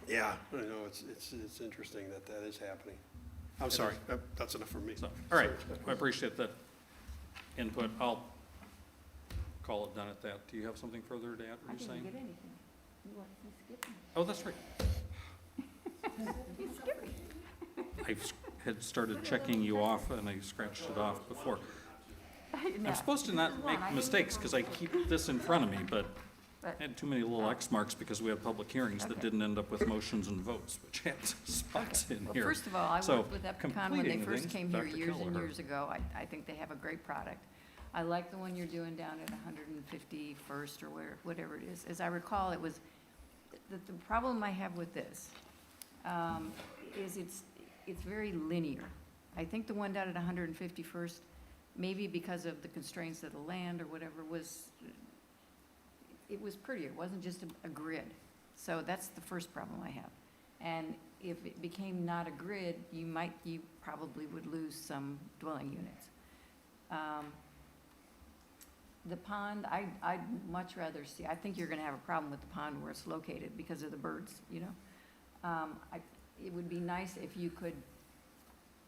Yeah, I know, it's interesting that that is happening. I'm sorry, that's enough for me. So, all right, I appreciate that input. I'll call it done at that. Do you have something further to add, I were you didn't saying? get anything. You want to skip me? Oh, that's right. You skipped me. I had started checking you off and I scratched it off before. No, I'm supposed to this not is make one. I mistakes didn't- because I keep this in front of me, but But- I had too many little X marks because we had public hearings that Okay. didn't end up with motions and votes, which had spots in Well, here. first of all, I So, worked with Epicon when they completing first things, came here Dr. years and Kelleher. years ago. I think they have a great product. I like the one you're doing down at 151st or whatever it is. As I recall, it was, the problem I have with this is it's very linear. I think the one down at 151st, maybe because of the constraints of the land or whatever, it was prettier. It wasn't just a grid. So that's the first problem I have. And if it became not a grid, you probably would lose some dwelling units. The pond, I'd much rather see, I think you're gonna have a problem with the pond where it's located because of the birds, you know? It would be nice if you could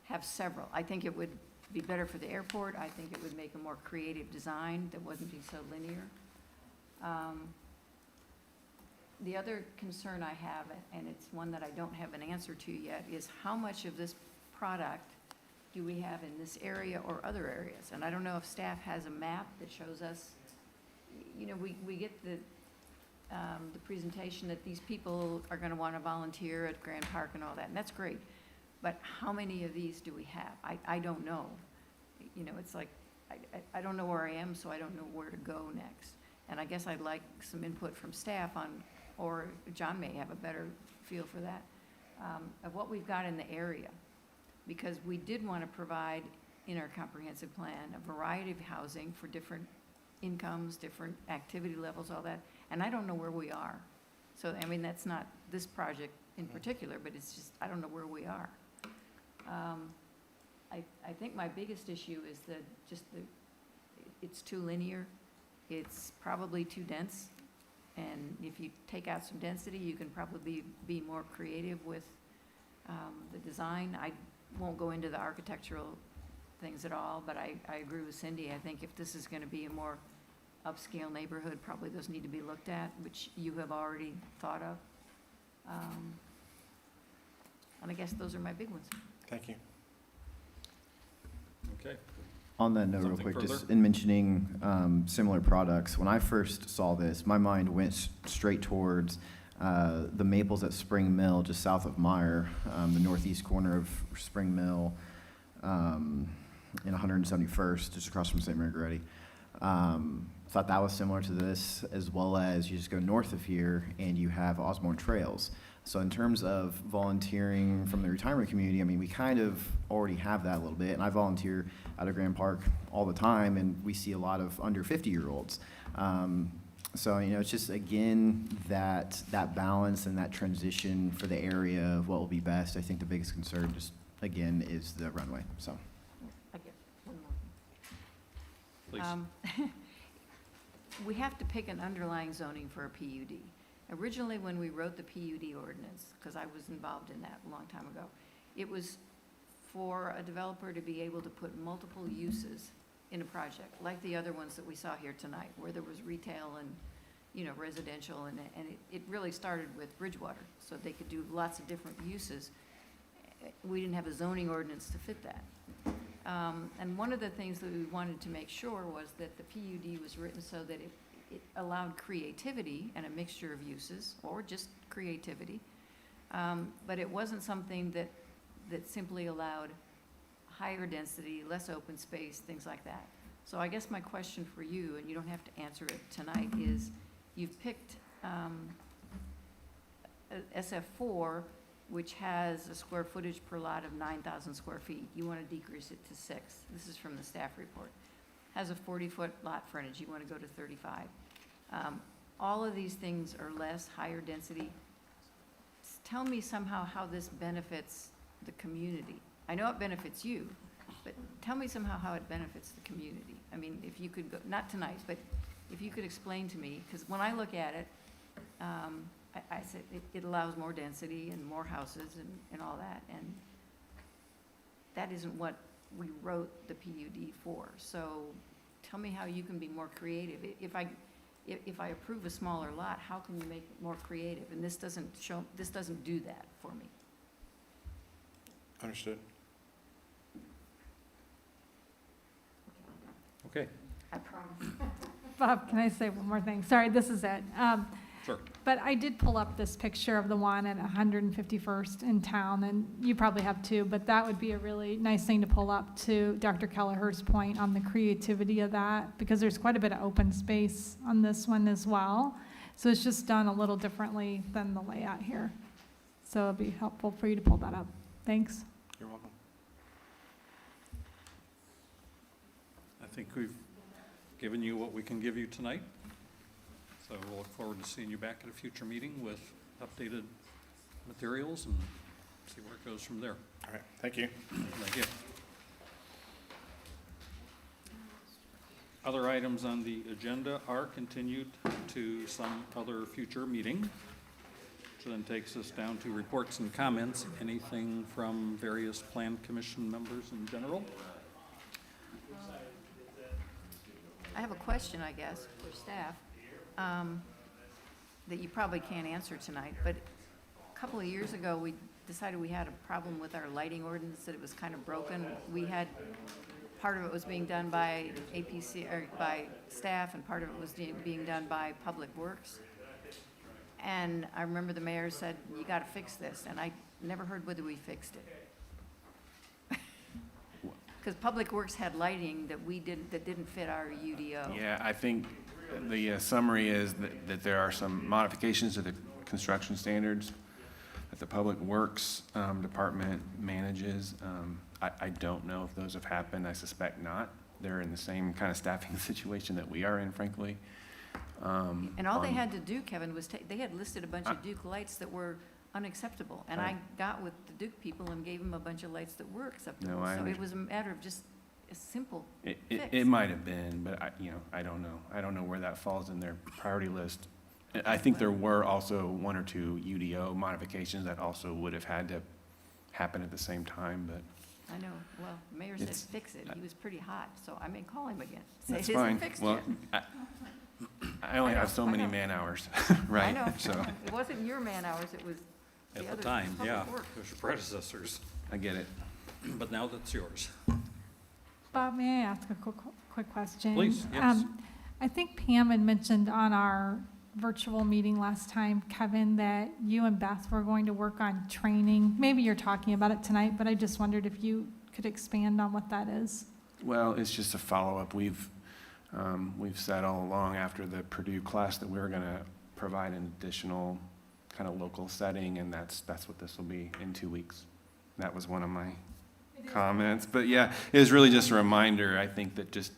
have several. I think it would be better for the airport. I think it would make a more creative design that wouldn't be so linear. The other concern I have, and it's one that I don't have an answer to yet, is how much of this product do we have in this area or other areas? And I don't know if staff has a map that shows us, you know, we get the presentation that these people are gonna wanna volunteer at Grand Park and all that, and that's great. But how many of these do we have? I don't know. You know, it's like, I don't know where I am, so I don't know where to go next. And I guess I'd like some input from staff on, or John may have a better feel for that, of what we've got in the area. Because we did want to provide in our comprehensive plan a variety of housing for different incomes, different activity levels, all that. And I don't know where we are. So, I mean, that's not this project in particular, but it's just, I don't know where we are. I think my biggest issue is that it's too linear. It's probably too dense. And if you take out some density, you can probably be more creative with the design. I won't go into the architectural things at all, but I agree with Cindy. I think if this is going to be a more upscale neighborhood, probably those need to be looked at, which you have already thought of. And I guess those are my big ones. Thank you. Okay. On that note, real Something quick, just further? in mentioning similar products, when I first saw this, my mind went straight towards the Maples at Spring Mill, just south of Meyer, the northeast corner of Spring Mill, in 171st, just across from St. Margaret. Thought that was similar to this, as well as you just go north of here and you have Osborne Trails. So in terms of volunteering from the retirement community, I mean, we kind of already have that a little bit. And I volunteer out of Grand Park all the time, and we see a lot of under 50-year-olds. So, you know, it's just, again, that balance and that transition for the area of what will be best. I think the biggest concern just, again, is the runway, so. I get one more. Please. we have to pick an underlying zoning for a PUD. Originally, when we wrote the PUD ordinance, because I was involved in that a long time ago, it was for a developer to be able to put multiple uses in a project, like the other ones that we saw here tonight, where there was retail and, you know, residential, and it really started with Bridgewater, so they could do lots of different uses. We didn't have a zoning ordinance to fit that. And one of the things that we wanted to make sure was that the PUD was written so that it allowed creativity and a mixture of uses, or just creativity. But it wasn't something that simply allowed higher density, less open space, things like that. So I guess my question for you, and you don't have to answer it tonight, is you've picked SF4, which has a square footage per lot of 9,000 square feet. You want to decrease it to 6. This is from the staff report. Has a 40-foot lot frontage. You want to go to 35. All of these things are less, higher density. Tell me somehow how this benefits the community. I know it benefits you, but tell me somehow how it benefits the community. I mean, if you could go, not tonight, but if you could explain to me, because when I look at it, I said it allows more density and more houses and all that, and that isn't what we wrote the PUD for. So tell me how you can be more creative. If I approve a smaller lot, how can you make it more creative? And this doesn't do that for me. Understood. Okay, I promise. Bob, can I say one more thing? Sorry, this is it. sure. But I did pull up this picture of the one at 151st in town, and you probably have too, but that would be a really nice thing to pull up to Dr. Kelleher's point on the creativity of that, because there's quite a bit of open space on this one as well. So it's just done a little differently than the layout here. So it'd be helpful for you to pull that up. Thanks. You're welcome. I think we've given you what we can give you tonight. So we'll look forward to seeing you back at a future meeting with updated materials and see where it goes from there. All right, thank you. Thank you. Other items on the agenda are continued to some other future meeting, which then takes us down to reports and comments. Anything from various plan commission members in general? I have a question, I guess, for staff, that you probably can't answer tonight, but a couple of years ago, we decided we had a problem with our lighting ordinance, that it was kind of broken. We had, part of it was being done by APC, or by staff, and part of it was being done by Public Works. And I remember the mayor said, you gotta fix this, and I never heard whether we fixed it. Because Public Works had lighting that didn't fit our UDO. Yeah, I think the summary is that there are some modifications to the construction standards that the Public Works Department manages. I don't know if those have happened. I suspect not. They're in the same kind of staffing situation that we are in, frankly. And all they had to do, Kevin, was they had listed a bunch of Duke lights that were unacceptable. And I got with the Duke people and gave them a bunch of lights that were acceptable. So it was a matter of just a simple fix. It might have been, but I don't know. I don't know where that falls in their priority list. I think there were also one or two UDO modifications that also would have had to happen at the same time, but. I know. Well, the mayor said fix it. He was pretty hot, so I may call him again. Say That's it isn't fine. fixed Well, yet. I only have so many I know. man hours, right? I know. So It wasn't your man hours, it was the At other the time, Public yeah, Works. it was your predecessors, I get it. but now that's yours. Bob, may I ask a quick question? Please, yes. I think Pam had mentioned on our virtual meeting last time, Kevin, that you and Beth were going to work on training. Maybe you're talking about it tonight, but I just wondered if you could expand on what that is. Well, it's just a follow-up. We've said all along after the Purdue class that we were going to provide an additional kind of local setting, and that's what this will be in 2 weeks. That was one of my comments. But yeah, it was really just a reminder. I think that just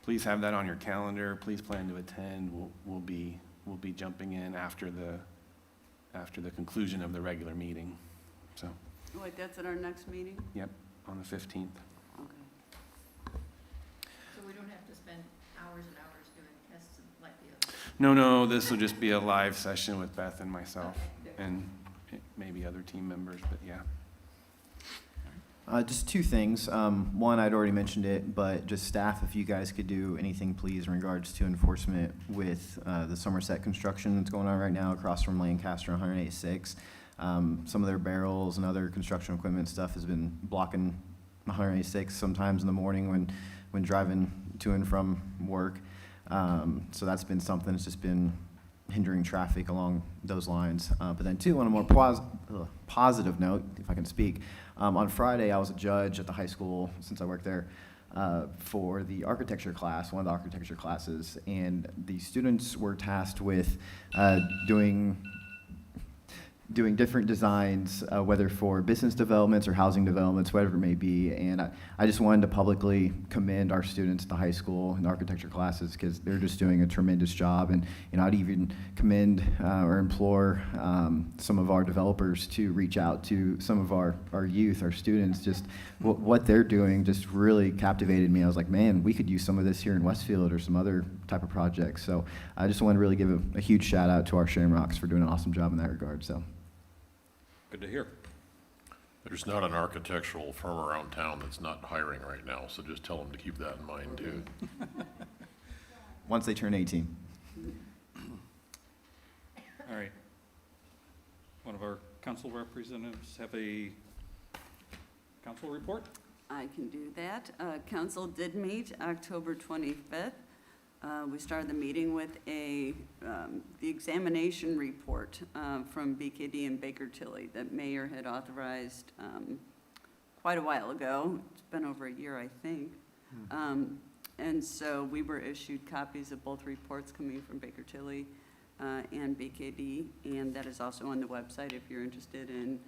please have that on your calendar. Please plan to attend. We'll be jumping in after the conclusion of the regular meeting. So. Wait, that's at our next meeting? Yep, on the 15th. Okay. So we don't have to spend hours and hours doing tests, like No, this will just be a live session with Beth and myself and maybe other team members, but yeah. Just two things. One, I'd already mentioned it, but just staff, if you guys could do anything, please, in regards to enforcement with the Somerset construction that's going on right now across from Lancaster 186. Some of their barrels and other construction equipment stuff has been blocking 186 sometimes in the morning when driving to and from work. So that's been something that's just been hindering traffic along those lines. But then two, on a more positive note, if I can speak, on Friday I was a judge at the high school, since I work there, for the architecture class, one of the architecture classes, and the students were tasked with doing different designs, whether for business developments or housing developments, whatever it may be. And I just wanted to publicly commend our students at the high school in architecture classes, because they're just doing a tremendous job. And I'd even commend or implore some of our developers to reach out to some of our youth, our students. Just what they're doing just really captivated me. I was like, man, we could use some of this here in Westfield or some other type of projects. So I just want to really give a huge shout out to our Shamrocks for doing an awesome job in that regard. So. Good to hear. There's not an architectural firm around town that's not hiring right now, so just tell them to keep that in mind too. Once they turn 18. All right. One of our council representatives have a council report? I can do that. Council did meet October 25th. We started the meeting with the examination report from BKD and Baker Tilly that Mayor had authorized quite a while ago. It's been over a year, I think. And so we were issued copies of both reports coming from Baker Tilly and BKD, and that is also on the website if you're interested in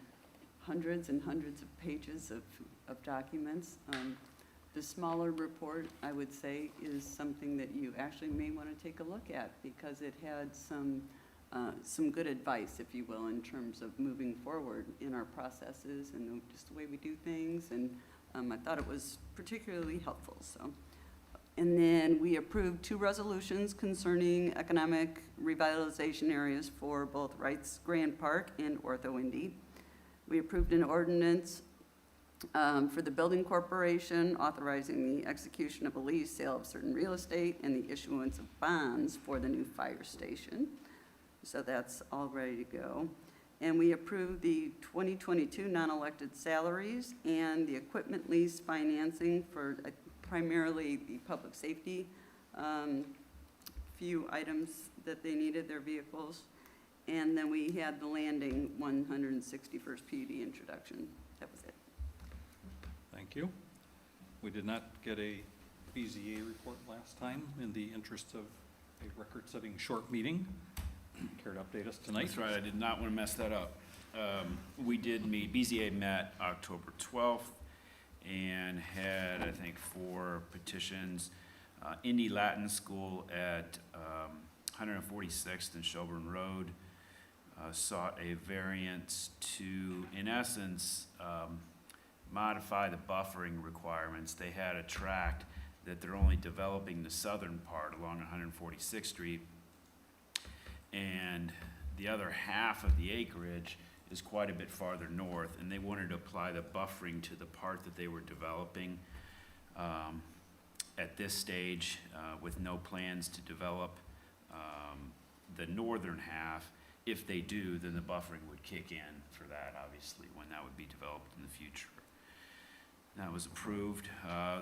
hundreds and hundreds of pages of documents. The smaller report, I would say, is something that you actually may want to take a look at, because it had some good advice, if you will, in terms of moving forward in our processes and just the way we do things. And I thought it was particularly helpful. So, and then we approved 2 resolutions concerning economic revitalization areas for both Wrights Grand Park and Ortho Indy. We approved an ordinance for the building corporation, authorizing the execution of a lease, sale of certain real estate, and the issuance of bonds for the new fire station. So that's all ready to go. And we approved the 2022 non-elected salaries and the equipment lease financing for primarily the public safety, few items that they needed, their vehicles. And then we had the landing 161st PUD introduction. That was it. Thank you. We did not get a BZA report last time in the interest of a record-setting short meeting. Care to update us tonight? That's right, I did not want to mess that up. We did meet, BZA met October 12th and had, I think, 4 petitions. Indy Latin School at 146th and Shelburne Road sought a variance to, in essence, modify the buffering requirements. They had a tract that they're only developing the southern part along 146th Street, and the other half of the acreage is quite a bit farther north, and they wanted to apply the buffering to the part that they were developing at this stage with no plans to develop the northern half. If they do, then the buffering would kick in for that, obviously, when that would be developed in the future. That was approved.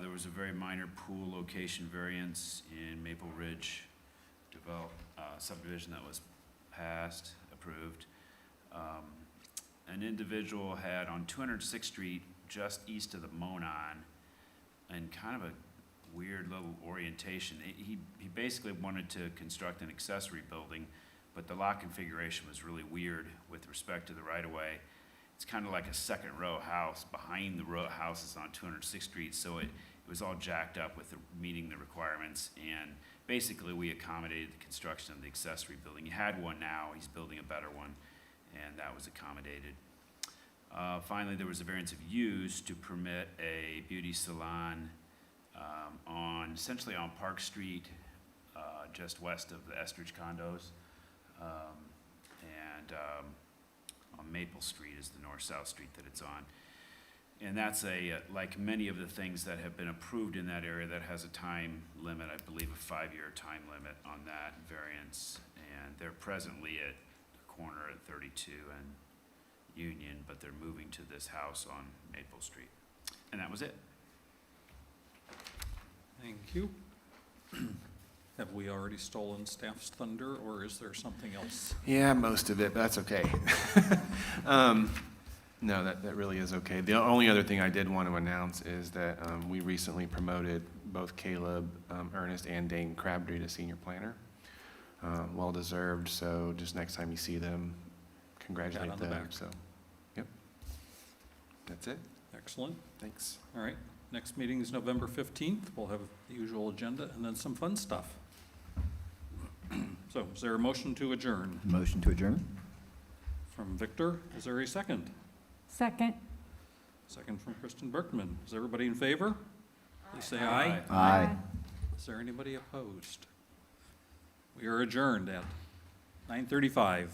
There was a very minor pool location variance in Maple Ridge subdivision that was passed, approved. An individual had on 206th Street, just east of the Monon, and kind of a weird little orientation. He basically wanted to construct an accessory building, but the lot configuration was really weird with respect to the right-of-way. It's kind of like a second row house behind the row houses on 206th Street, so it was all jacked up with meeting the requirements, and basically we accommodated the construction of the accessory building. He had one now, he's building a better one, and that was accommodated. Finally, there was a variance of use to permit a beauty salon essentially on Park Street, just west of the Estridge condos. On Maple Street is the north-south street that it's on. And that's like many of the things that have been approved in that area, that has a time limit, I believe a 5-year time limit on that variance. And they're presently at the corner at 32 and Union, but they're moving to this house on Maple Street. And that was it. Thank you. Have we already stolen staff's thunder, or is there something else? Yeah, most of it, but that's okay. No, that really is okay. The only other thing I did want to announce is that we recently promoted both Caleb Ernest and Dane Crabtree to senior planner. Well-deserved, so just next time you see them, congratulate Pat on the them. back. So, yep, that's it. Excellent. Thanks. All right, next meeting is November 15th. We'll have the usual agenda and then some fun stuff. So is there a motion to adjourn? Motion to adjourn? From Victor, is there a second? Second. Second from Kristen Berkman. Is everybody in favor? Please say aye. Aye. Is there anybody opposed? We are adjourned at 9:35.